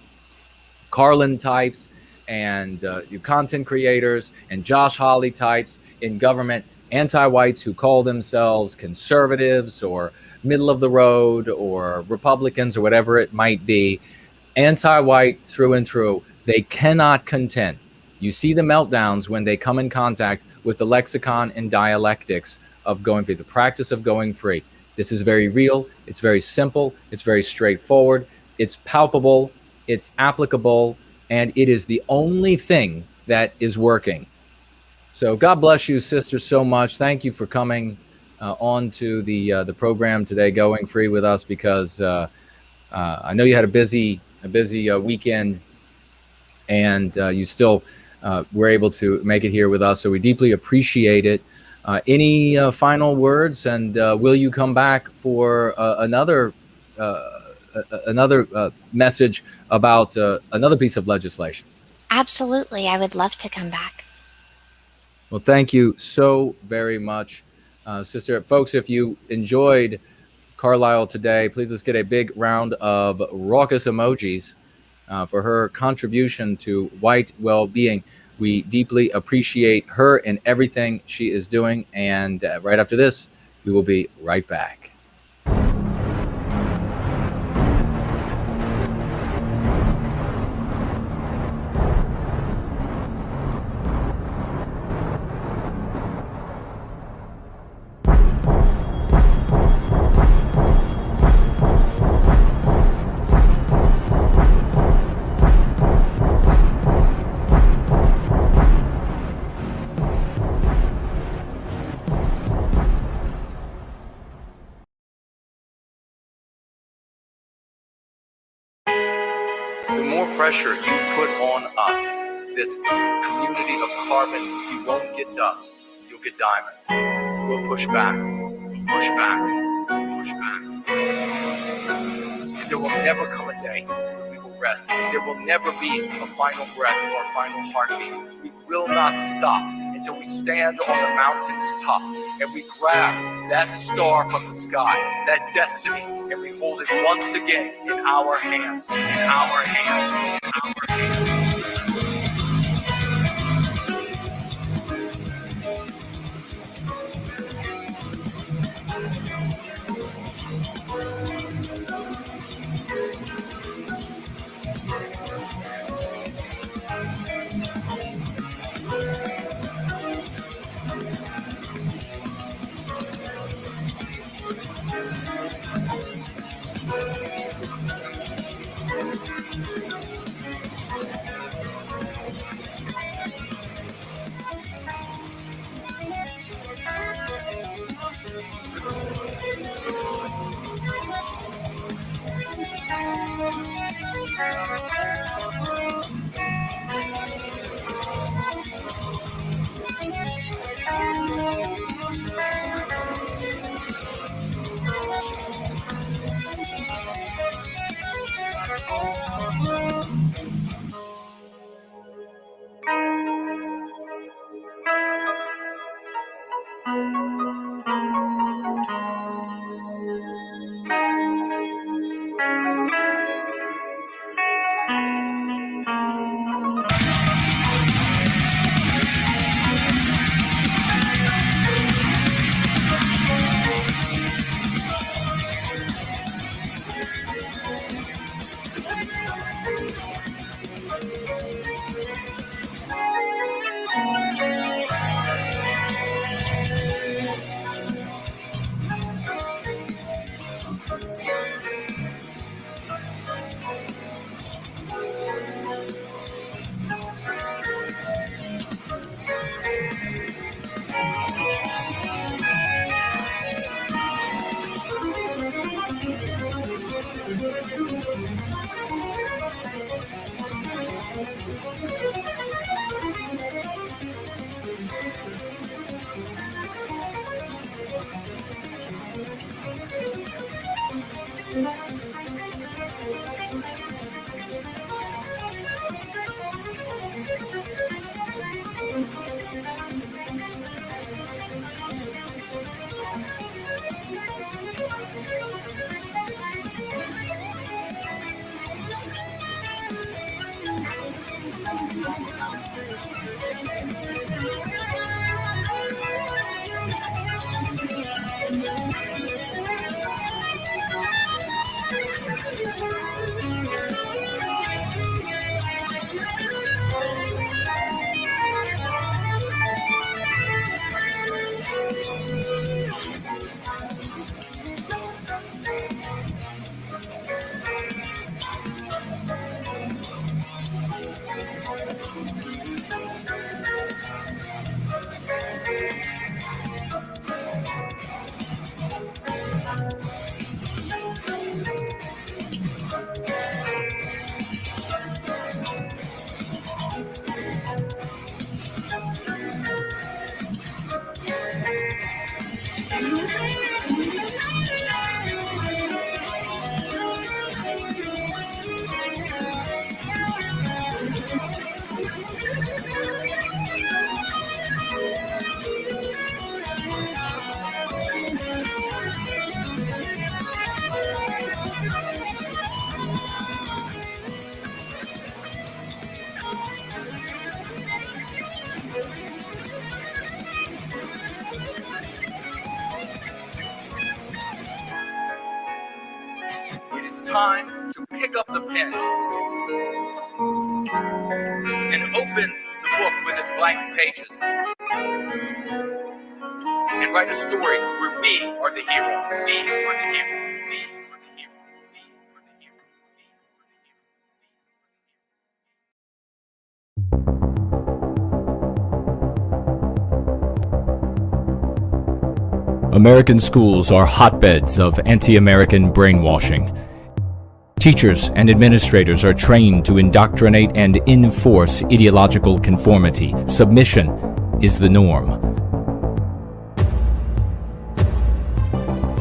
Carlin types and content creators and Josh Hawley types in government, anti-whites who call themselves conservatives or middle of the road or Republicans or whatever it might be, anti-white through and through. They cannot contend. You see the meltdowns when they come in contact with the lexicon and dialectics of going free, the practice of going free. This is very real. It's very simple. It's very straightforward. It's palpable. It's applicable. And it is the only thing that is working. So God bless you, sister, so much. Thank you for coming on to the program today, Going Free with us, because I know you had a busy weekend, and you still were able to make it here with us. So we deeply appreciate it. Any final words, and will you come back for another message about another piece of legislation? Absolutely. I would love to come back. Well, thank you so very much. Sister, folks, if you enjoyed Carlisle today, please let's get a big round of raucous emojis for her contribution to white well-being. We deeply appreciate her and everything she is doing. And right after this, we will be right back. The more pressure you put on us, this community of carbon, you won't get dust, you'll get diamonds. We'll push back, push back, push back. And there will never come a day when we will rest. There will never be a final breath or a final heartbeat. We will not stop until we stand on the mountain's top and we grab that star from the sky, that destiny, and we hold it once again in our hands, in our hands, in our hands. is time to pick up the pen and open the book with its blank pages and write a story where we are the heroes. We are the heroes. We are the heroes. American schools are hotbeds of anti-American brainwashing. Teachers and administrators are trained to indoctrinate and enforce ideological conformity. Submission is the norm.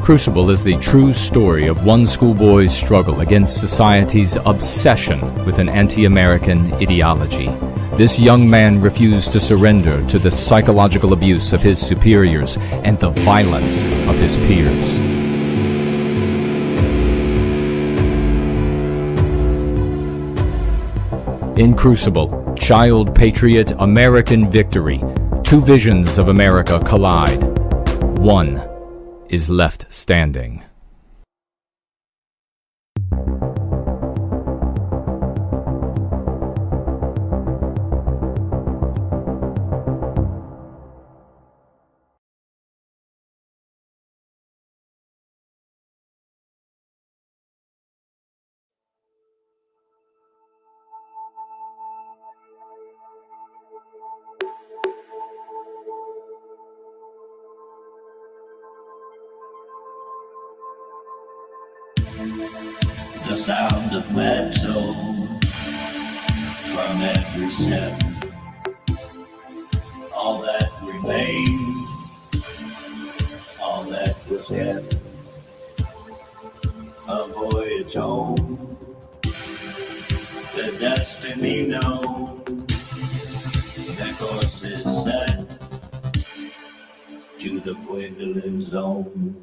Crucible is the true story of one schoolboy's struggle against society's obsession with an anti-American ideology. This young man refused to surrender to the psychological abuse of his superiors and the violence of his peers. In Crucible, Child Patriot American Victory, two visions of America collide. One is left standing. The sound of metal from every step, all that remained, all that was kept, a voyage home, the destiny known, the course is set to the Gwendolyn zone.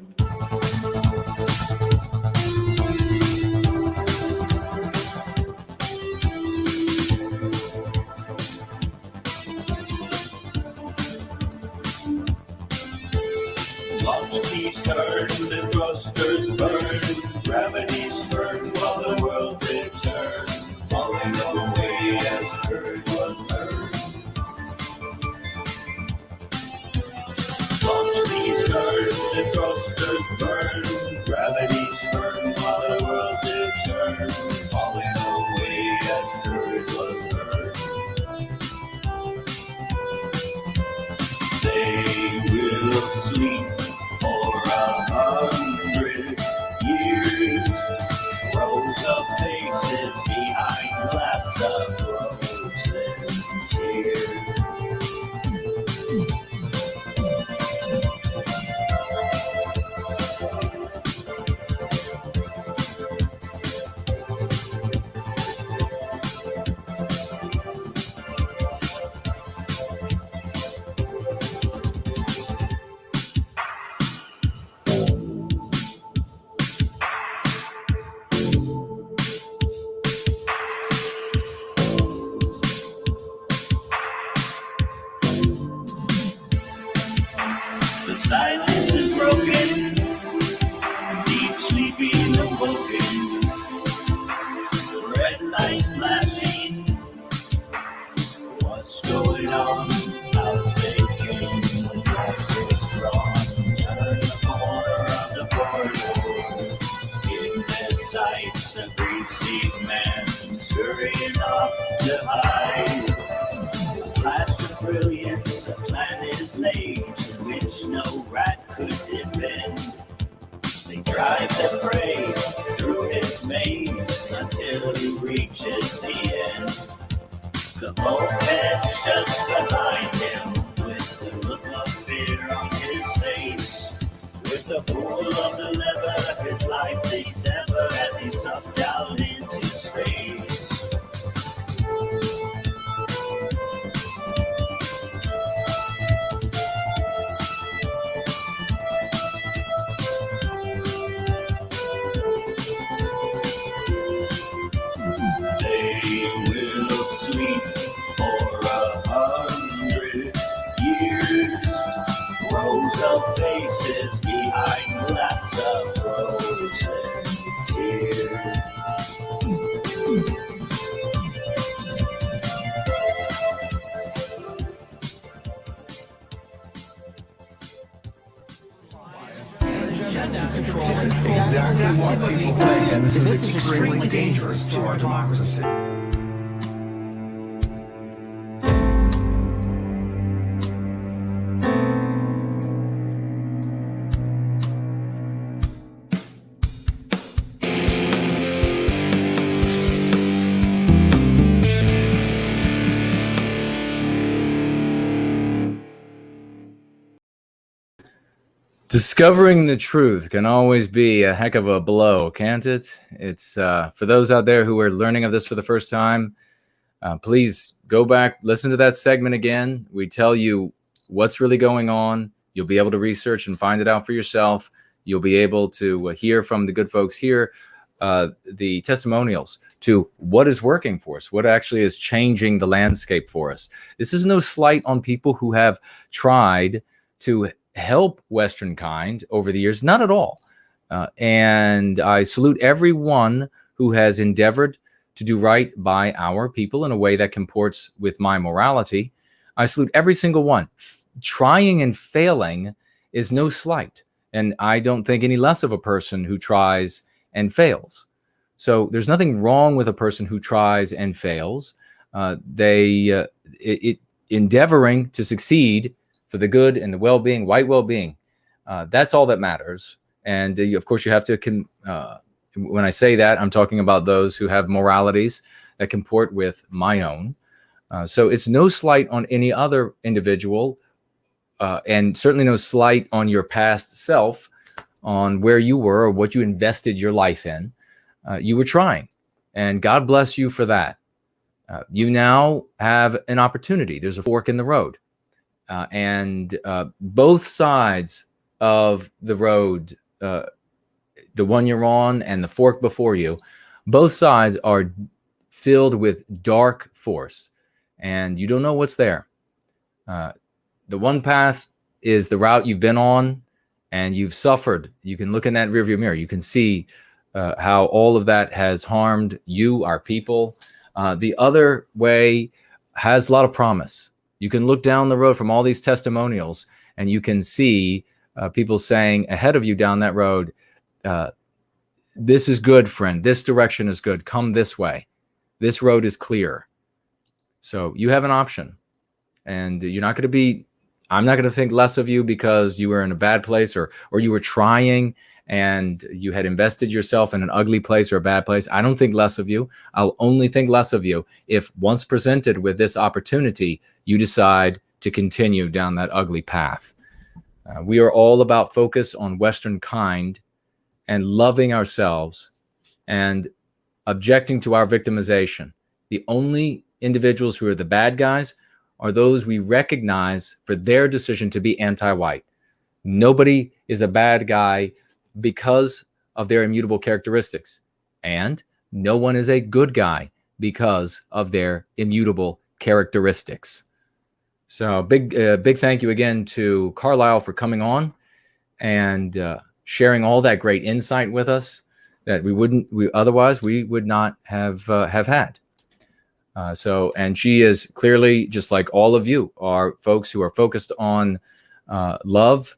Launch keys turn, the thrusters burn, gravity spurn while the world did turn, falling away as courage was earned. Launch keys turn, the thrusters burn, gravity spurn while the world did turn, falling away as courage was earned. They will sleep for 100 years, rows of faces behind glass of frozen tears. The silence is broken, deep sleeping awoken, red light flashing, what's going on? Out they came, the glass was drawn, turn the corner of the corridor, in their sights a greasy man, scurrying off to hide. A flash of brilliance, a plan is laid, which no rat could defend. They drive their prey through his maze until he reaches the end. The bulkhead shuts behind him with the look of fear on his face. With the pull of the lever, his life they sever as he sucked down into space. They will sleep for 100 years. Rows of faces behind glass of Exactly what people think, and this is extremely dangerous to our democracy. Discovering the truth can always be a heck of a blow, can't it? It's for those out there who are learning of this for the first time, please go back, listen to that segment again. We tell you what's really going on. You'll be able to research and find it out for yourself. You'll be able to hear from the good folks here, the testimonials to what is working for us, what actually is changing the landscape for us. This is no slight on people who have tried to help Western kind over the years, not at all. And I salute everyone who has endeavored to do right by our people in a way that comports with my morality. I salute every single one. Trying and failing is no slight. And I don't think any less of a person who tries and fails. So there's nothing wrong with a person who tries and fails. Endeavoring to succeed for the good and the well-being, white well-being. That's all that matters. And of course, you have to, when I say that, I'm talking about those who have moralities that comport with my own. So it's no slight on any other individual, and certainly no slight on your past self, on where you were or what you invested your life in. You were trying, and God bless you for that. You now have an opportunity. There's a fork in the road. And both sides of the road, the one you're on and the fork before you, both sides are filled with dark force, and you don't know what's there. The one path is the route you've been on, and you've suffered. You can look in that rearview mirror. You can see how all of that has harmed you, our people. The other way has a lot of promise. You can look down the road from all these testimonials, and you can see people saying ahead of you down that road, this is good, friend. This direction is good. Come this way. This road is clear. So you have an option, and you're not going to be, I'm not going to think less of you because you were in a bad place or you were trying and you had invested yourself in an ugly place or a bad place. I don't think less of you. I'll only think less of you if, once presented with this opportunity, you decide to continue down that ugly path. We are all about focus on Western kind and loving ourselves and objecting to our victimization. The only individuals who are the bad guys are those we recognize for their decision to be anti-white. Nobody is a bad guy because of their immutable characteristics. And no one is a good guy because of their immutable characteristics. So big thank you again to Carlisle for coming on and sharing all that great insight with us that we would not have had. And she is clearly, just like all of you, are folks who are focused on love,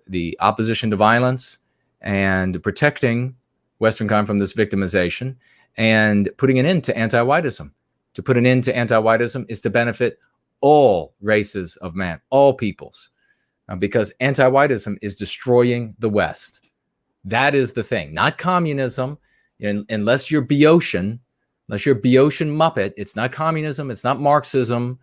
the opposition to violence, and protecting Western kind from this victimization and putting an end to anti-whiteism. To put an end to anti-whiteism is to benefit all races of man, all peoples, because anti-whiteism is destroying the West. That is the thing, not communism. Unless you're Boeotian, Muppet, it's not communism, it's not Marxism,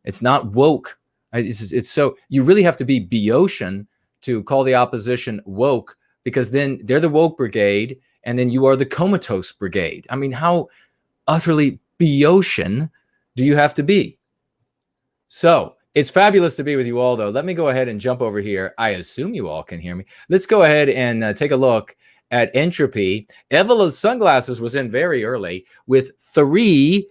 it's not woke. It's so you really have to be Boeotian to call the opposition woke, because then they're the woke brigade, and then you are the comatose brigade. I mean, how utterly Boeotian do you have to be? So it's fabulous to be with you all, though. Let me go ahead and jump over here. I assume you all can hear me. Let's go ahead and take a look at Entropy. Evela's Sunglasses was in very early with 3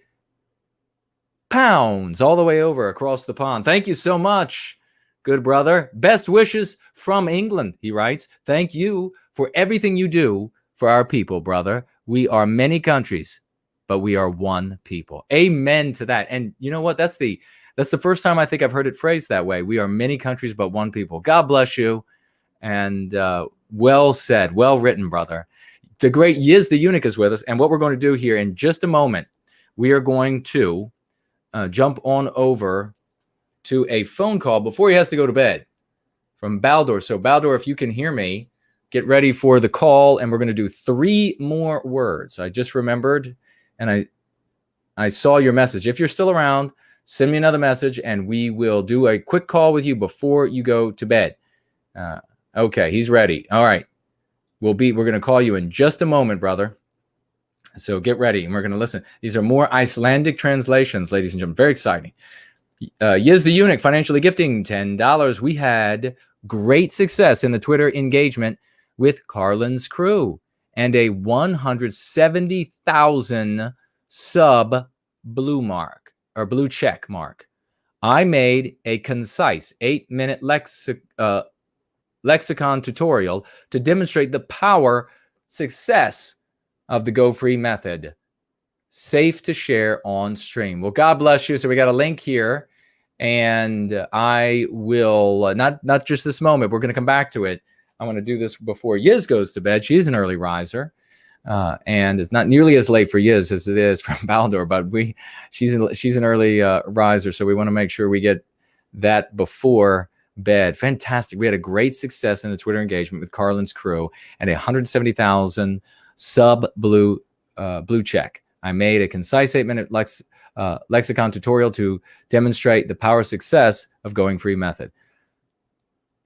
pounds all the way over across the pond. Thank you so much, good brother. Best wishes from England, he writes. Thank you for everything you do for our people, brother. We are many countries, but we are one people. Amen to that. And you know what? That's the first time I think I've heard it phrased that way. We are many countries, but one people. God bless you. And Well said. Well written, brother. The great Yiz the Eunuch is with us. And what we're going to do here in just a moment, we are going to jump on over to a phone call before he has to go to bed from Baldor. So, Baldor, if you can hear me, get ready for the call. And we're going to do 3 more words. I just remembered, and I saw your message. If you're still around, send me another message, and we will do a quick call with you before you go to bed. Okay, he's ready. All right. We're going to call you in just a moment, brother. So get ready, and we're going to listen. These are more Icelandic translations, ladies and gentlemen. Very exciting. Yiz the Eunuch, financially gifting $10. We had great success in the Twitter engagement with Carlin's crew and a 170,000 sub blue mark or blue check mark. I made a concise 8-minute lexicon tutorial to demonstrate the power, success of the Go Free method. Safe to share on stream. Well, God bless you. So we got a link here, and I will not just this moment. We're going to come back to it. I want to do this before Yiz goes to bed. She is an early riser, and it's not nearly as late for Yiz as it is from Baldor, but she's an early riser, so we want to make sure we get that before bed. Fantastic. We had a great success in the Twitter engagement with Carlin's crew and a 170,000 sub blue check. I made a concise 8-minute lexicon tutorial to demonstrate the power success of Going Free method.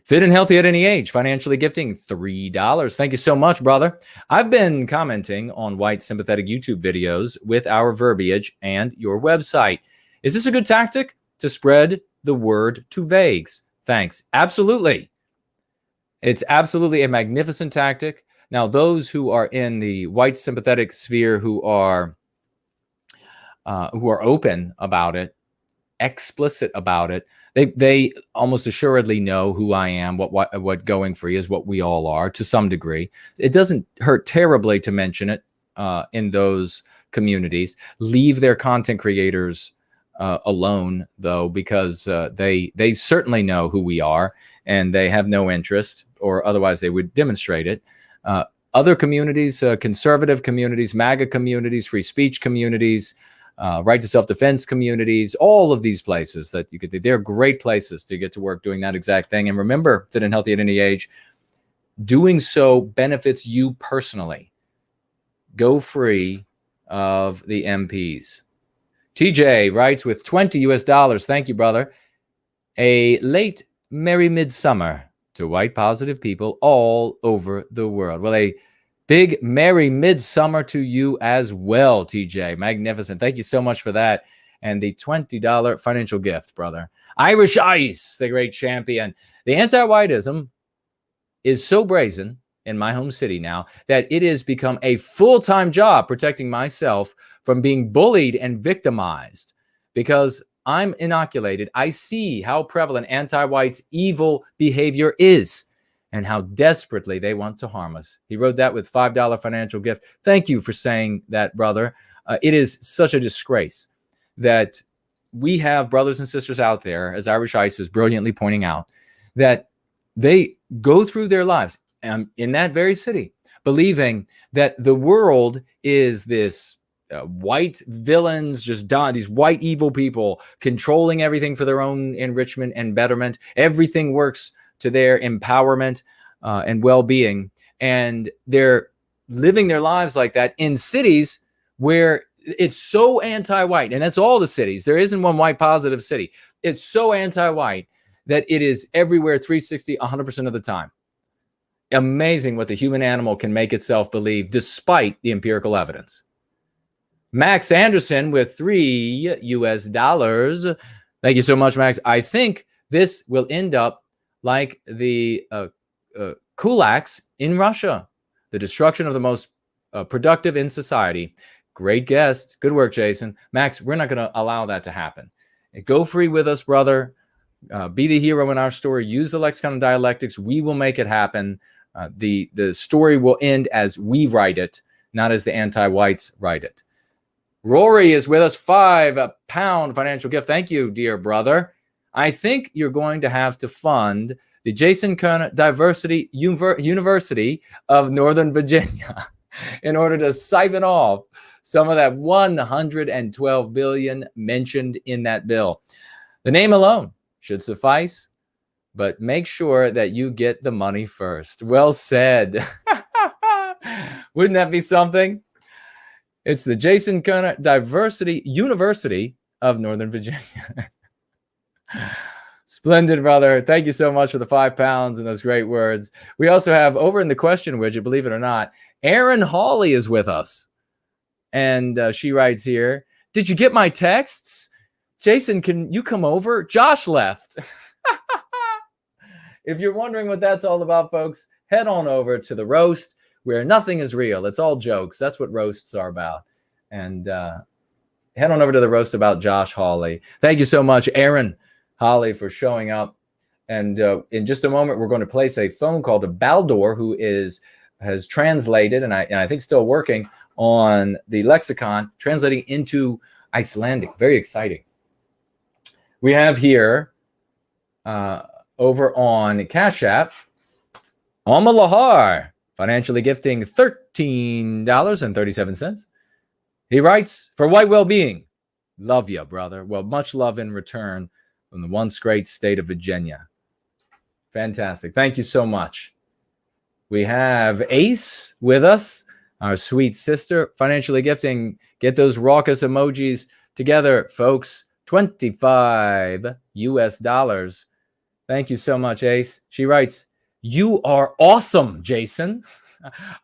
Fit and healthy at any age, financially gifting $3. Thank you so much, brother. I've been commenting on White's sympathetic YouTube videos with our verbiage and your website. Is this a good tactic to spread the word to vagues? Thanks. Absolutely. It's absolutely a magnificent tactic. Now, those who are in the White sympathetic sphere who are open about it, explicit about it, they almost assuredly know who I am, what Going Free is, what we all are to some degree. It doesn't hurt terribly to mention it in those communities. Leave their content creators alone, though, because they certainly know who we are, and they have no interest, or otherwise they would demonstrate it. Other communities, conservative communities, MAGA communities, free speech communities, right to self-defense communities, all of these places that you could, they're great places to get to work doing that exact thing. And remember, Fit and Healthy at any age, doing so benefits you personally. Go free of the MPs. TJ writes with $20. Thank you, brother. A late Merry Midsummer to white positive people all over the world. Well, a big Merry Midsummer to you as well, TJ. Magnificent. Thank you so much for that. And the $20 financial gift, brother. Irish Ice, the great champion. The anti-whiteism is so brazen in my home city now that it has become a full-time job protecting myself from being bullied and victimized because I'm inoculated. I see how prevalent anti-whites' evil behavior is and how desperately they want to harm us. He wrote that with $5 financial gift. Thank you for saying that, brother. It is such a disgrace that we have brothers and sisters out there, as Irish Ice is brilliantly pointing out, that they go through their lives in that very city believing that the world is this white villains, just these white evil people controlling everything for their own enrichment and betterment. Everything works to their empowerment and well-being. And they're living their lives like that in cities where it's so anti-white. And that's all the cities. There isn't one white positive city. It's so anti-white that it is everywhere 360, 100% of the time. Amazing what the human animal can make itself believe despite the empirical evidence. Max Anderson with $3. Thank you so much, Max. I think this will end up like the kulaks in Russia, the destruction of the most productive in society. Great guest. Good work, Jason. Max, we're not going to allow that to happen. Go free with us, brother. Be the hero in our story. Use the lexicon of dialectics. We will make it happen. The story will end as we write it, not as the anti-whites write it. Rory is with us. £5 financial gift. Thank you, dear brother. I think you're going to have to fund the Jason Kerner Diversity University of Northern Virginia in order to siphon off some of that $112 billion mentioned in that bill. The name alone should suffice, but make sure that you get the money first. Well said. Wouldn't that be something? It's the Jason Kerner Diversity University of Northern Virginia. Splendid, brother. Thank you so much for the £5 and those great words. We also have over in the question widget, believe it or not, Erin Hawley is with us. And she writes here, did you get my texts? Jason, can you come over? Josh left. If you're wondering what that's all about, folks, head on over to the roast where nothing is real. It's all jokes. That's what roasts are about. And head on over to the roast about Josh Hawley. Thank you so much, Erin Hawley, for showing up. And in just a moment, we're going to place a phone call to Baldur, who has translated, and I think still working on the lexicon, translating into Icelandic. Very exciting. We have here over on Cash App, Alma Lahar, financially gifting $13.37. He writes, for white well-being, love you, brother. Well, much love in return from the once great state of Virginia. Fantastic. Thank you so much. We have Ace with us, our sweet sister, financially gifting. Get those raucous emojis together, folks. $25 US. Thank you so much, Ace. She writes, you are awesome, Jason.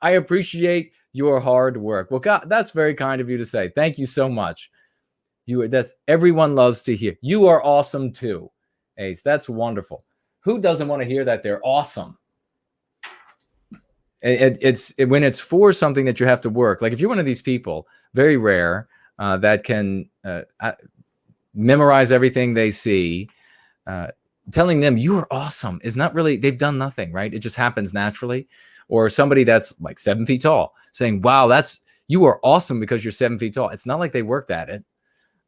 I appreciate your hard work. Well, God, that's very kind of you to say. Thank you so much. That's everyone loves to hear. You are awesome too, Ace. That's wonderful. Who doesn't want to hear that they're awesome? It's when it's for something that you have to work. Like if you're one of these people, very rare, that can memorize everything they see, telling them you are awesome is not really, they've done nothing, right? It just happens naturally. Or somebody that's like 7 feet tall saying, wow, you are awesome because you're 7 feet tall. It's not like they worked at it.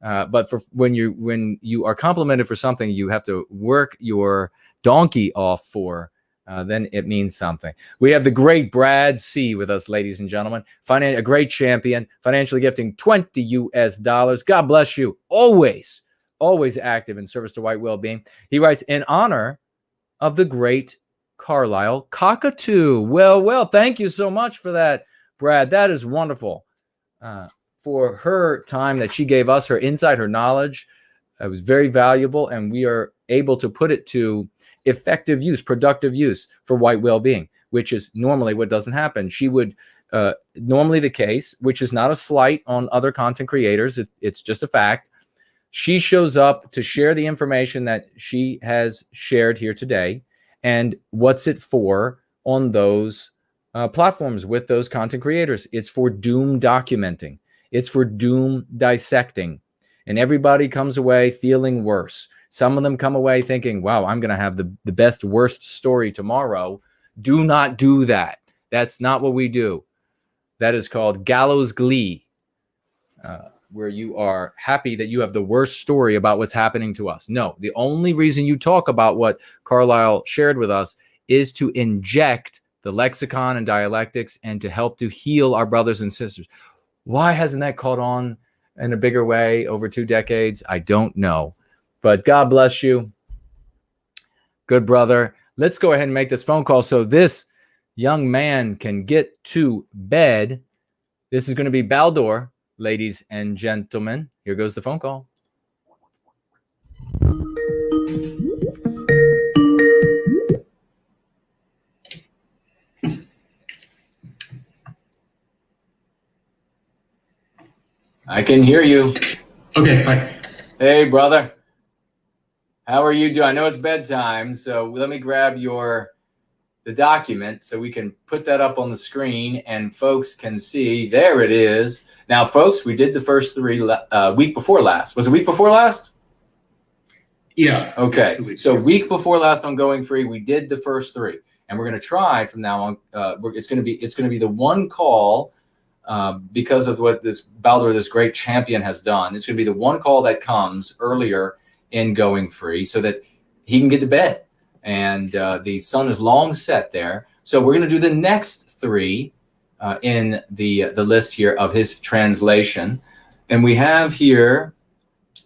But when you are complimented for something you have to work your donkey off for, then it means something. We have the great Brad C with us, ladies and gentlemen. A great champion, financially gifting $20 US. God bless you. Always active in service to white well-being. He writes, in honor of the great Carlisle Cockatoo. Well, thank you so much for that, Brad. That is wonderful. For her time that she gave us, her insight, her knowledge, it was very valuable, and we are able to put it to effective use, productive use for white well-being, which is normally what doesn't happen. She would normally the case, which is not a slight on other content creators. It's just a fact. She shows up to share the information that she has shared here today, and what's it for on those platforms with those content creators? It's for doom documenting. It's for doom dissecting. And everybody comes away feeling worse. Some of them come away thinking, wow, I'm going to have the best, worst story tomorrow. Do not do that. That's not what we do. That is called gallows glee, where you are happy that you have the worst story about what's happening to us. No, the only reason you talk about what Carlisle shared with us is to inject the lexicon and dialectics and to help to heal our brothers and sisters. Why hasn't that caught on in a bigger way over 2 decades? I don't know. But God bless you. Good brother. Let's go ahead and make this phone call so this young man can get to bed. This is going to be Baldur, ladies and gentlemen. Here goes the phone call. I can hear you. Okay, hi. Hey, brother. How are you doing? I know it's bedtime, so let me grab the document so we can put that up on the screen and folks can see. There it is. Now, folks, we did the first 3 week before last. Was it week before last? Yeah. Okay. So week before last on Going Free, we did the first 3, and we're going to try from now on. It's going to be the one call. Because of what this Baldur, this great champion, has done. It's going to be the one call that comes earlier in going free so that he can get to bed. And the sun is long set there. So we're going to do the next three in the list here of his translation. And we have here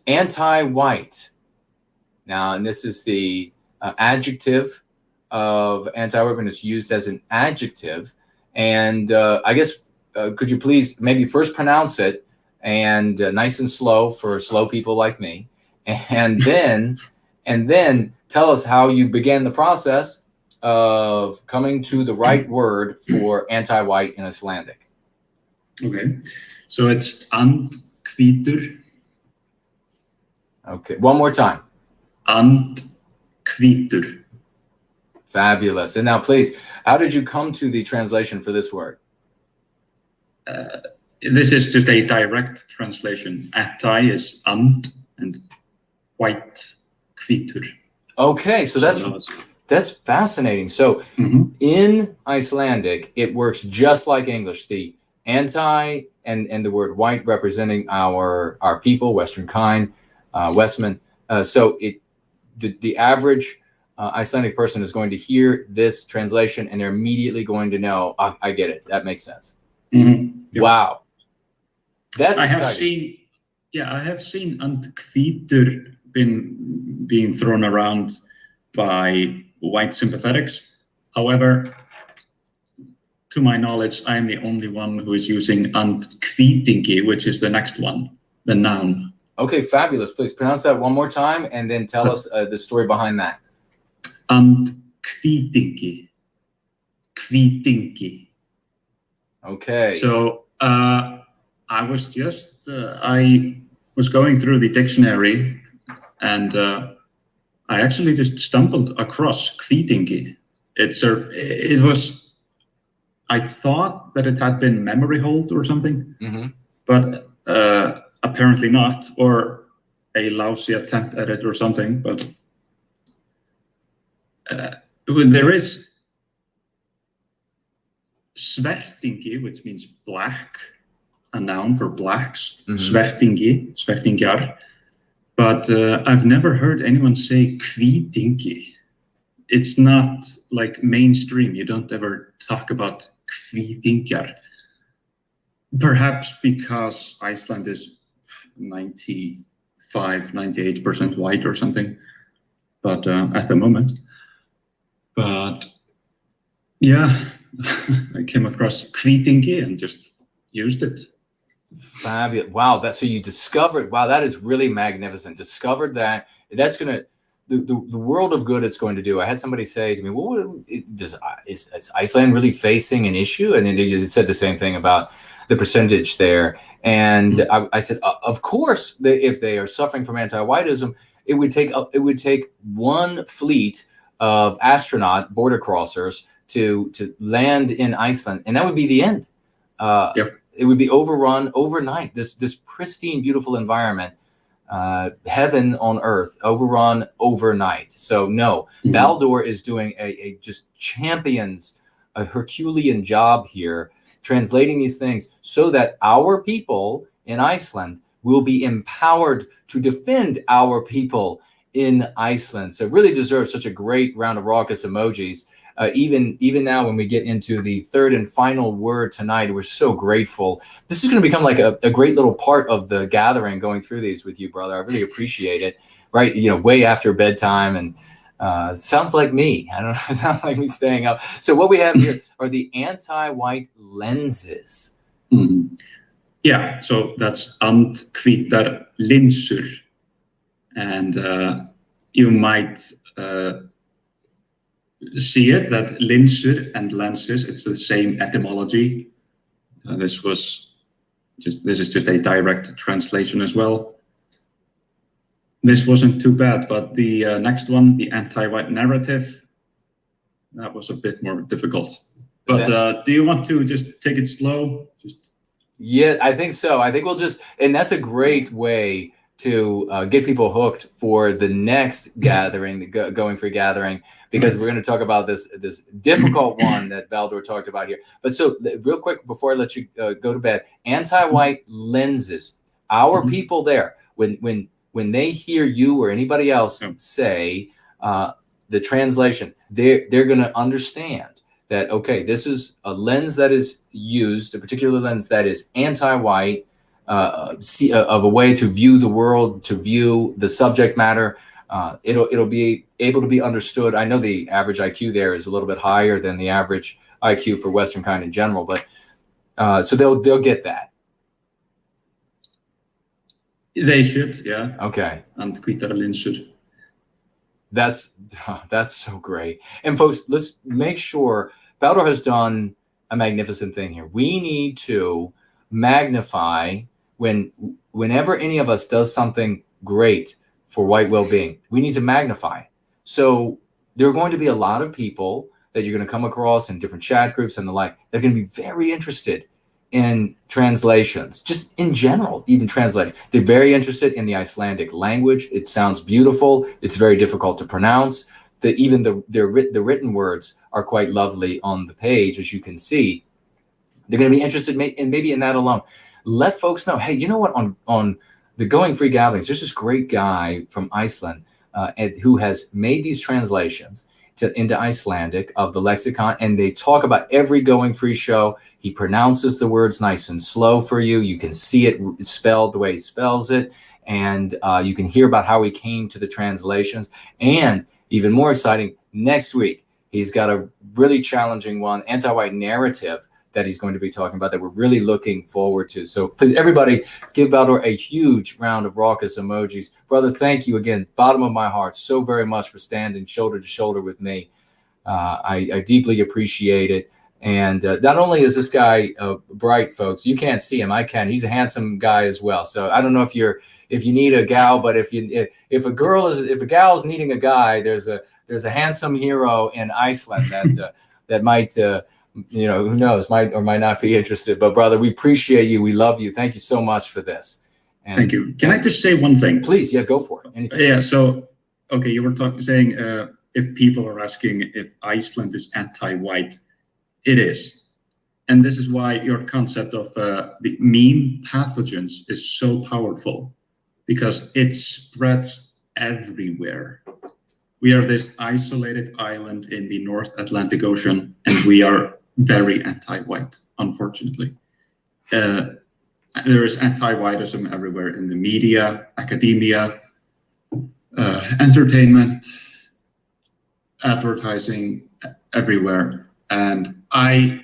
anti-white. Now, and this is the adjective of anti-white when it's used as an adjective. And I guess, could you please maybe first pronounce it and nice and slow for slow people like me, and then tell us how you began the process of coming to the right word for anti-white in Icelandic. Okay. So it's andhvítur. Okay, one more time. Andhvítur. Fabulous. And now, please, how did you come to the translation for this word? This is just a direct translation. Anti is and white, hvítur. Okay, so that's fascinating. So in Icelandic, it works just like English. The anti and the word white representing our people, Western kind, Westman. So the average Icelandic person is going to hear this translation and they're immediately going to know, I get it. That makes sense. Yep. Wow. That's I exciting. have seen andhvítur being thrown around by white sympathetics. However, to my knowledge, I am the only one who is using andhvítingi, which is the next one, the noun. Okay, fabulous. Please pronounce that one more time and then tell us the story behind that. Andhvítingi. Hvítingi. Okay. So I was going through the dictionary and I actually just stumbled across hvítingi. I thought that it had been memory hold or something, but apparently not, or a lousy attempt at it or something. But there is svertingi, which means black, a noun for blacks, svertingi, svertingjar. But I've never heard anyone say hvítingi. It's not like mainstream. You don't ever talk about hvítingjar. Perhaps because Iceland is 98% white or something, but at the moment. But yeah, I came across hvítingi and just used it. Fabulous. Wow. So you discovered, wow, that is really magnificent. Discovered that. That's going to, the world of good it's going to do. I had somebody say to me, well, is Iceland really facing an issue? And then they said the same thing about the percentage there. And I said, of course, if they are suffering from anti-whiteism, it would take one fleet of astronaut border crossers to land in Iceland, and that would be the end. Yep. It would be overrun overnight. This pristine, beautiful environment, heaven on earth, overrun overnight. So no, Baldur is doing a just champions a Herculean job here, translating these things so that our people in Iceland will be empowered to defend our people in Iceland. So it really deserves such a great round of raucous emojis. Even now, when we get into the third and final word tonight, we're so grateful. This is going to become like a great little part of the gathering, going through these with you, brother. I really appreciate it. Right, way after bedtime, and sounds like me. I don't know. It sounds like me staying up. So what we have here are the anti-white lenses. Yeah, so that's andhvítar linsur, and you might see it that linsur and lenses, it's the same etymology. This is just a direct translation as well. This wasn't too bad, but the next one, the anti-white narrative, that was a bit more difficult. But do you want to just take it slow? Yeah, I think so. I think we'll just, and that's a great way to get people hooked for the next gathering, the Going Free gathering, because we're going to talk about this difficult one that Baldur talked about here. But so real quick, before I let you go to bed, anti-white lenses, our people there, when when they hear you or anybody else say the translation, they're going to understand that, okay, this is a lens that is used, a particular lens that is anti-white, of a way to view the world, to view the subject matter. It'll be able to be understood. I know the average IQ there is a little bit higher than the average IQ for Western kind in general, but so they'll get that. They should, yeah. Okay. And Kvitaralin should. That's so great. And folks, let's make sure Baldur has done a magnificent thing here. We need to magnify whenever any of us does something great for white well-being, we need to magnify. So there are going to be a lot of people that you're going to come across in different chat groups and the like. They're going to be very interested in translations, just in general, even translation. They're very interested in the Icelandic language. It sounds beautiful. It's very difficult to pronounce. Even the written words are quite lovely on the page, as you can see. They're going to be interested maybe in that alone. Let folks know, hey, you know what? On the Going Free gatherings, there's this great guy from Iceland who has made these translations into Icelandic of the lexicon, and they talk about every Going Free show. He pronounces the words nice and slow for you. You can see it spelled the way he spells it, and you can hear about how he came to the translations. And even more exciting, next week, he's got a really challenging one, anti-white narrative, that he's going to be talking about that we're really looking forward to. So please, everybody, give Baldur a huge round of raucous emojis. Brother, thank you again, bottom of my heart, so very much for standing shoulder to shoulder with me. I deeply appreciate it. And not only is this guy bright, folks, you can't see him, I can. He's a handsome guy as well. So I don't know if you need a gal, but if a gal's needing a guy, there's a handsome hero in Iceland that might who knows, might or might not be interested. But brother, we appreciate you. We love you. Thank you so much for this. And thank you. Can I just say one thing? Please, yeah, go for it. Anything. Yeah, so, okay, you were saying if people are asking if Iceland is anti-white, it is. And this is why your concept of the meme pathogens is so powerful, because it spreads everywhere. We are this isolated island in the North Atlantic Ocean, and we are very anti-white, unfortunately. There is anti-whiteism everywhere in the media, academia, entertainment, advertising, everywhere. And I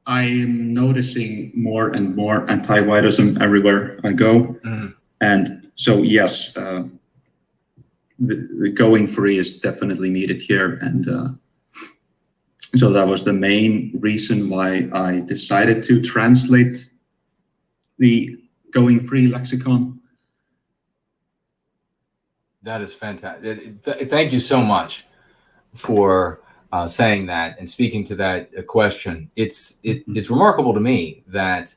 am noticing more and more anti-whiteism everywhere I go. Mm. And so, yes, the Going Free is definitely needed here. And so that was the main reason why I decided to translate the Going Free lexicon. That is fantastic. Thank you so much for saying that and speaking to that question. It's remarkable to me that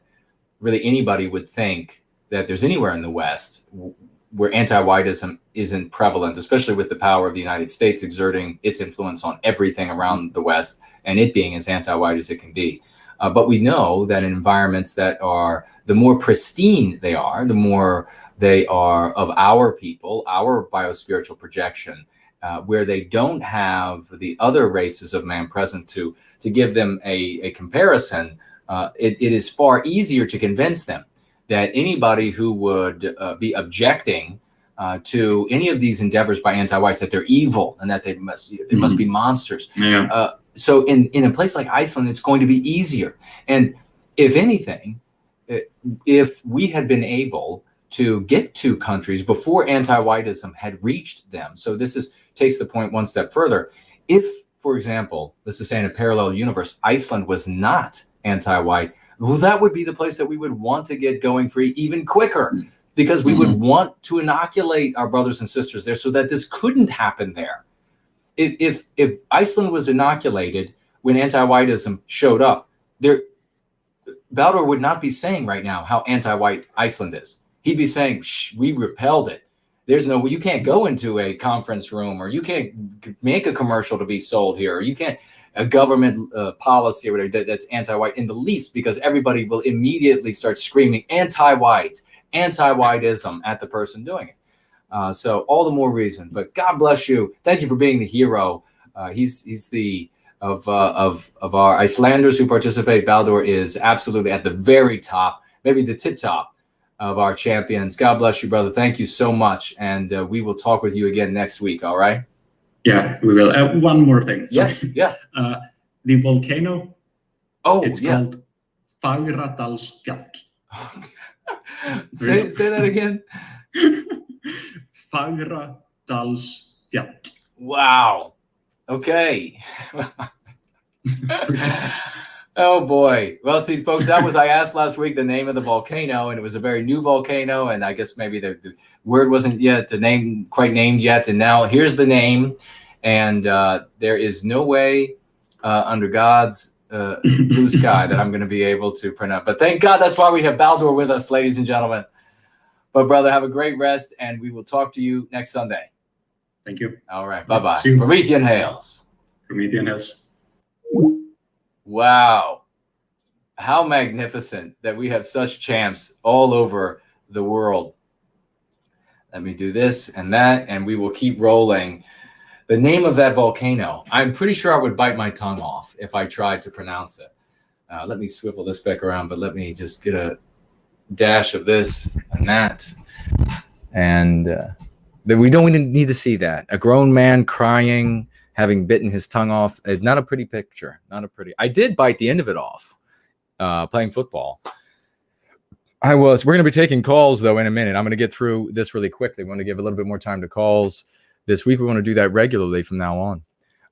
really anybody would think that there's anywhere in the West where anti-whiteism isn't prevalent, especially with the power of the United States exerting its influence on everything around the West and it being as anti-white as it can be. But we know that in environments that are, the more pristine they are, the more they are of our people, our biospiritual projection, where they don't have the other races of man present to give them a comparison, it is far easier to convince them that anybody who would be objecting to any of these endeavors by anti-whites, that they're evil and that they must be monsters. Yeah. So in a place like Iceland, it's going to be easier. And if anything, if we had been able to get to countries before anti-whiteism had reached them, so this takes the point one step further. If, for example, let's just say in a parallel universe, Iceland was not anti-white, well, that would be the place that we would want to get Going Free even quicker, because we would want to inoculate our brothers and sisters there so that this couldn't happen there. If Iceland was inoculated when anti-whiteism showed up, Baldur would not be saying right now how anti-white Iceland is. He'd be saying, we repelled it. You can't go into a conference room, or you can't make a commercial to be sold here, or you can't, a government policy or whatever that's anti-white in the least, because everybody will immediately start screaming anti-white, anti-whiteism at the person doing it. So all the more reason. But God bless you. Thank you for being the hero. He's the of our Icelanders who participate. Baldur is absolutely at the very top, maybe the tip top of our champions. God bless you, brother. Thank you so much, and we will talk with you again next week. All right? Yeah, we will. One more thing. Yes. Yeah. The volcano. Oh, it's called Fagradalsfjall. say that again. Fagradalsfjall. Wow. Okay. Oh boy. Well, see, folks, that was, I asked last week the name of the volcano, and it was a very new volcano, and I guess maybe the word wasn't yet the name quite named yet, and now here's the name, and there is no way under God's blue sky that I'm going to be able to pronounce. But thank God, that's why we have Baldur with us, ladies and gentlemen. But brother, have a great rest, and we will talk to you next Sunday. Thank you. All right. Bye-bye. Promethean Hails. Promethean Hails. Wow. How magnificent that we have such champs all over the world. Let me do this and that, and we will keep rolling. The name of that volcano, I'm pretty sure I would bite my tongue off if I tried to pronounce it. Let me swivel this back around, but let me just get a dash of this and that. And we don't need to see that. A grown man crying, having bitten his tongue off. Not a pretty picture. Not a pretty. I did bite the end of it off playing football. We're going to be taking calls, though, in a minute. I'm going to get through this really quickly. We want to give a little bit more time to calls. This week, we want to do that regularly from now on.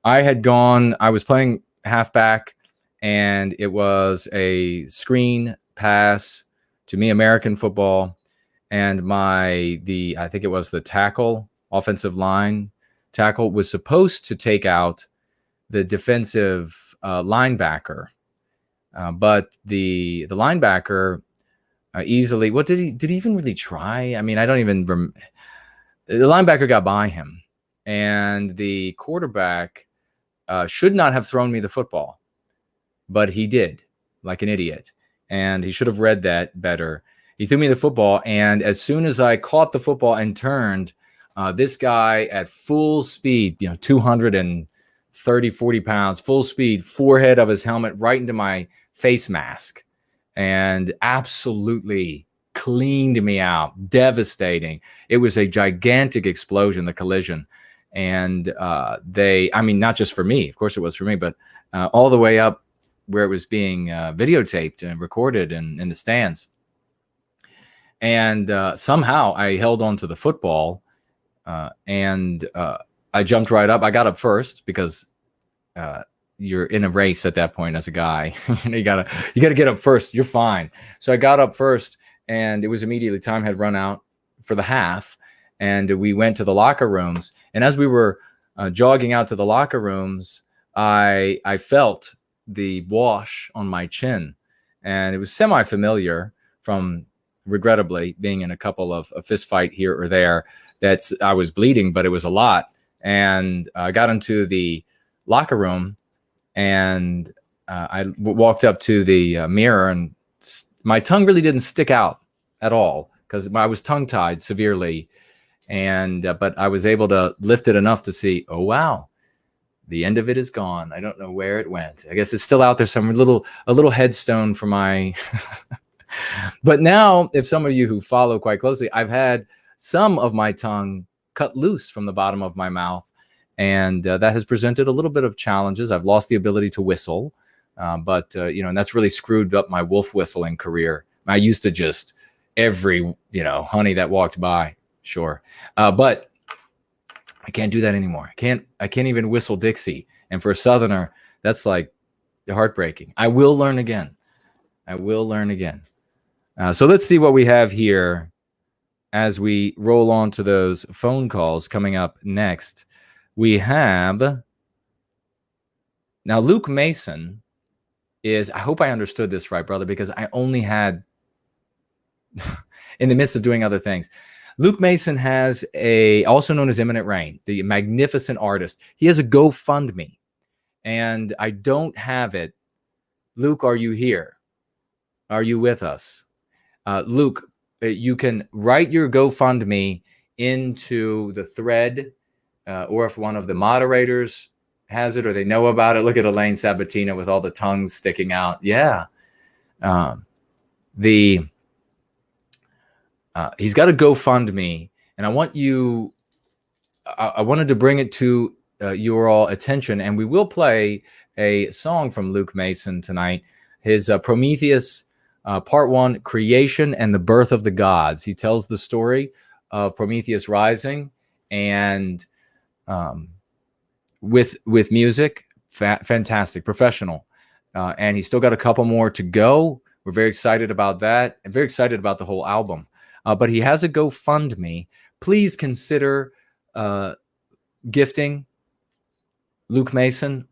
I was playing halfback, and it was a screen pass to me, American football, and I think it was the tackle, offensive line tackle, was supposed to take out the defensive linebacker, but the linebacker easily. What did he even really try? I mean, I don't even remember. The linebacker got by him, and the quarterback should not have thrown me the football, but he did, like an idiot, and he should have read that better. He threw me the football, and as soon as I caught the football and turned, this guy at full speed, 230, 40 pounds, full speed, forehead of his helmet right into my face mask, and absolutely cleaned me out. Devastating. It was a gigantic explosion, the collision. And not just for me, of course it was for me, but all the way up where it was being videotaped and recorded in the stands. And somehow I held on to the football and I jumped right up. I got up first because you're in a race at that point as a guy. you gotta get up first. You're fine. So I got up first, and it was immediately time had run out for the half, and we went to the locker rooms. And as we were jogging out to the locker rooms, I felt the wash on my chin, and it was semi-familiar from, regrettably, being in a couple of a fist fight here or there. I was bleeding, but it was a lot. And I got into the locker room, and I walked up to the mirror, and my tongue really didn't stick out at all because I was tongue-tied severely. And but I was able to lift it enough to see, oh, wow, the end of it is gone. I don't know where it went. I guess it's still out there somewhere, a little headstone for my... But now, if some of you who follow quite closely, I've had some of my tongue cut loose from the bottom of my mouth, and that has presented a little bit of challenges. I've lost the ability to whistle, but and that's really screwed up my wolf whistling career. I used to just every honey that walked by, sure, but I can't do that anymore. I can't even whistle Dixie, and for a Southerner, that's like heartbreaking. I will learn again. So let's see what we have here as we roll on to those phone calls coming up next. We have now Luke Mason is, I hope I understood this right, brother, because I only had in the midst of doing other things. Luke Mason has also known as Imminent Rain, the magnificent artist. He has a GoFundMe, and I don't have it. Luke, are you here? Are you with us? Luke, you can write your GoFundMe into the thread, or if one of the moderators has it or they know about it. Look at Elaine Sabatina with all the tongues sticking out. Yeah. He's got a GoFundMe, and I want you, I wanted to bring it to your all attention, and we will play a song from Luke Mason tonight. His Prometheus Part 1, Creation and the Birth of the Gods. He tells the story of Prometheus rising, and with music, fantastic, professional. And he's still got a couple more to go. We're very excited about that, and very excited about the whole album. But he has a GoFundMe. Please consider gifting Luke Mason.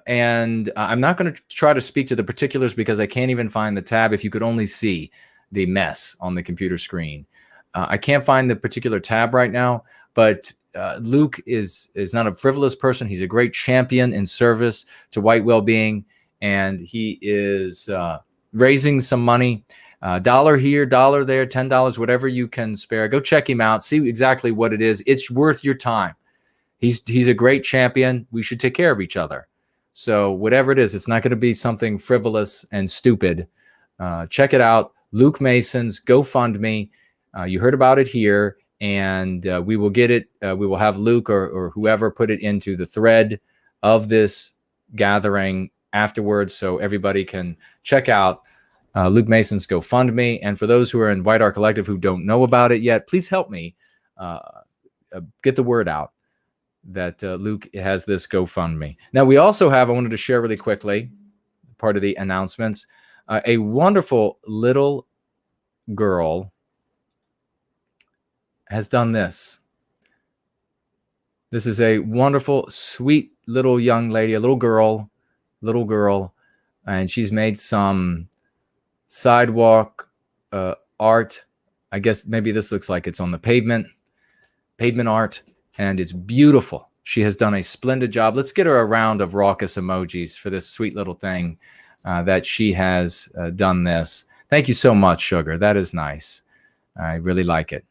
And I'm not going to try to speak to the particulars because I can't even find the tab. If you could only see the mess on the computer screen. I can't find the particular tab right now, but Luke is not a frivolous person. He's a great champion in service to white well-being, and he is raising some money. $1 here, $1 there, $10, whatever you can spare. Go check him out. See exactly what it is. It's worth your time. He's a great champion. We should take care of each other. So whatever it is, it's not going to be something frivolous and stupid. Check it out. Luke Mason's GoFundMe. You heard about it here, and we will get it. We will have Luke or whoever put it into the thread of this gathering afterwards, so everybody can check out Luke Mason's GoFundMe. And for those who are in White Art Collective who don't know about it yet, please help me get the word out that Luke has this GoFundMe. Now, we also have, I wanted to share really quickly, part of the announcements, a wonderful little girl has done this. This is a wonderful, sweet little young lady, a little girl, and she's made some sidewalk art. I guess maybe this looks like it's on the pavement art, and it's beautiful. She has done a splendid job. Let's get her a round of raucous emojis for this sweet little thing that she has done this. Thank you so much, Sugar. That is nice. I really like it.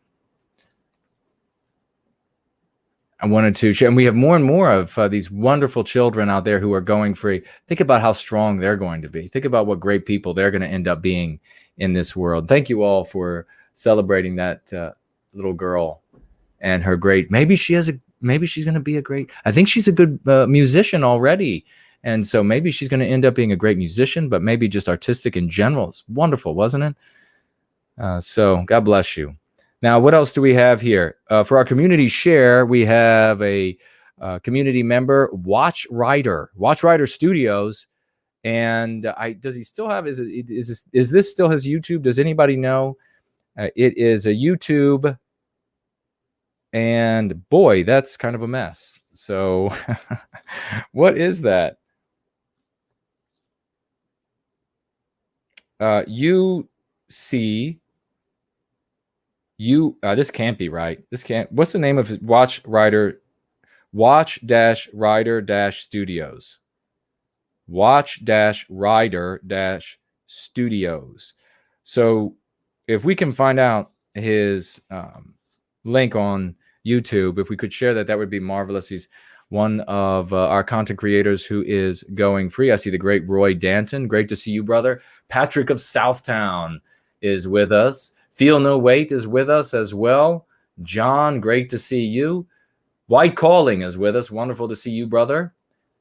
I wanted to share, and we have more and more of these wonderful children out there who are going free. Think about how strong they're going to be. Think about what great people they're going to end up being in this world. Thank you all for celebrating that little girl and her great. Maybe she's going to be a great. I think she's a good musician already, and so maybe she's going to end up being a great musician. But maybe just artistic in general. It's wonderful, wasn't it? So God bless you. Now, what else do we have here? For our community share, we have a community member, Watch Rider Studios. And does he still have, is this still his YouTube? Does anybody know? It is a YouTube. And boy, that's kind of a mess. So what is that? This can't be right. What's the name of it? Watch-Rider Studios. Watch-Rider Studios. So if we can find out his link on YouTube, if we could share that, that would be marvelous. He's one of our content creators who is going free. I see the great Roy Danton. Great to see you, brother. Patrick of Southtown is with us. Feel No Weight is with us as well. John, great to see you. White Calling is with us. Wonderful to see you, brother.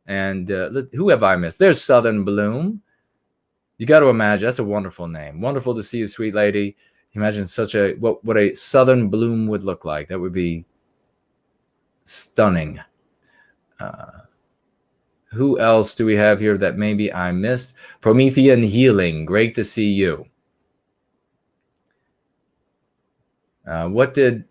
And who have I missed? There's Southern Bloom. You got to imagine, that's a wonderful name. Wonderful to see you, sweet lady. Imagine such a what a Southern Bloom would look like. That would be stunning. Who else do we have here that maybe I missed? Promethean Healing. Great to see you. What did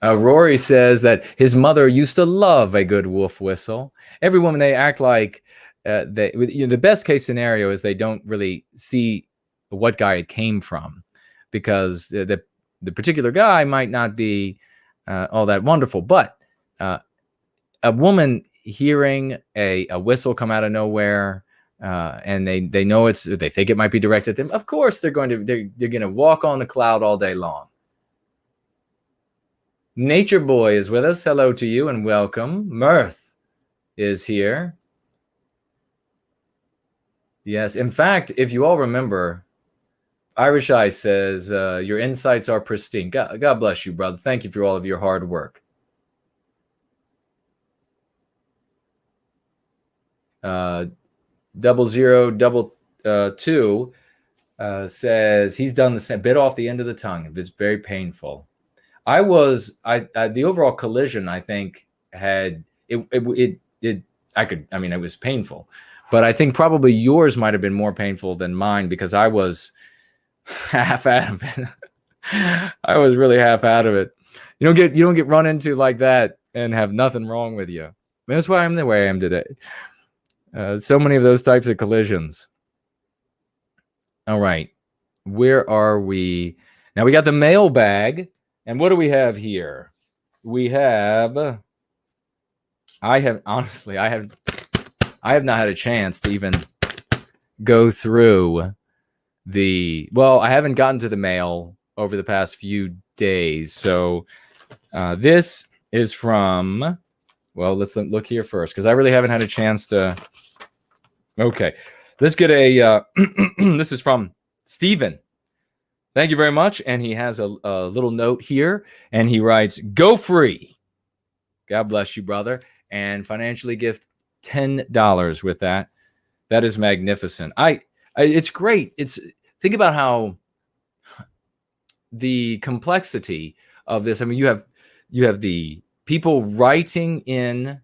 Rory says that his mother used to love a good wolf whistle. Every woman, they act like the best case scenario is they don't really see what guy it came from, because the particular guy might not be all that wonderful. But a woman hearing a whistle come out of nowhere, and they know they think it might be directed at them. Of course, they're going to walk on the cloud all day long. Nature Boy is with us. Hello to you and welcome. Mirth is here. Yes, in fact, if you all remember, Irish Eye says your insights are pristine. God bless you, brother. Thank you for all of your hard work. 0022 says he's done the same, bit off the end of the tongue. It's very painful. The overall collision, I think, had it was painful, but I think probably yours might have been more painful than mine because I was half out of it. I was really half out of it. You don't get run into like that and have nothing wrong with you. That's why I'm the way I am today. So many of those types of collisions. All right, where are we now? We got the mailbag. And what do we have here? We have, I have not had a chance to even go through I haven't gotten to the mail over the past few days. So this is from, let's look here first because I really haven't had a chance to. Okay, let's get this is from Stephen. Thank you very much. And he has a little note here, and he writes, "Go free." God bless you, brother. And financially gift $10 with that. That is magnificent. It's great. Think about how the complexity of this. I mean, you have the people writing in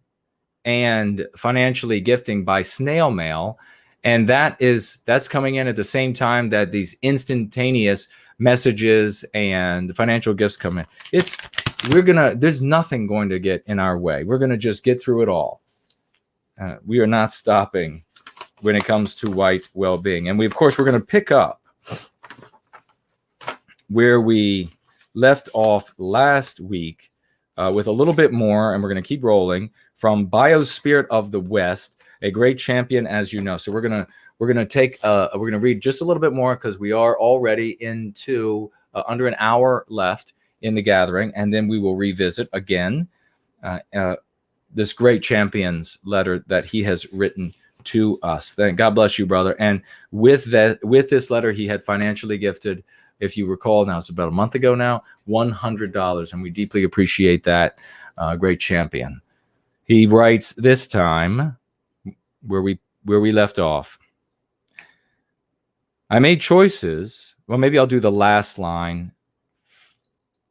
and financially gifting by snail mail. And that's coming in at the same time that these instantaneous messages and financial gifts come in. There's nothing going to get in our way. We're going to just get through it all. We are not stopping when it comes to white well-being. And we're going to pick up where we left off last week with a little bit more, and we're going to keep rolling from Biospirit of the West, a great champion, as you know. So we're gonna read just a little bit more because we are already into under an hour left in the gathering, and then we will revisit again this great champion's letter that he has written to us. Thank God bless you, brother. And with this letter, he had financially gifted, if you recall, now it's about a month ago now, $100, and we deeply appreciate that, great champion. He writes this time where we left off. I made choices. Well, maybe I'll do the last line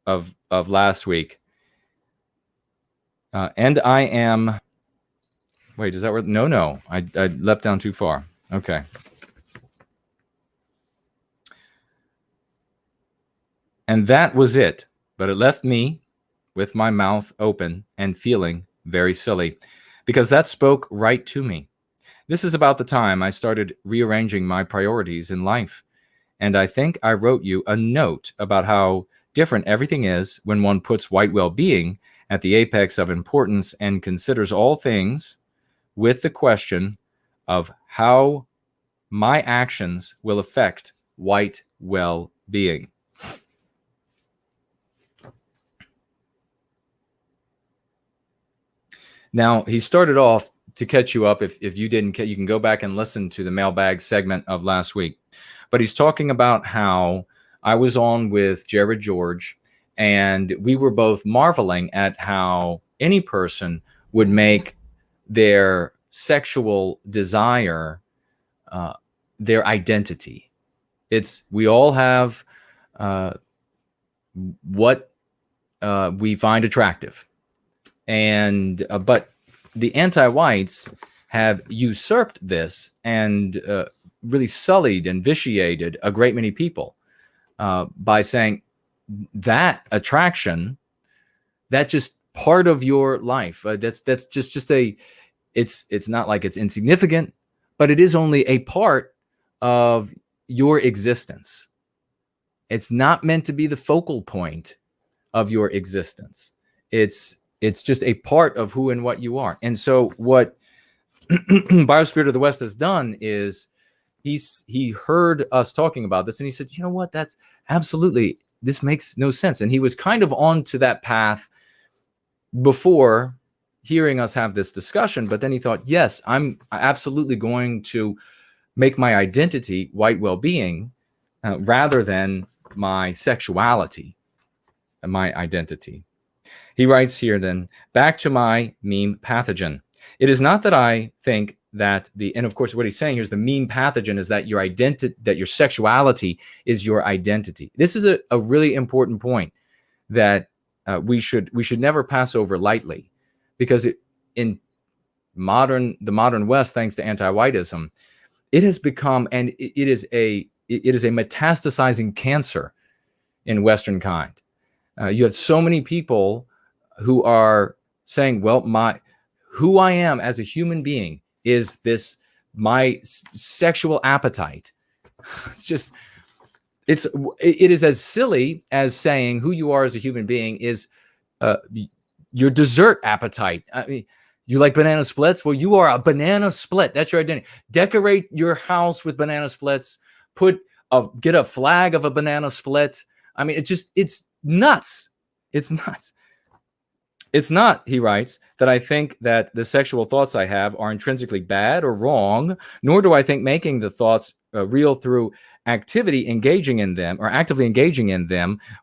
of last week. And I am. Wait, is that where? No. I leapt down too far. Okay. And that was it. But it left me with my mouth open and feeling very silly, because that spoke right to me. This is about the time I started rearranging my priorities in life. And I think I wrote you a note about how different everything is when one puts white well-being at the apex of importance and considers all things with the question of how my actions will affect white well-being. Now, he started off, to catch you up, if you didn't, you can go back and listen to the mailbag segment of last week. But he's talking about how I was on with Jared George, and we were both marveling at how any person would make their sexual desire their identity. We all have what we find attractive. And but the anti-whites have usurped this and really sullied and vitiated a great many people by saying that attraction, that's just part of your life. That's just a. It's not like it's insignificant, but it is only a part of your existence. It's not meant to be the focal point of your existence. It's just a part of who and what you are. And so what Biospirit of the West has done is he heard us talking about this and he said, you know what, that's absolutely, this makes no sense. And he was kind of on to that path before hearing us have this discussion, but then he thought, yes, I'm absolutely going to make my identity white well-being rather than my sexuality and my identity. He writes here then, back to my meme pathogen. It is not that I think that and of course what he's saying here is the meme pathogen is that your identity, that your sexuality is your identity. This is a really important point that we should never pass over lightly, because in the modern West, thanks to anti-whiteism, it has become, and it is a metastasizing cancer in Western kind. You have so many people who are saying, well, who I am as a human being is this, my sexual appetite. It is as silly as saying who you are as a human being is your dessert appetite. I mean, you like banana splits? Well, you are a banana split. That's your identity. Decorate your house with banana splits. Get a flag of a banana split. I mean, it's nuts. It's nuts. It's not, he writes, that I think that the sexual thoughts I have are intrinsically bad or wrong, nor do I think making the thoughts real through actively engaging in them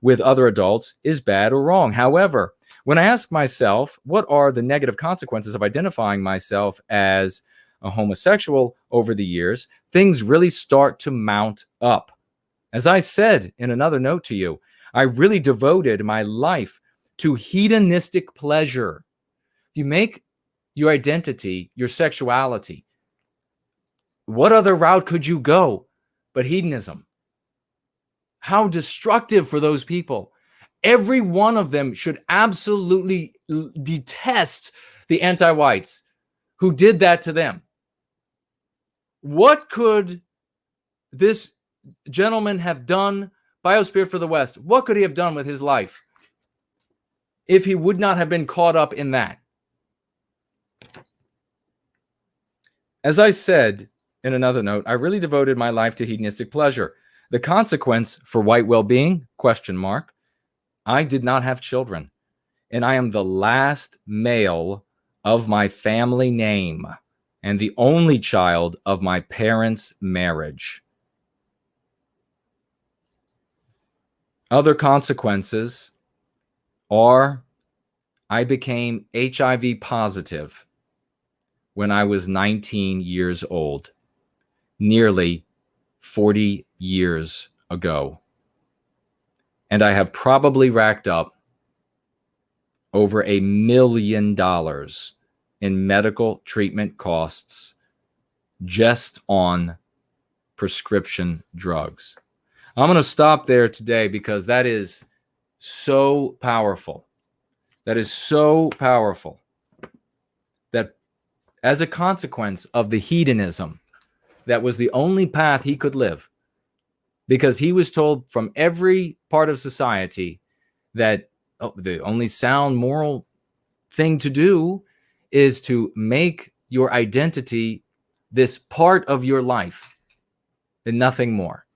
with other adults is bad or wrong. However, when I ask myself, what are the negative consequences of identifying myself as a homosexual over the years, things really start to mount up. As I said in another note to you, I really devoted my life to hedonistic pleasure. If you make your identity your sexuality, what other route could you go but hedonism? How destructive for those people. Every one of them should absolutely detest the anti-whites who did that to them. What could this gentleman have done, Biospirit for the West? What could he have done with his life if he would not have been caught up in that? As I said in another note, I really devoted my life to hedonistic pleasure. The consequence for white well-being? ? I did not have children, and I am the last male of my family name and the only child of my parents' marriage. Other consequences are I became HIV positive when I was 19 years old, nearly 40 years ago. And I have probably racked up over $1 million in medical treatment costs just on prescription drugs. I'm going to stop there today because that is so powerful. That is so powerful that as a consequence of the hedonism, that was the only path he could live, because he was told from every part of society that the only sound moral thing to do is to make your identity this part of your life and nothing more.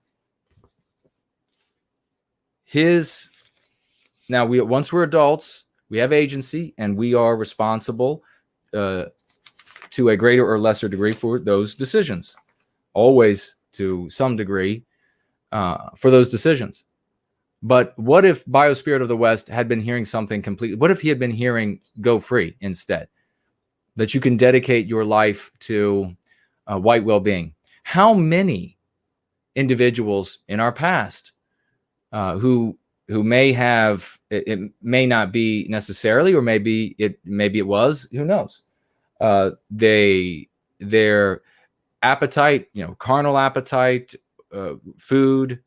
Now, once we're adults, we have agency and we are responsible to a greater or lesser degree for those decisions, always to some degree for those decisions. But what if Biospirit of the West had been hearing something completely? What if he had been hearing Go Free instead? That you can dedicate your life to white well-being. How many individuals in our past who may have, it may not be necessarily, or maybe it was, who knows? Their appetite, carnal appetite, food,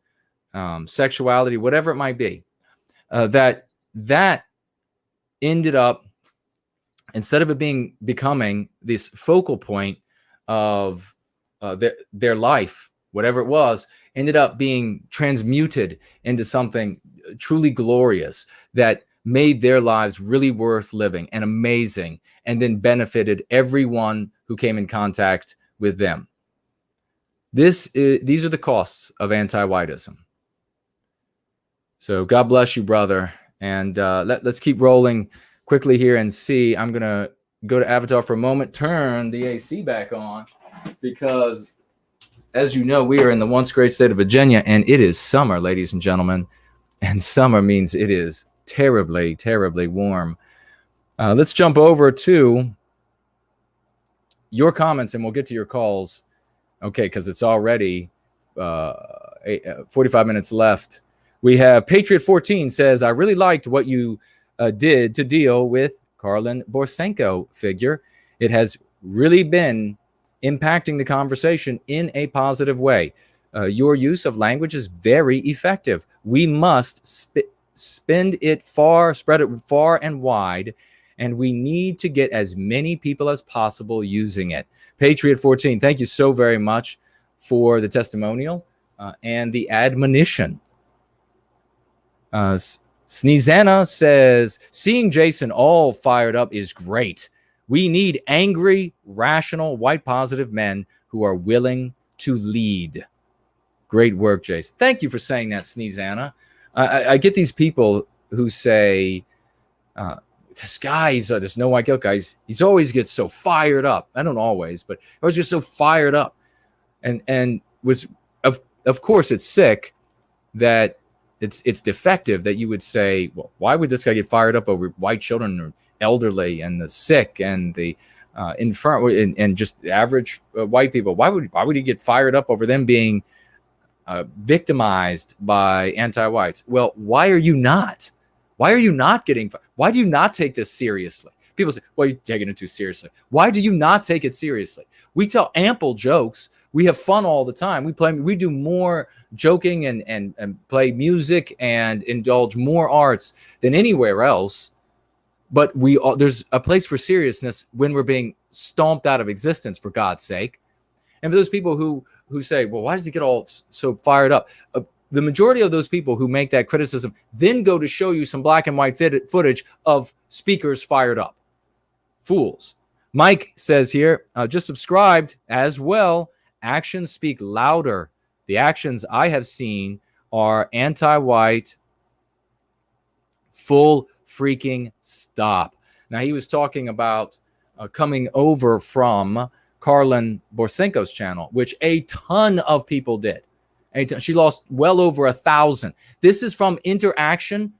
sexuality, whatever it might be, that ended up, instead of it becoming this focal point of their life, whatever it was, ended up being transmuted into something truly glorious that made their lives really worth living and amazing, and then benefited everyone who came in contact with them. These are the costs of anti-whiteism. So God bless you, brother. And let's keep rolling quickly here and see. I'm going to go to Avatar for a moment, turn the AC back on, because as you know, we are in the once great state of Virginia, and it is summer, ladies and gentlemen. And summer means it is terribly, terribly warm. Let's jump over to your comments, and we'll get to your calls. Okay, because it's already 45 minutes left. We have Patriot 14 says, I really liked what you did to deal with Karlin Borsenko figure. It has really been impacting the conversation in a positive way. Your use of language is very effective. We must spread it far and wide, and we need to get as many people as possible using it. Patriot 14, thank you so very much for the testimonial and the admonition. Sneezana says, seeing Jason all fired up is great. We need angry, rational, white positive men who are willing to lead. Great work, Jason. Thank you for saying that, Sneezana. I get these people who say, this guy's this no white guilt guy, he's always gets so fired up. I don't always, but he always gets so fired up. And was of course it's sick that it's defective that you would say, well, why would this guy get fired up over white children or elderly and the sick and the infirm and just average white people? Why would he get fired up over them being victimized by anti-whites? Well, why are you not? Why are you not getting? Why do you not take this seriously? People say, well, you're taking it too seriously. Why do you not take it seriously? We tell ample jokes. We have fun all the time. We do more joking and play music and indulge more arts than anywhere else. But there's a place for seriousness when we're being stomped out of existence, for God's sake. And for those people who say, well, why does he get all so fired up? The majority of those people who make that criticism then go to show you some black and white footage of speakers fired up. Fools. Mike says here, just subscribed as well. Actions speak louder. The actions I have seen are anti-white. Full freaking stop. Now, he was talking about coming over from Karlin Borsenko's channel, which a ton of people did. She lost well over 1,000. This is from interaction.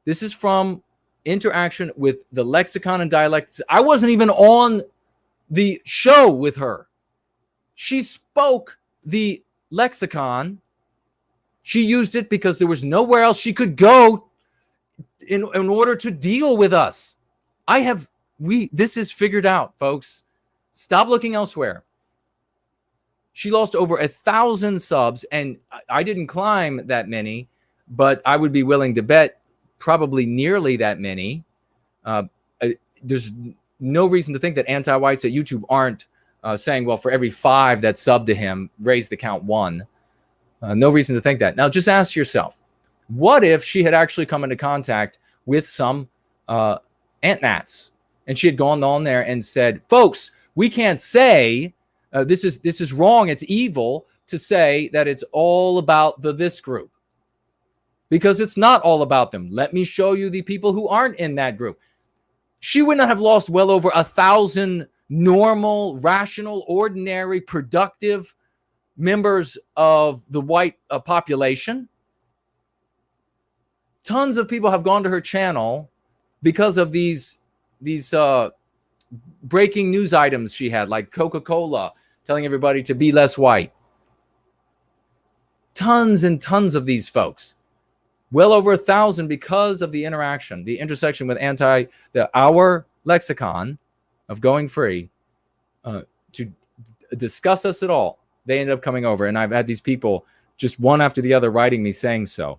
This is from interaction with the lexicon and dialects. I wasn't even on the show with her. She spoke the lexicon. She used it because there was nowhere else she could go in order to deal with us. This is figured out, folks. Stop looking elsewhere. She lost over 1,000 subs, and I didn't climb that many, but I would be willing to bet probably nearly that many. There's no reason to think that anti-whites at YouTube aren't saying, well, for every 5 that sub to him, raise the count 1. No reason to think that. Now, just ask yourself, what if she had actually come into contact with some ant-nats, and she had gone on there and said, folks, we can't say this is wrong. It's evil to say that it's all about this group, because it's not all about them. Let me show you the people who aren't in that group. She would not have lost well over 1,000 normal, rational, ordinary, productive members of the white population. Tons of people have gone to her channel because of these breaking news items she had, like Coca-Cola telling everybody to be less white. Tons and tons of these folks. Well over 1,000 because of the interaction, the intersection with our lexicon of going free to discuss us at all. They ended up coming over, and I've had these people just one after the other writing me saying so.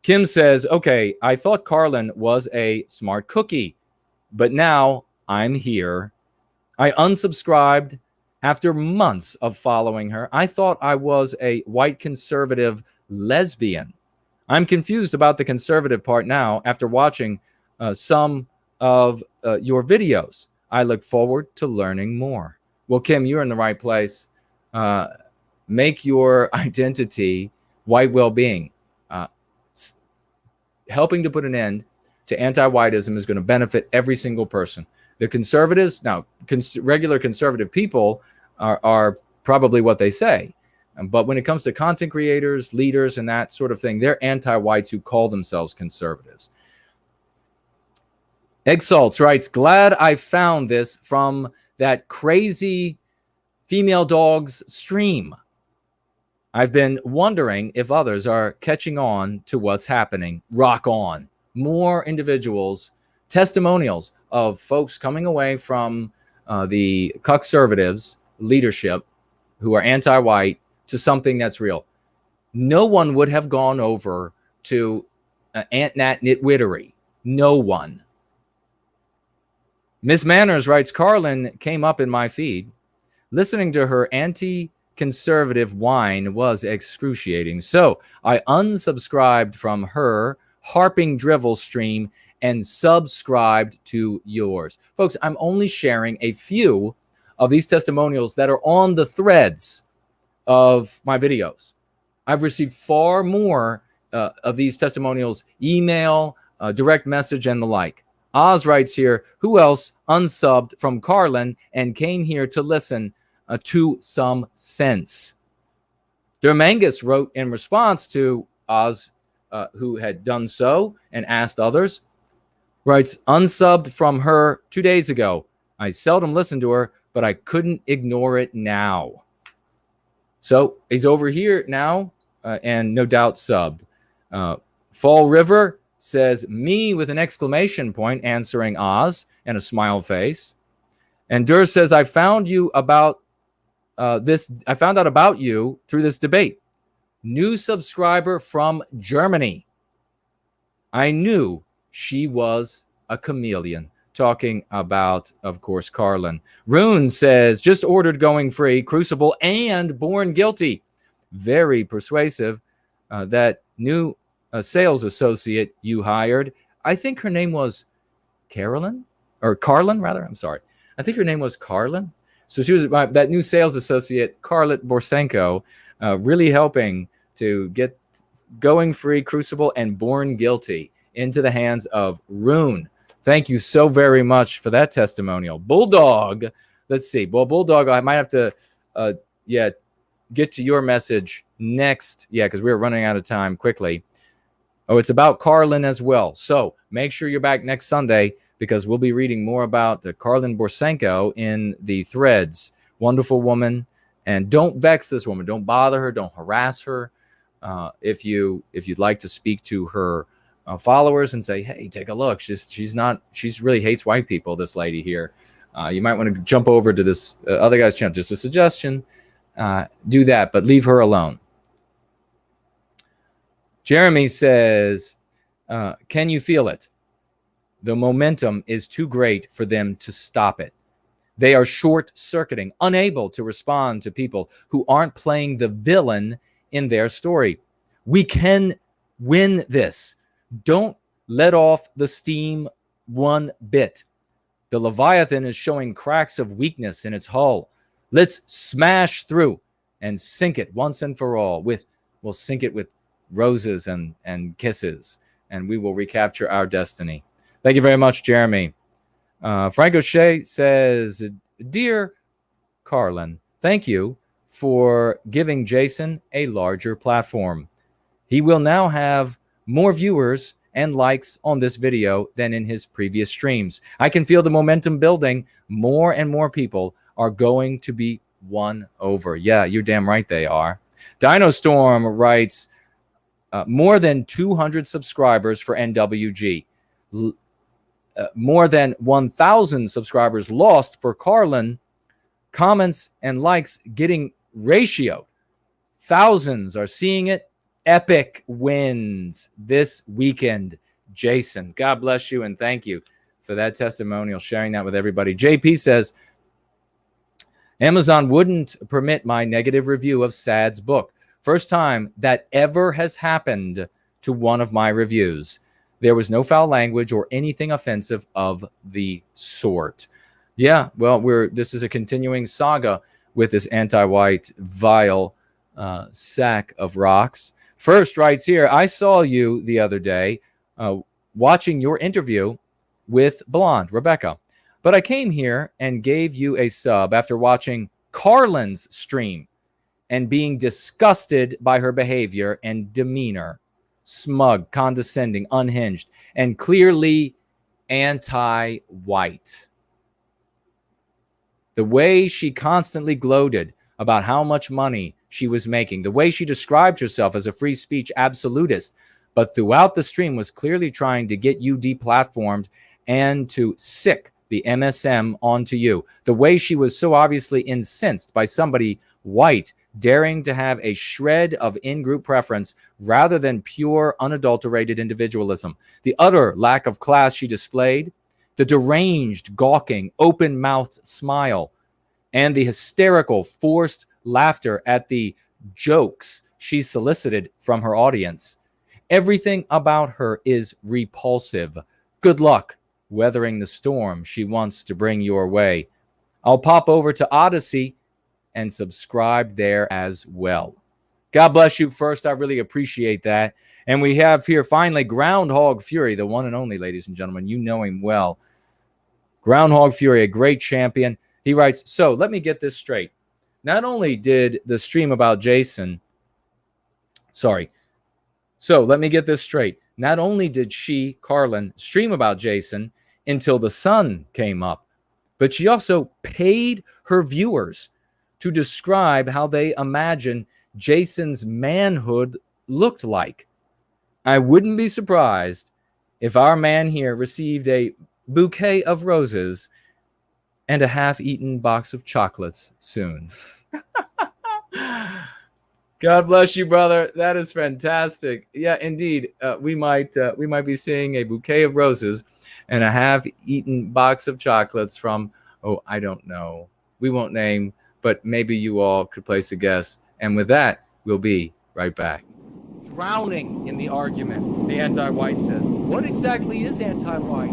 Kim says, okay, I thought Karlin was a smart cookie, but now I'm here. I unsubscribed after months of following her. I thought I was a white conservative lesbian. I'm confused about the conservative part now after watching some of your videos. I look forward to learning more. Well, Kim, you're in the right place. Make your identity white well-being. Helping to put an end to anti-whiteism is going to benefit every single person. The conservatives, now, regular conservative people are probably what they say. But when it comes to content creators, leaders, and that sort of thing, they're anti-whites who call themselves conservatives. Egg Salts writes, glad I found this from that crazy female dog's stream. I've been wondering if others are catching on to what's happening. Rock on. More individuals, testimonials of folks coming away from the conservatives leadership who are anti-white to something that's real. No one would have gone over to Aunt Nat Nitwittery. No one. Miss Manners writes, Carlin came up in my feed. Listening to her anti-conservative whine was excruciating. So I unsubscribed from her harping drivel stream and subscribed to yours. Folks, I'm only sharing a few of these testimonials that are on the threads of my videos. I've received far more of these testimonials, email, direct message, and the like. Oz writes here, who else unsubbed from Carlin and came here to listen to some sense? Dermangus wrote in response to Oz, who had done so and asked others, writes, unsubbed from her 2 days ago. I seldom listen to her, but I couldn't ignore it now. So he's over here now and no doubt subbed. Fall River says me with an exclamation point answering Oz and a smile face. And Dur says, I found you about this. I found out about you through this debate. New subscriber from Germany. I knew she was a chameleon. Talking about, of course, Carlin. Rune says, just ordered Going Free, Crucible, and Born Guilty. Very persuasive. That new sales associate you hired, I think her name was Carolyn, or Carlin, rather. I'm sorry. I think her name was Carlin. So she was that new sales associate, Carlet Borsenko, really helping to get Going Free, Crucible, and Born Guilty into the hands of Rune. Thank you so very much for that testimonial. Bulldog, let's see. Well, Bulldog, I might have to, get to your message next. Yeah, because we're running out of time quickly. Oh, it's about Carlin as well. So make sure you're back next Sunday because we'll be reading more about Carlin Borsenko in the threads. Wonderful woman. And don't vex this woman. Don't bother her. Don't harass her. If you'd like to speak to her followers and say, hey, take a look. She really hates white people, this lady here. You might want to jump over to this other guy's channel. Just a suggestion. Do that, but leave her alone. Jeremy says, can you feel it? The momentum is too great for them to stop it. They are short-circuiting, unable to respond to people who aren't playing the villain in their story. We can win this. Don't let off the steam one bit. The Leviathan is showing cracks of weakness in its hull. Let's smash through and sink it once and for all. We'll sink it with roses and kisses, and we will recapture our destiny. Thank you very much, Jeremy. Frank O'Shea says, Dear Carlin, thank you for giving Jason a larger platform. He will now have more viewers and likes on this video than in his previous streams. I can feel the momentum building. More and more people are going to be won over. Yeah, you're damn right they are. Dino Storm writes, more than 200 subscribers for NWG. More than 1,000 subscribers lost for Carlin. Comments and likes getting ratioed. Thousands are seeing it. Epic wins this weekend. Jason, God bless you and thank you for that testimonial, sharing that with everybody. JP says, Amazon wouldn't permit my negative review of Sad's book. First time that ever has happened to one of my reviews. There was no foul language or anything offensive of the sort. Yeah, well, this is a continuing saga with this anti-white vile sack of rocks. First writes here, I saw you the other day watching your interview with Blonde, Rebecca. But I came here and gave you a sub after watching Carlin's stream and being disgusted by her behavior and demeanor. Smug, condescending, unhinged, and clearly anti-white. The way she constantly gloated about how much money she was making, the way she described herself as a free speech absolutist, but throughout the stream was clearly trying to get you deplatformed and to sick the MSM onto you. The way she was so obviously incensed by somebody white daring to have a shred of in-group preference rather than pure, unadulterated individualism. The utter lack of class she displayed, the deranged, gawking, open-mouthed smile, and the hysterical, forced laughter at the jokes she solicited from her audience. Everything about her is repulsive. Good luck weathering the storm she wants to bring your way. I'll pop over to Odyssey and subscribe there as well. God bless you first. I really appreciate that. And we have here finally Groundhog Fury, the one and only, ladies and gentlemen. You know him well. Groundhog Fury, a great champion. He writes, so let me get this straight. Not only did the stream about Jason, so let me get this straight. Not only did she, Carlin, stream about Jason until the sun came up, but she also paid her viewers to describe how they imagine Jason's manhood looked like. I wouldn't be surprised if our man here received a bouquet of roses and a half-eaten box of chocolates soon. God bless you, brother. That is fantastic. Yeah, indeed. We might be seeing a bouquet of roses and a half-eaten box of chocolates from, I don't know. We won't name, but maybe you all could place a guess. And with that, we'll be right back. Drowning in the argument, the anti-white says, what exactly is anti-white?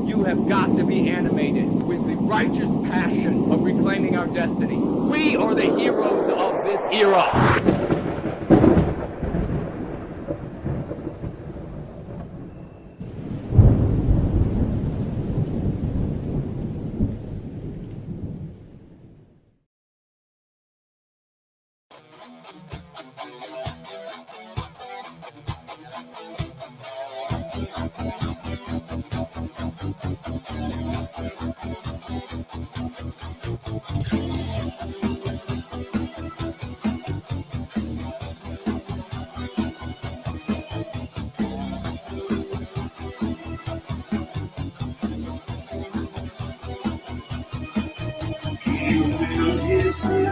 You have got to be animated with the righteous passion of reclaiming our destiny. We are the heroes of this era.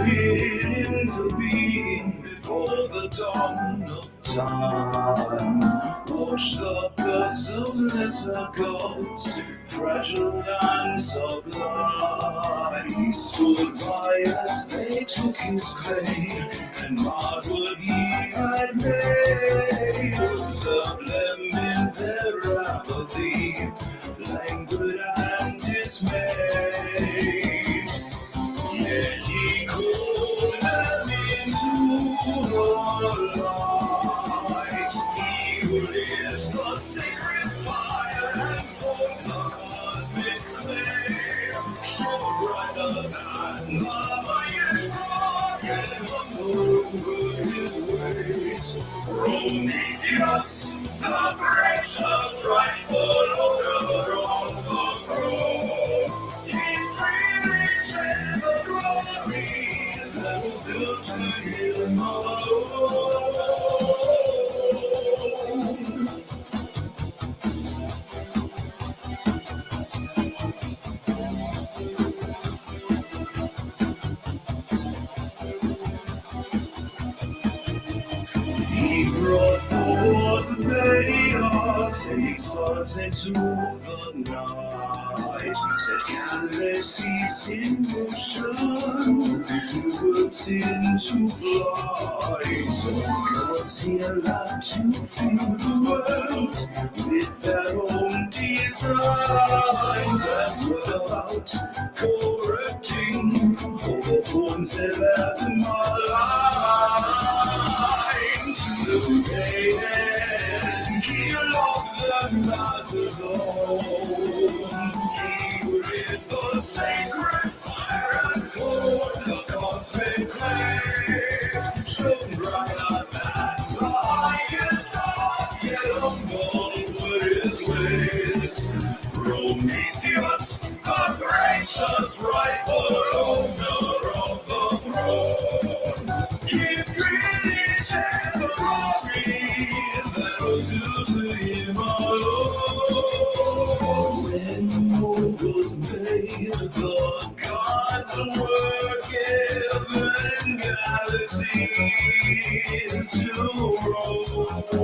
Into being before the dawn of time. Watch the birds of lesser gods, fragile and sublime. He stood by as they took his clay and marred what he had made. Observe them in their apathy, languid and dismayed. Yet he called them into the light. He who lives the sacred fire and for the cosmic flame shone brighter than the highest rock and humble his ways. Prometheus, the gracious rightful owner of the throne, he freely shared the glory that was due to him alone. He brought forth the chaos, takes us into the night. Set galaxies in motion, worked into flight. Gods here love to fill the world with their own designs, and we're about correcting all the forms that have maligned. Illuminated, heal of the mother's own. With the sacred fire and flow, the cosmic flame shone brighter than the highest star, yet humble his ways. Prometheus, the gracious rightful owner of the throne, he freely shared the glory that was due to him alone. Was made the gods were given galaxies to roam.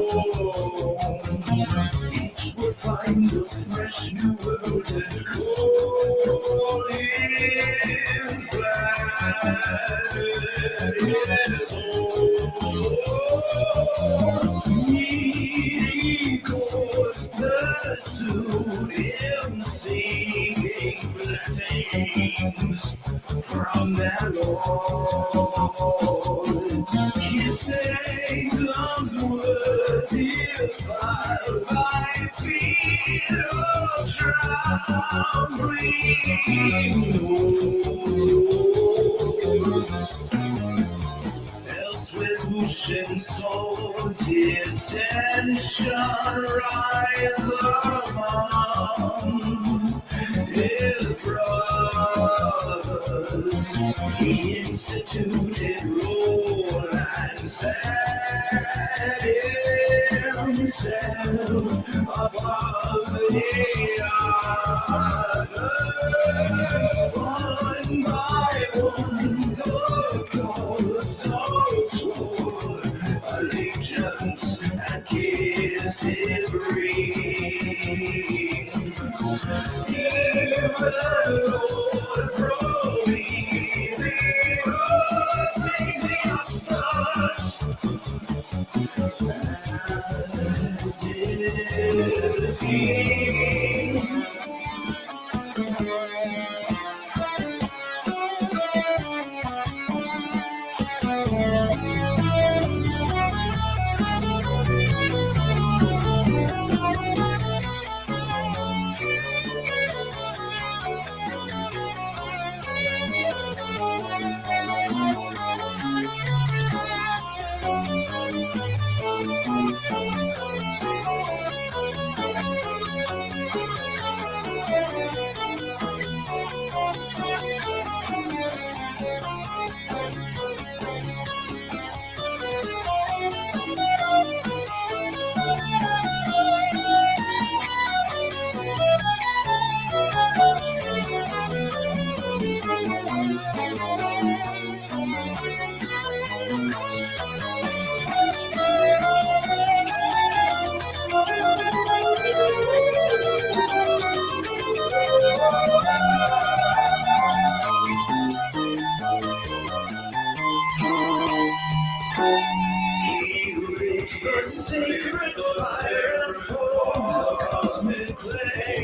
Each will find a fresh new world and call his planet his home. Eagles pursued him, seeking blessings from their Lord. His kingdoms were defiled by fear of trembling wolves. Elsewhere's whooshing sword, dissension rise among his brothers. He instituted rule and set himself above the other. One by one, the gods all swore allegiance and kissed his ring. Even Lord Prometheus, the upstart, as his king. The sacred fire for the cosmic clay,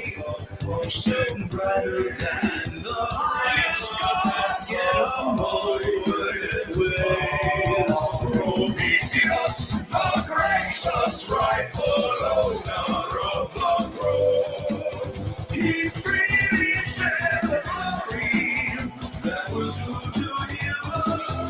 shone brighter than the highest star, yet humble its ways. Prometheus, the gracious rightful owner of the throne, he freely shared the glory that was due to him alone.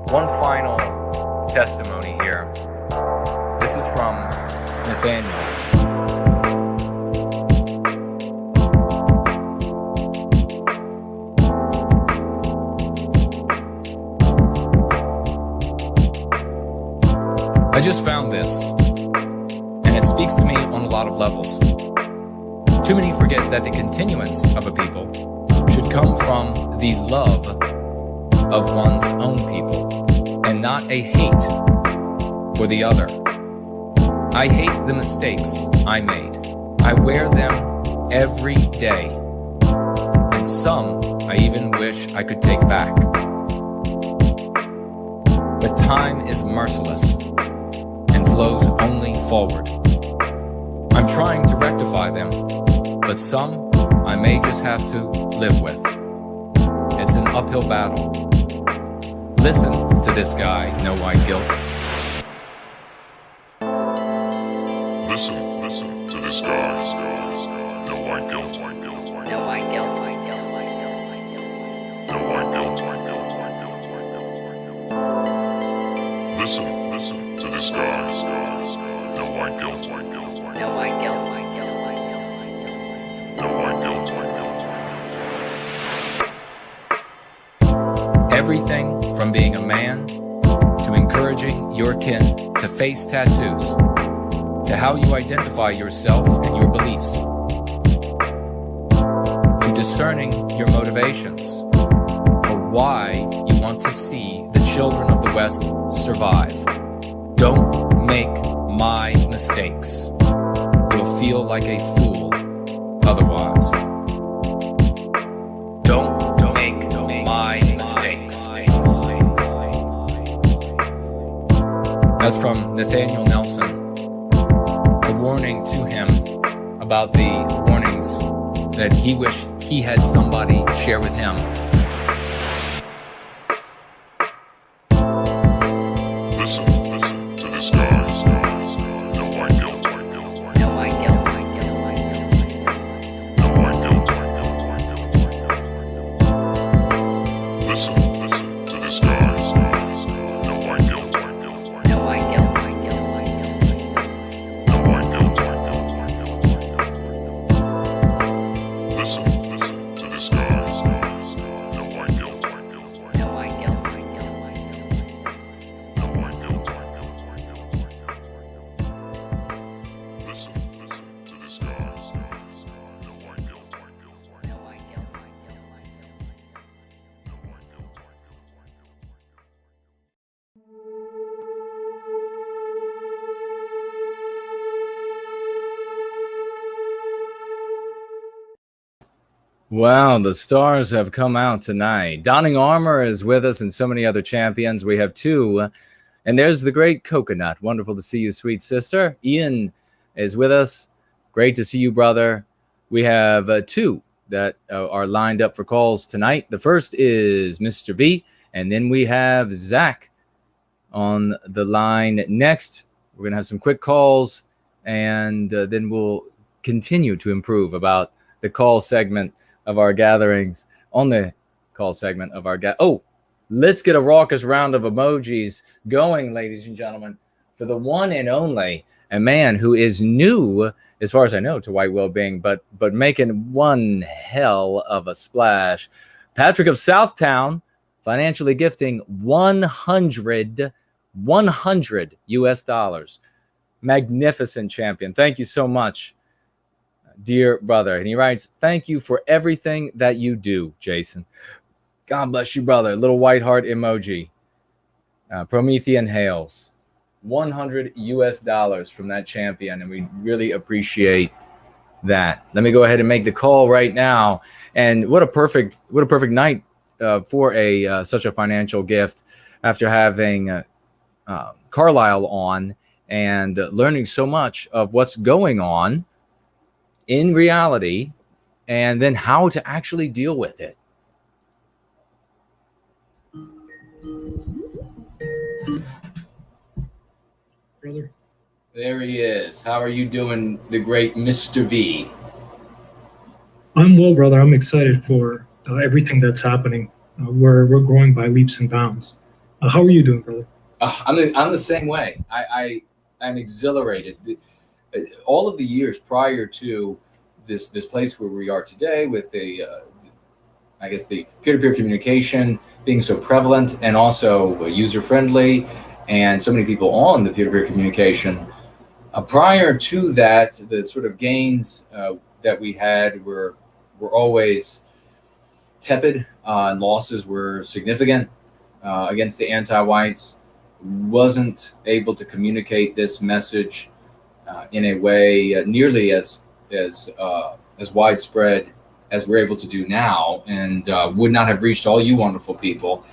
One final testimony here. This is from Nathaniel. I just found this, and it speaks to me on a lot of levels. Too many forget that the continuance of a people should come from the love of one's own people, and not a hate for the other. I hate the mistakes I made. I wear them every day, and some I even wish I could take back. But time is merciless and flows only forward. I'm trying to rectify them, but some I may just have to live with. It's an uphill battle. Listen to this guy, No White Guilt. Listen to this guy. No white guilt. No white guilt. No white guilt. Listen to this guy. No white guilt. No white guilt. No white guilt. Everything from being a man to encouraging your kin to face tattoos to how you identify yourself and your beliefs to discerning your motivations for why you want to see the children of the West survive. Don't make my mistakes. You'll feel like a fool otherwise. Don't make my mistakes. That's from Nathaniel Nelson. A warning to him about the warnings that he wished he had somebody share with him. Listen to this guy. No white guilt. No white guilt. No white guilt. Listen to this guy. No white guilt. No white guilt. No white guilt. Listen to this guy. No white guilt. No white guilt. No white guilt. Listen to this guy. No white guilt. No white guilt. Wow, the stars have come out tonight. Donning Armor is with us and so many other champions. We have two. And there's the great Coconut. Wonderful to see you, sweet sister. Ian is with us. Great to see you, brother. We have two that are lined up for calls tonight. The first is Mr. V. And then we have Zach on the line next. We're going to have some quick calls. And then we'll continue to improve about the call segment of our gatherings on the call segment of our let's get a raucous round of emojis going, ladies and gentlemen, for the one and only a man who is new, as far as I know, to White Well-Being, but making one hell of a splash. Patrick of Southtown, financially gifting 100 US dollars. Magnificent champion. Thank you so much, dear brother. And he writes, thank you for everything that you do, Jason. God bless you, brother. Little white heart emoji. Promethean hails. 100 US dollars from that champion, and we really appreciate that. Let me go ahead and make the call right now. And what a perfect night for such a financial gift after having Carlisle on and learning so much of what's going on in reality, and then how to actually deal with it. Brother. There he is. How are you doing, the great Mr. V? I'm well, brother. I'm excited for everything that's happening. We're growing by leaps and bounds. How are you doing, brother? I'm the same way. I'm exhilarated. All of the years prior to this place where we are today, with the I guess the peer-to-peer communication being so prevalent and also user friendly, and so many people on the peer-to-peer communication. Prior to that, the sort of gains that we had were always tepid. Losses were significant against the anti-whites. Wasn't able to communicate this message in a way nearly as widespread as we're able to do now, and would not have reached all you wonderful people.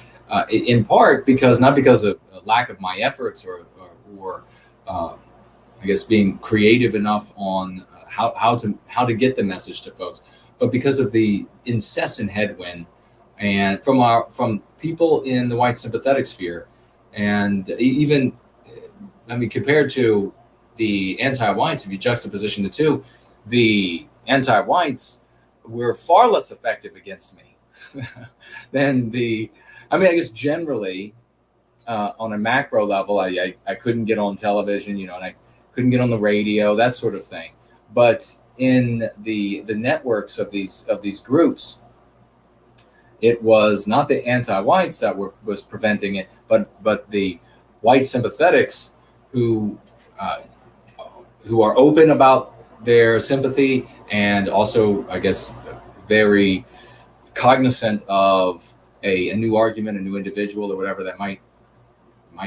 In part because not because of a lack of my efforts or I guess being creative enough on how to get the message to folks, but because of the incessant headwind and from people in the white sympathetic sphere, and even, I mean, compared to the anti-whites, if you juxtaposition the two, the anti-whites were far less effective against me than the. I mean, I guess generally on a macro level, I couldn't get on television, and I couldn't get on the radio, that sort of thing. But in the networks of these groups, it was not the anti-whites that was preventing it, but the white sympathetics who are open about their sympathy, and also, I guess, very cognizant of a new argument, a new individual, or whatever that might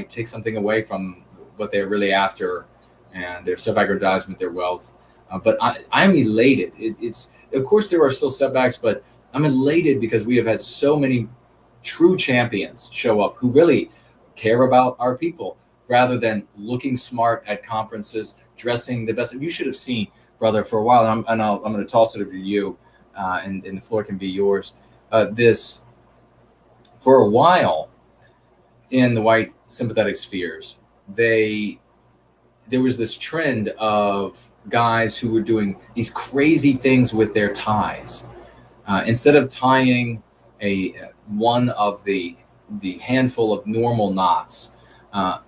take something away from what they're really after, and their self-aggrandizement, their wealth. But I'm elated. It's of course there are still setbacks, but I'm elated because we have had so many true champions show up who really care about our people, rather than looking smart at conferences, dressing the best. You should have seen, brother, for a while, and I'm going to toss it over to you, and the floor can be yours. This, for a while, in the white sympathetic spheres, there was this trend of guys who were doing these crazy things with their ties. Instead of tying one of the handful of normal knots,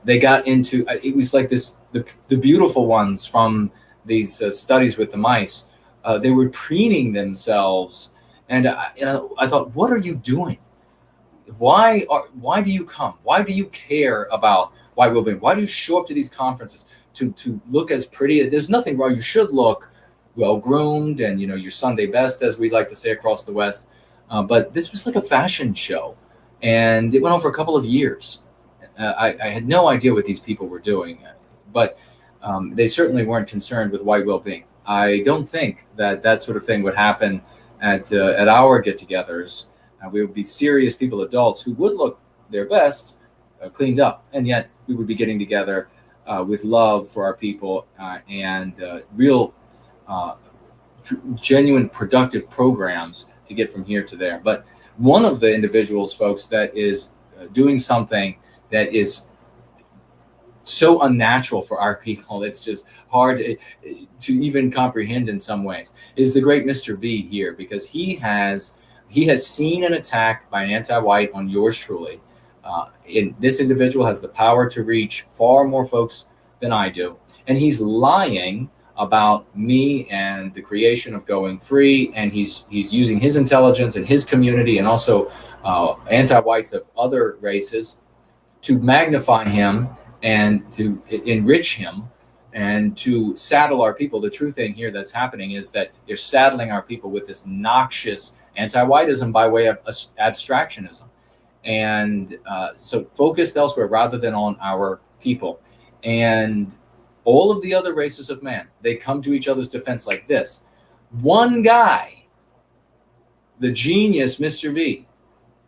they got into, it was like this, the beautiful ones from these studies with the mice, they were preening themselves. And I thought, what are you doing? Why do you come? Why do you care about white well-being? Why do you show up to these conferences to look as pretty? There's nothing wrong. You should look well-groomed and, your Sunday best, as we like to say across the West. But this was like a fashion show, and it went on for a couple of years. I had no idea what these people were doing, but they certainly weren't concerned with white well-being. I don't think that sort of thing would happen at our get-togethers. We would be serious people, adults, who would look their best, cleaned up, and yet we would be getting together with love for our people and real, genuine, productive programs to get from here to there. But one of the individuals, folks, that is doing something that is so unnatural for our people, it's just hard to even comprehend in some ways, is the great Mr. V here, because he has seen an attack by an anti-white on yours truly. This individual has the power to reach far more folks than I do, and he's lying about me and the creation of Going Free, and he's using his intelligence and his community, and also anti-whites of other races, to magnify him and to enrich him and to saddle our people. The true thing here that's happening is that they're saddling our people with this noxious anti-whiteism by way of abstractionism, and so focused elsewhere rather than on our people. And all of the other races of man, they come to each other's defense like this. One guy, the genius Mr. V,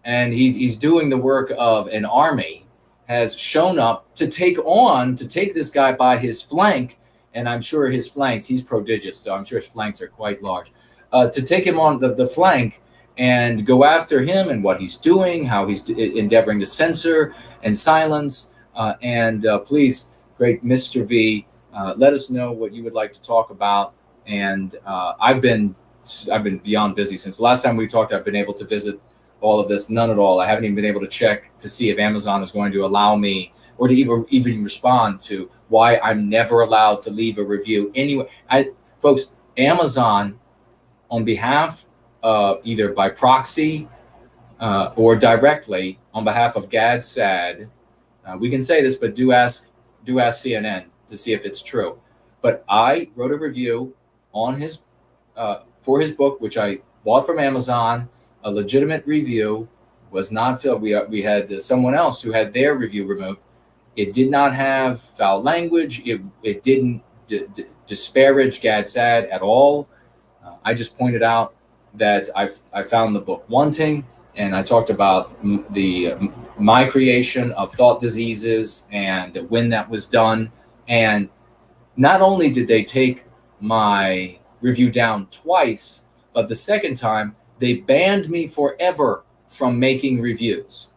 and he's doing the work of an army, has shown up to take this guy by his flank, and I'm sure his flanks, he's prodigious, so I'm sure his flanks are quite large, to take him on the flank and go after him and what he's doing, how he's endeavoring to censor and silence. Please, great Mr. V, let us know what you would like to talk about. And I've been beyond busy since the last time we talked. I've been able to visit all of this, none at all. I haven't even been able to check to see if Amazon is going to allow me or to even respond to why I'm never allowed to leave a review anyway. Folks, Amazon, on behalf, either by proxy or directly on behalf of Gad Saad, we can say this, but do ask CNN to see if it's true. But I wrote a review on his for his book, which I bought from Amazon. A legitimate review, was not filled. We had someone else who had their review removed. It did not have foul language. It didn't disparage Gad Saad at all. I just pointed out that I found the book wanting, and I talked about my creation of thought diseases and when that was done. And not only did they take my review down twice, but the second time they banned me forever from making reviews.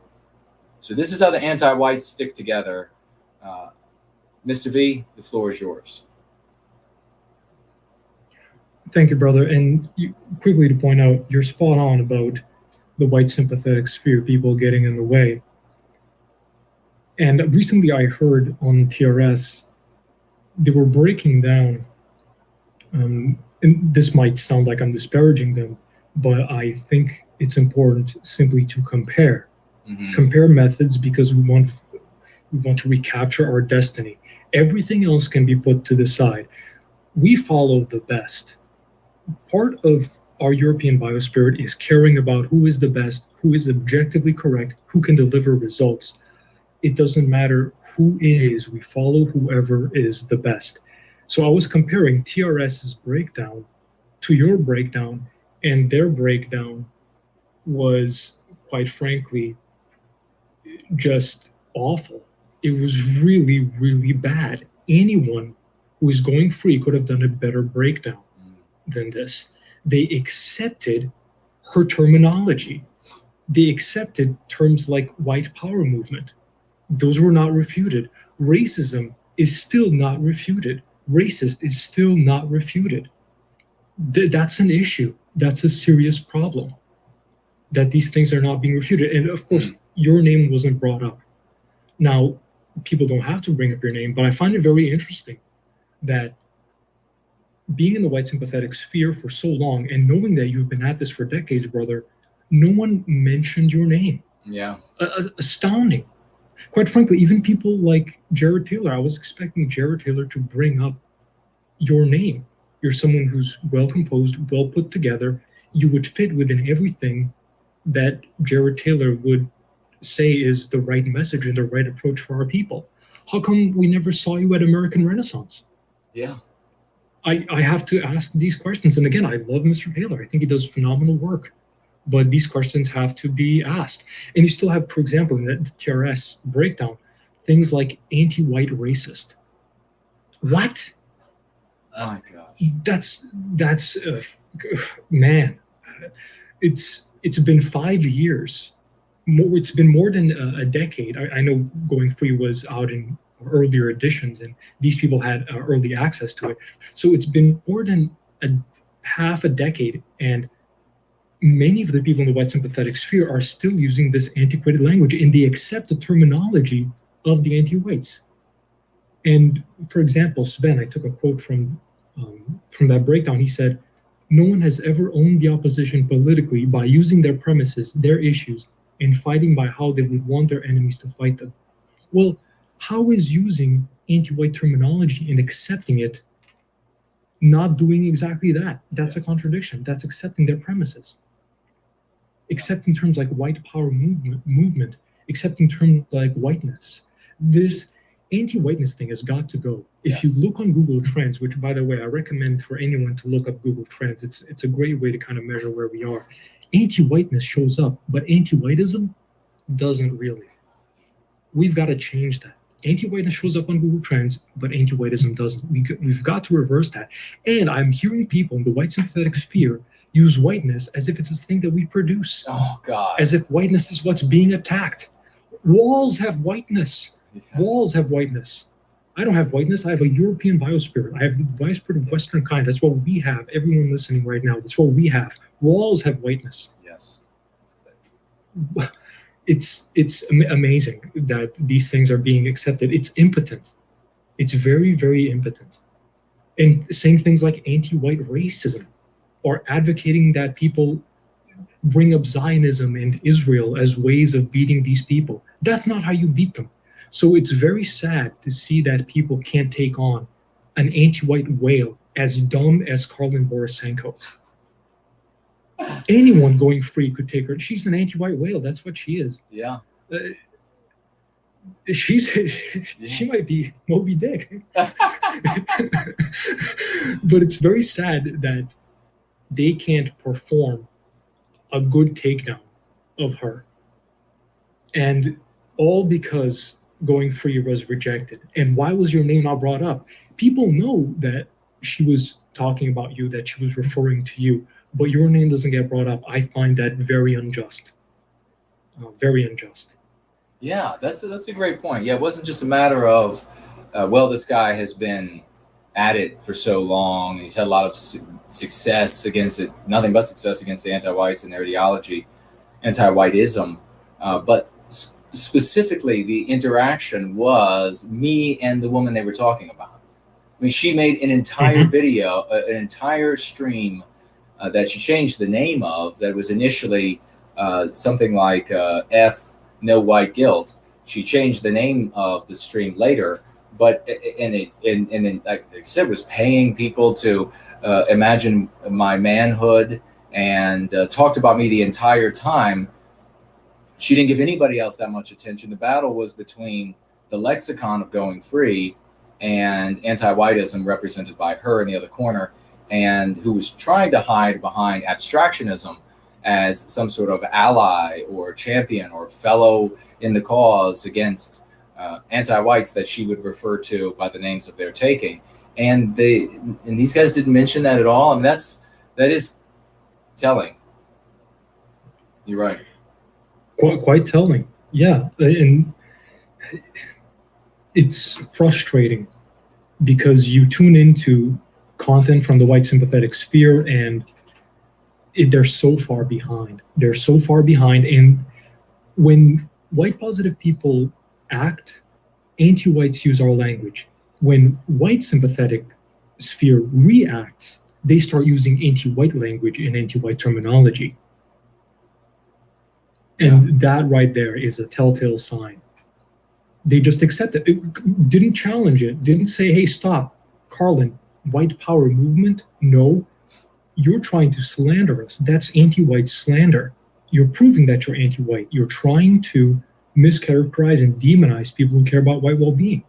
So this is how the anti-whites stick together. Mr. V, the floor is yours. Thank you, brother. And quickly to point out, you're spot on about the white sympathetic sphere, people getting in the way. And recently I heard on TRS, they were breaking down, and this might sound like I'm disparaging them, but I think it's important simply to compare. Compare methods, because we want to recapture our destiny. Everything else can be put to the side. We follow the best. Part of our European biospirit is caring about who is the best, who is objectively correct, who can deliver results. It doesn't matter who it is, we follow whoever is the best. So I was comparing TRS's breakdown to your breakdown, and their breakdown was, quite frankly, just awful. It was really, really bad. Anyone who is going free could have done a better breakdown than this. They accepted her terminology. They accepted terms like white power movement. Those were not refuted. Racism is still not refuted. Racist is still not refuted. That's an issue. That's a serious problem, that these things are not being refuted. And of course, your name wasn't brought up. Now, people don't have to bring up your name, but I find it very interesting that being in the white sympathetic sphere for so long and knowing that you've been at this for decades, brother, no one mentioned your name. Yeah. Astounding. Quite frankly, even people like Jared Taylor, I was expecting Jared Taylor to bring up your name. You're someone who's well composed, well put together. You would fit within everything that Jared Taylor would say is the right message and the right approach for our people. How come we never saw you at American Renaissance? Yeah. I have to ask these questions. And again, I love Mr. Taylor. I think he does phenomenal work. But these questions have to be asked. And you still have, for example, in the TRS breakdown, things like anti-white racist. What? Oh my gosh. That's man. It's been 5 years. It's been more than a decade. I know Going Free was out in earlier editions, and these people had early access to it. So it's been more than half a decade, and many of the people in the white sympathetic sphere are still using this antiquated language, and they accept the terminology of the anti-whites. And for example, Sven, I took a quote from that breakdown. He said, "No one has ever owned the opposition politically by using their premises, their issues, and fighting by how they would want their enemies to fight them." Well, how is using anti-white terminology and accepting it not doing exactly that? That's a contradiction. That's accepting their premises. Accepting terms like white power movement, accepting terms like whiteness. This anti-whiteness thing has got to go. If you look on Google Trends, which by the way, I recommend for anyone to look up Google Trends, it's a great way to kind of measure where we are. Anti-whiteness shows up, but anti-whiteism doesn't really. We've got to change that. Anti-whiteness shows up on Google Trends, but anti-whiteism doesn't. We've got to reverse that. And I'm hearing people in the white sympathetic sphere use whiteness as if it's a thing that we produce. Oh, God. As if whiteness is what's being attacked. Walls have whiteness. Yes. Walls have whiteness. I don't have whiteness. I have a European biospirit. I have the biospirit of Western kind. That's what we have. Everyone listening right now, that's what we have. Walls have whiteness. Yes. amazing that these things are being accepted. It's impotent. It's very, very impotent. And saying things like anti-white racism, or advocating that people bring up Zionism and Israel as ways of beating these people. That's not how you beat them. So it's very sad to see that people can't take on an anti-white whale as dumb as Karlin Borisenko. Anyone going free could take her. She's an anti-white whale. That's what she is. Yeah. She might be Moby Dick. But it's very sad that they can't perform a good takedown of her. And all because going free was rejected. And why was your name not brought up? People know that she was talking about you, that she was referring to you, but your name doesn't get brought up. I find that very unjust. Very unjust. Yeah, that's a great point. Yeah, it wasn't just a matter of, well, this guy has been at it for so long. He's had a lot of success against it, nothing but success against the anti-whites and their ideology, anti-whiteism. But specifically, the interaction was me and the woman they were talking about. I mean, she made an entire video, an entire stream that she changed the name of, that was initially something like F No White Guilt. She changed the name of the stream later, but and then like I said, was paying people to imagine my manhood and talked about me the entire time. She didn't give anybody else that much attention. The battle was between the lexicon of going free and anti-whiteism, represented by her in the other corner, and who was trying to hide behind abstractionism as some sort of ally or champion or fellow in the cause against anti-whites that she would refer to by the names of their taking. And these guys didn't mention that at all. I mean, that is telling. You're right. Quite telling. Yeah. And it's frustrating because you tune into content from the white sympathetic sphere and they're so far behind. They're so far behind. And when white positive people act, anti-whites use our language. When white sympathetic sphere reacts, they start using anti-white language and anti-white terminology. And that right there is a telltale sign. They just accept it. Didn't challenge it. Didn't say, hey, stop. Karlin, white power movement? No. You're trying to slander us. That's anti-white slander. You're proving that you're anti-white. You're trying to mischaracterize and demonize people who care about white well-being.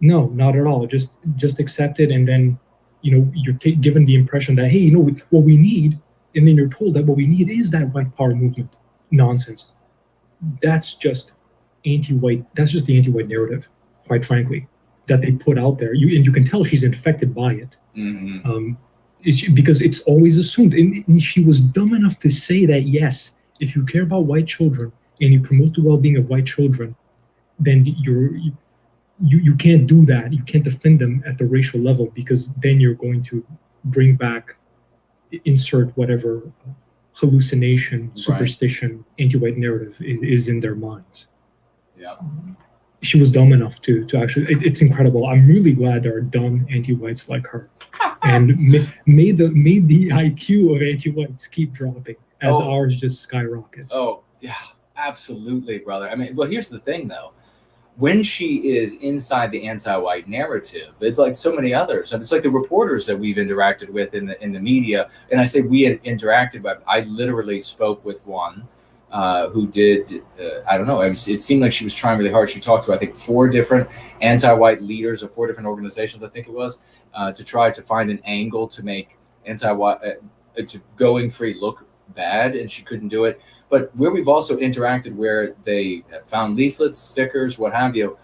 No, not at all. Just accept it, and then, you're given the impression that, hey, what we need, and then you're told that what we need is that white power movement. Nonsense. That's just anti-white. That's just the anti-white narrative, quite frankly, that they put out there. You can tell she's infected by it. Mm-hmm. Because it's always assumed. And she was dumb enough to say that, yes, if you care about white children and you promote the well-being of white children, then you can't do that. You can't defend them at the racial level, because then you're going to bring back, insert whatever hallucination, superstition, anti-white narrative is in their minds. Yeah. She was dumb enough to actually, it's incredible. I'm really glad there are dumb anti-whites like her. And made the IQ of anti-whites keep dropping as ours just skyrockets. Oh, yeah, absolutely, brother. I mean, well, here's the thing, though. When she is inside the anti-white narrative, it's like so many others. It's like the reporters that we've interacted with in the media. And I say we had interacted, but I literally spoke with one who did, I don't know, it seemed like she was trying really hard. She talked to, I think, 4 different anti-white leaders of 4 different organizations, I think it was, to try to find an angle to make anti-white, to going free look bad, and she couldn't do it. But where we've also interacted, where they found leaflets, stickers, what have you,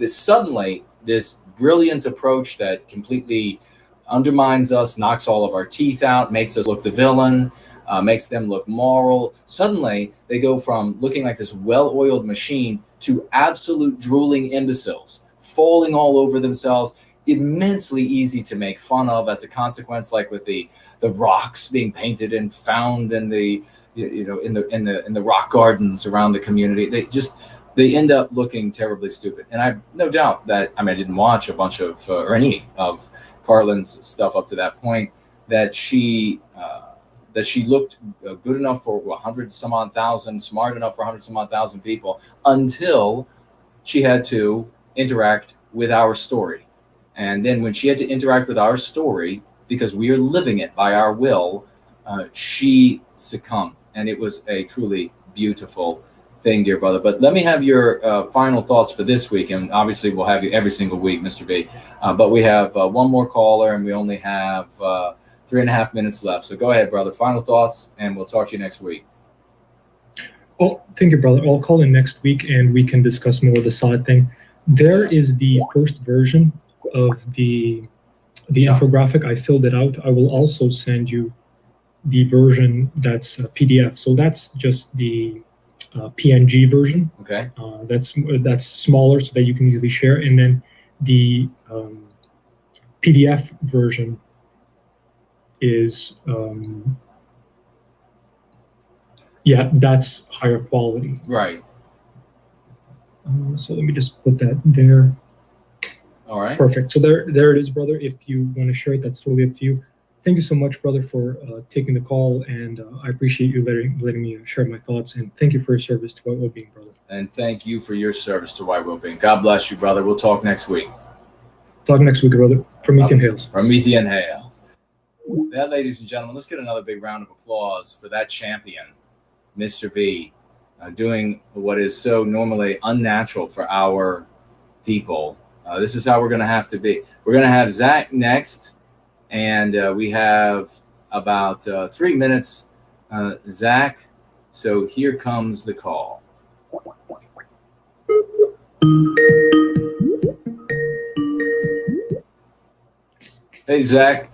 suddenly this brilliant approach that completely undermines us, knocks all of our teeth out, makes us look the villain, makes them look moral. Suddenly they go from looking like this well-oiled machine to absolute drooling imbeciles, falling all over themselves, immensely easy to make fun of as a consequence, like with the the rocks being painted and found in the in the rock gardens around the community. They end up looking terribly stupid. And I have no doubt that, I didn't watch a bunch of or any of Carlin's stuff up to that point, that she looked good enough for 100 some odd thousand, smart enough for 100 some odd thousand people, until she had to interact with our story. And then when she had to interact with our story, because we are living it by our will, she succumbed. And it was a truly beautiful thing, dear brother. But let me have your final thoughts for this week. And obviously we'll have you every single week, Mr. B. But we have one more caller, and we only have 3.5 minutes left. So go ahead, brother. Final thoughts, and we'll talk to you next week. Oh, thank you, brother. I'll call in next week, and we can discuss more of the side thing. There is the first version of the infographic. I filled it out. I will also send you the version that's a PDF. So that's just the PNG version. Okay. That's smaller so that you can easily share. And then the PDF version is that's higher quality. Right. So let me just put that there. All right. Perfect. So there it is, brother. If you want to share it, that's totally up to you. Thank you so much, brother, for taking the call, and I appreciate you letting me share my thoughts. And thank you for your service to White Wellbeing, brother. And thank you for your service to White Wellbeing. God bless you, brother. We'll talk next week. Talk next week, brother. Promethean Hales. Promethean Hales. That, ladies and gentlemen, let's get another big round of applause for that champion, Mr. V, doing what is so normally unnatural for our people. This is how we're going to have to be. We're going to have Zach next. And we have about 3 minutes, Zach. So here comes the call. Hey, Zach.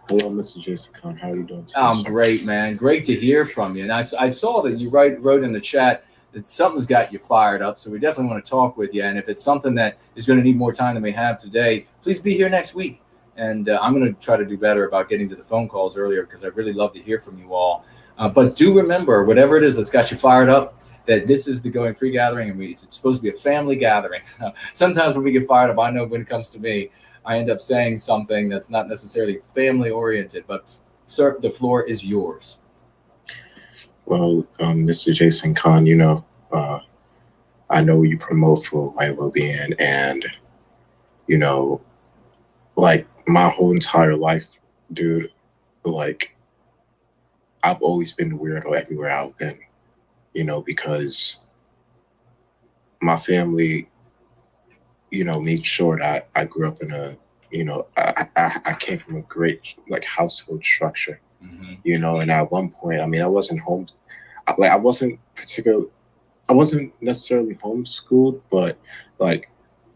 Hello, Mr. Jason Kahn. How are you doing today? I'm great, man. Great to hear from you. And I saw that you wrote in the chat that something's got you fired up. So we definitely want to talk with you. And if it's something that is going to need more time than we have today, please be here next week. And I'm going to try to do better about getting to the phone calls earlier, because I really love to hear from you all. But do remember, whatever it is that's got you fired up, that this is the Going Free Gathering, and it's supposed to be a family gathering. So sometimes when we get fired up, I know when it comes to me, I end up saying something that's not necessarily family-oriented. But, sir, the floor is yours. Well, Mr. Jason Kahn, I know you promote for White Wellbeing, and, like, my whole entire life, dude, like, I've always been the weirdo everywhere I've been, because my family, made sure that I grew up in a, I came from a great, like, household structure, and at one point, I wasn't home, I wasn't necessarily homeschooled, but, like,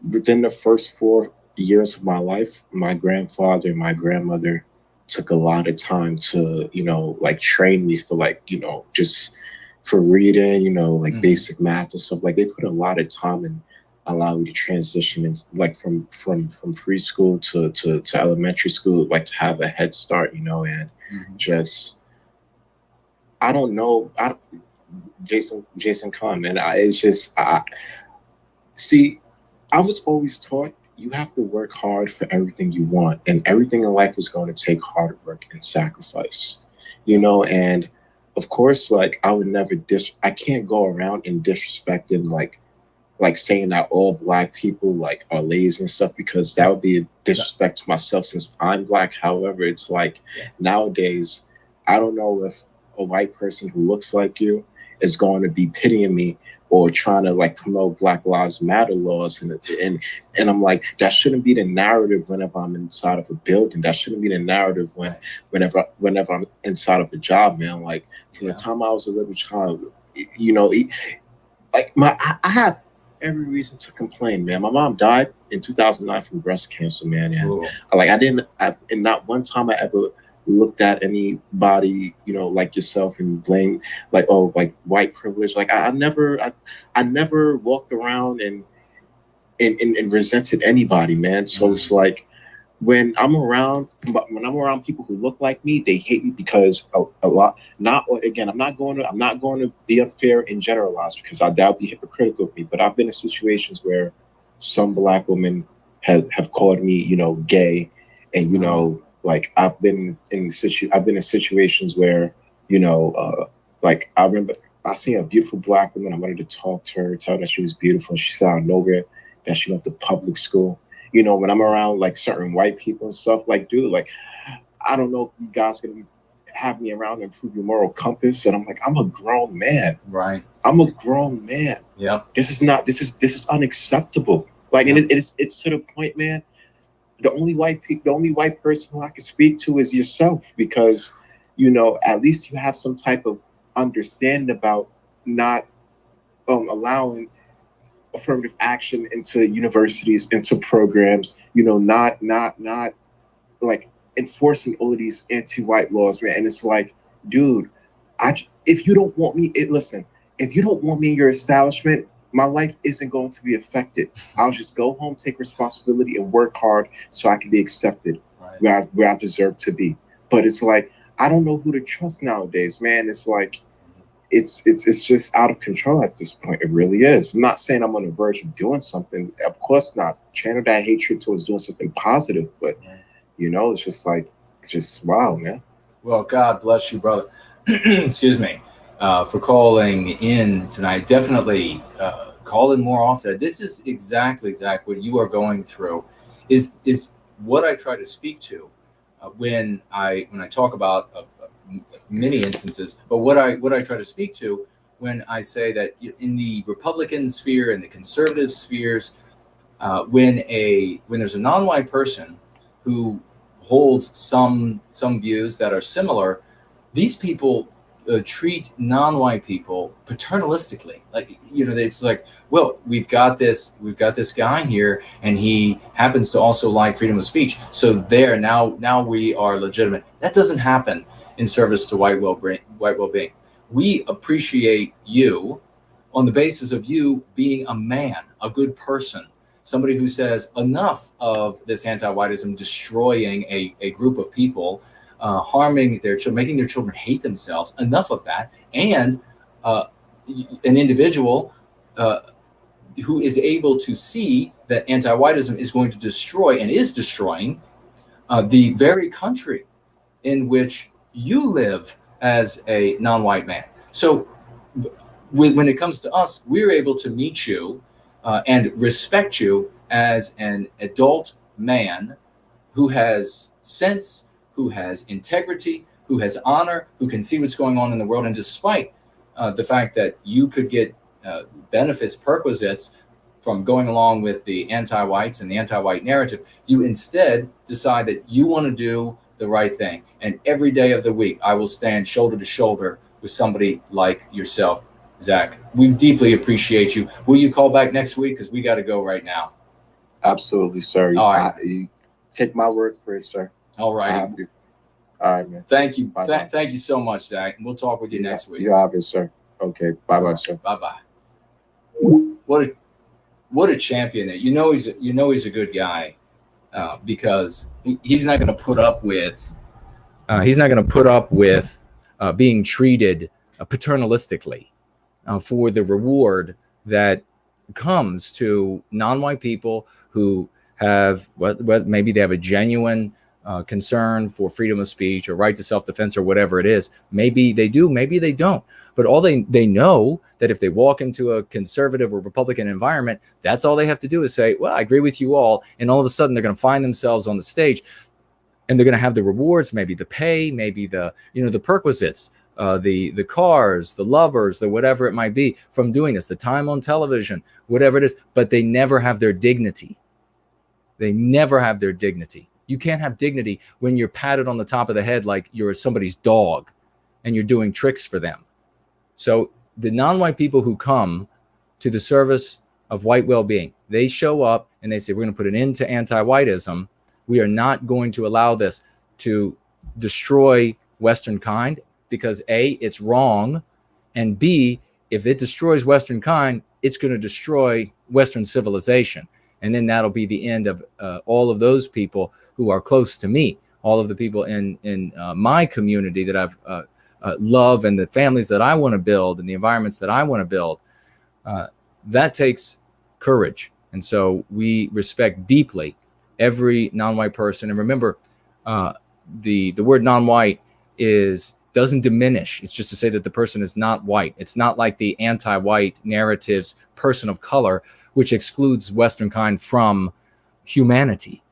within the first 4 years of my life, my grandfather and my grandmother took a lot of time to, like, train me for, like, just for reading, like basic math and stuff. Like, they put a lot of time and allow me to transition and, like, from preschool to elementary school, like, to have a head start, and just, I don't know, Jason Kahn, and I was always taught you have to work hard for everything you want, and everything in life is going to take hard work and sacrifice, and of course, like, I would never I can't go around and disrespecting, like saying that all Black people, like, are lazy and stuff, because that would be a disrespect to myself since I'm Black. However, it's like, nowadays, I don't know if a white person who looks like you is going to be pitying me or trying to, like, promote Black Lives Matter laws, and I'm like, that shouldn't be the narrative whenever I'm inside of a building. That shouldn't be the narrative whenever I'm inside of a job, man. Like, from the time I was a little child, like, I have every reason to complain, man. My mom died in 2009 from breast cancer, man, and like, and not one time I ever looked at anybody, like yourself, and blame, like, oh, like, white privilege. Like, I never walked around and resented anybody, man. So it's like, when I'm around people who look like me, they hate me because a lot. Not again, I'm not going to be unfair and generalize because that would be hypocritical of me. But I've been in situations where some black women have called me, gay, and like I've been in situations where like I remember I seen a beautiful black woman. I wanted to talk to her, tell her that she was beautiful, and she said out of nowhere that she went to public school. When I'm around like certain white people and stuff, like, dude, like, I don't know if you guys gonna have me around to improve your moral compass. And I'm like, I'm a grown man. Right. I'm a grown man. Yeah. This is unacceptable. Like, and it's to the point, man. The only white person who I can speak to is yourself, because, at least you have some type of understanding about not allowing affirmative action into universities, into programs, not like enforcing all of these anti-white laws, man. And it's like, dude, if you don't want me, listen, if you don't want me in your establishment, my life isn't going to be affected. I'll just go home, take responsibility, and work hard so I can be accepted where I deserve to be. But it's like, I don't know who to trust nowadays, man. It's like, it's just out of control at this point. It really is. I'm not saying I'm on the verge of doing something. Of course not. Channel that hatred towards doing something positive. But, it's just like, wow, man. Well, God bless you, brother. Excuse me, for calling in tonight. Definitely call in more often. This is exactly, Zach, what you are going through is what I try to speak to when I talk about many instances, but what I try to speak to when I say that in the Republican sphere and the conservative spheres, when there's a non-white person who holds some views that are similar, these people treat non-white people paternalistically. Like, it's like, well, we've got this guy here, and he happens to also like freedom of speech, so now we are legitimate. That doesn't happen in service to white well-being. We appreciate you on the basis of you being a man, a good person, somebody who says enough of this anti-whiteism destroying a group of people, harming their children, making their children hate themselves. Enough of that, and an individual who is able to see that anti-whiteism is going to destroy and is destroying the very country in which you live as a non-white man. So when it comes to us, we're able to meet you and respect you as an adult man who has sense, who has integrity, who has honor, who can see what's going on in the world. And despite the fact that you could get benefits, perquisites from going along with the anti-whites and the anti-white narrative, you instead decide that you want to do the right thing. And every day of the week, I will stand shoulder to shoulder with somebody like yourself, Zach. We deeply appreciate you. Will you call back next week? Because we got to go right now. Absolutely, sir. All right. You take my word for it, sir. All right. All right, man. Thank you. Bye-bye. Thank you so much, Zach. We'll talk with you next week. You have it, sir. Okay. Bye-bye, sir. Bye-bye. What a champion. He's a good guy. Because he's not going to put up with being treated paternalistically for the reward that comes to non-white people who have maybe they have a genuine concern for freedom of speech or right to self-defense or whatever it is. Maybe they do, maybe they don't. But all they know that if they walk into a conservative or Republican environment, that's all they have to do is say, well, I agree with you all. And all of a sudden they're going to find themselves on the stage and they're going to have the rewards, maybe the pay, maybe the perquisites, the cars, the lovers, the whatever it might be from doing this, the time on television, whatever it is, but they never have their dignity. They never have their dignity. You can't have dignity when you're patted on the top of the head like you're somebody's dog and you're doing tricks for them. So the non-white people who come to the service of white well-being, they show up and they say, we're going to put an end to anti-whiteism. We are not going to allow this to destroy Western kind because A, it's wrong. And B, if it destroys Western kind, it's going to destroy Western civilization. And then that'll be the end of all of those people who are close to me, all of the people in my community that I've love, and the families that I want to build, and the environments that I want to build. That takes courage. And so we respect deeply every non-white person. And remember, the word non-white doesn't diminish. It's just to say that the person is not white. It's not like the anti-white narratives, person of color, which excludes Western kind from humanity.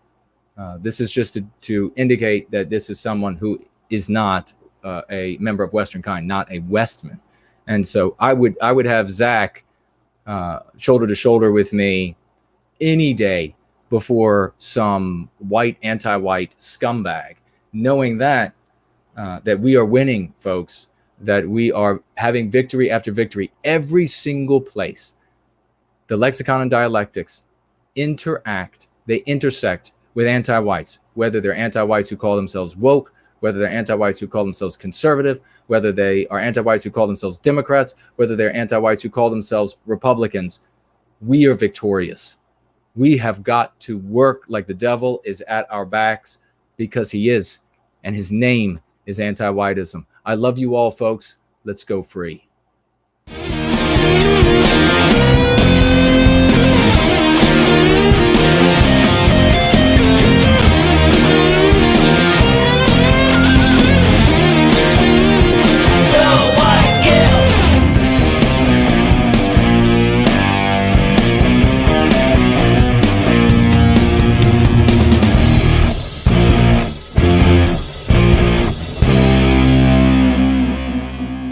This is just to indicate that this is someone who is not a member of Western kind, not a Westman. And so I would have Zach shoulder to shoulder with me any day before some white, anti-white scumbag, knowing that that we are winning, folks, that we are having victory after victory every single place. The lexicon and dialectics they intersect with anti-whites, whether they're anti-whites who call themselves woke, whether they're anti-whites who call themselves conservative, whether they are anti-whites who call themselves Democrats, whether they're anti-whites who call themselves Republicans. We are victorious. We have got to work like the devil is at our backs, because he is, and his name is anti-whiteism. I love you all, folks. Let's go free.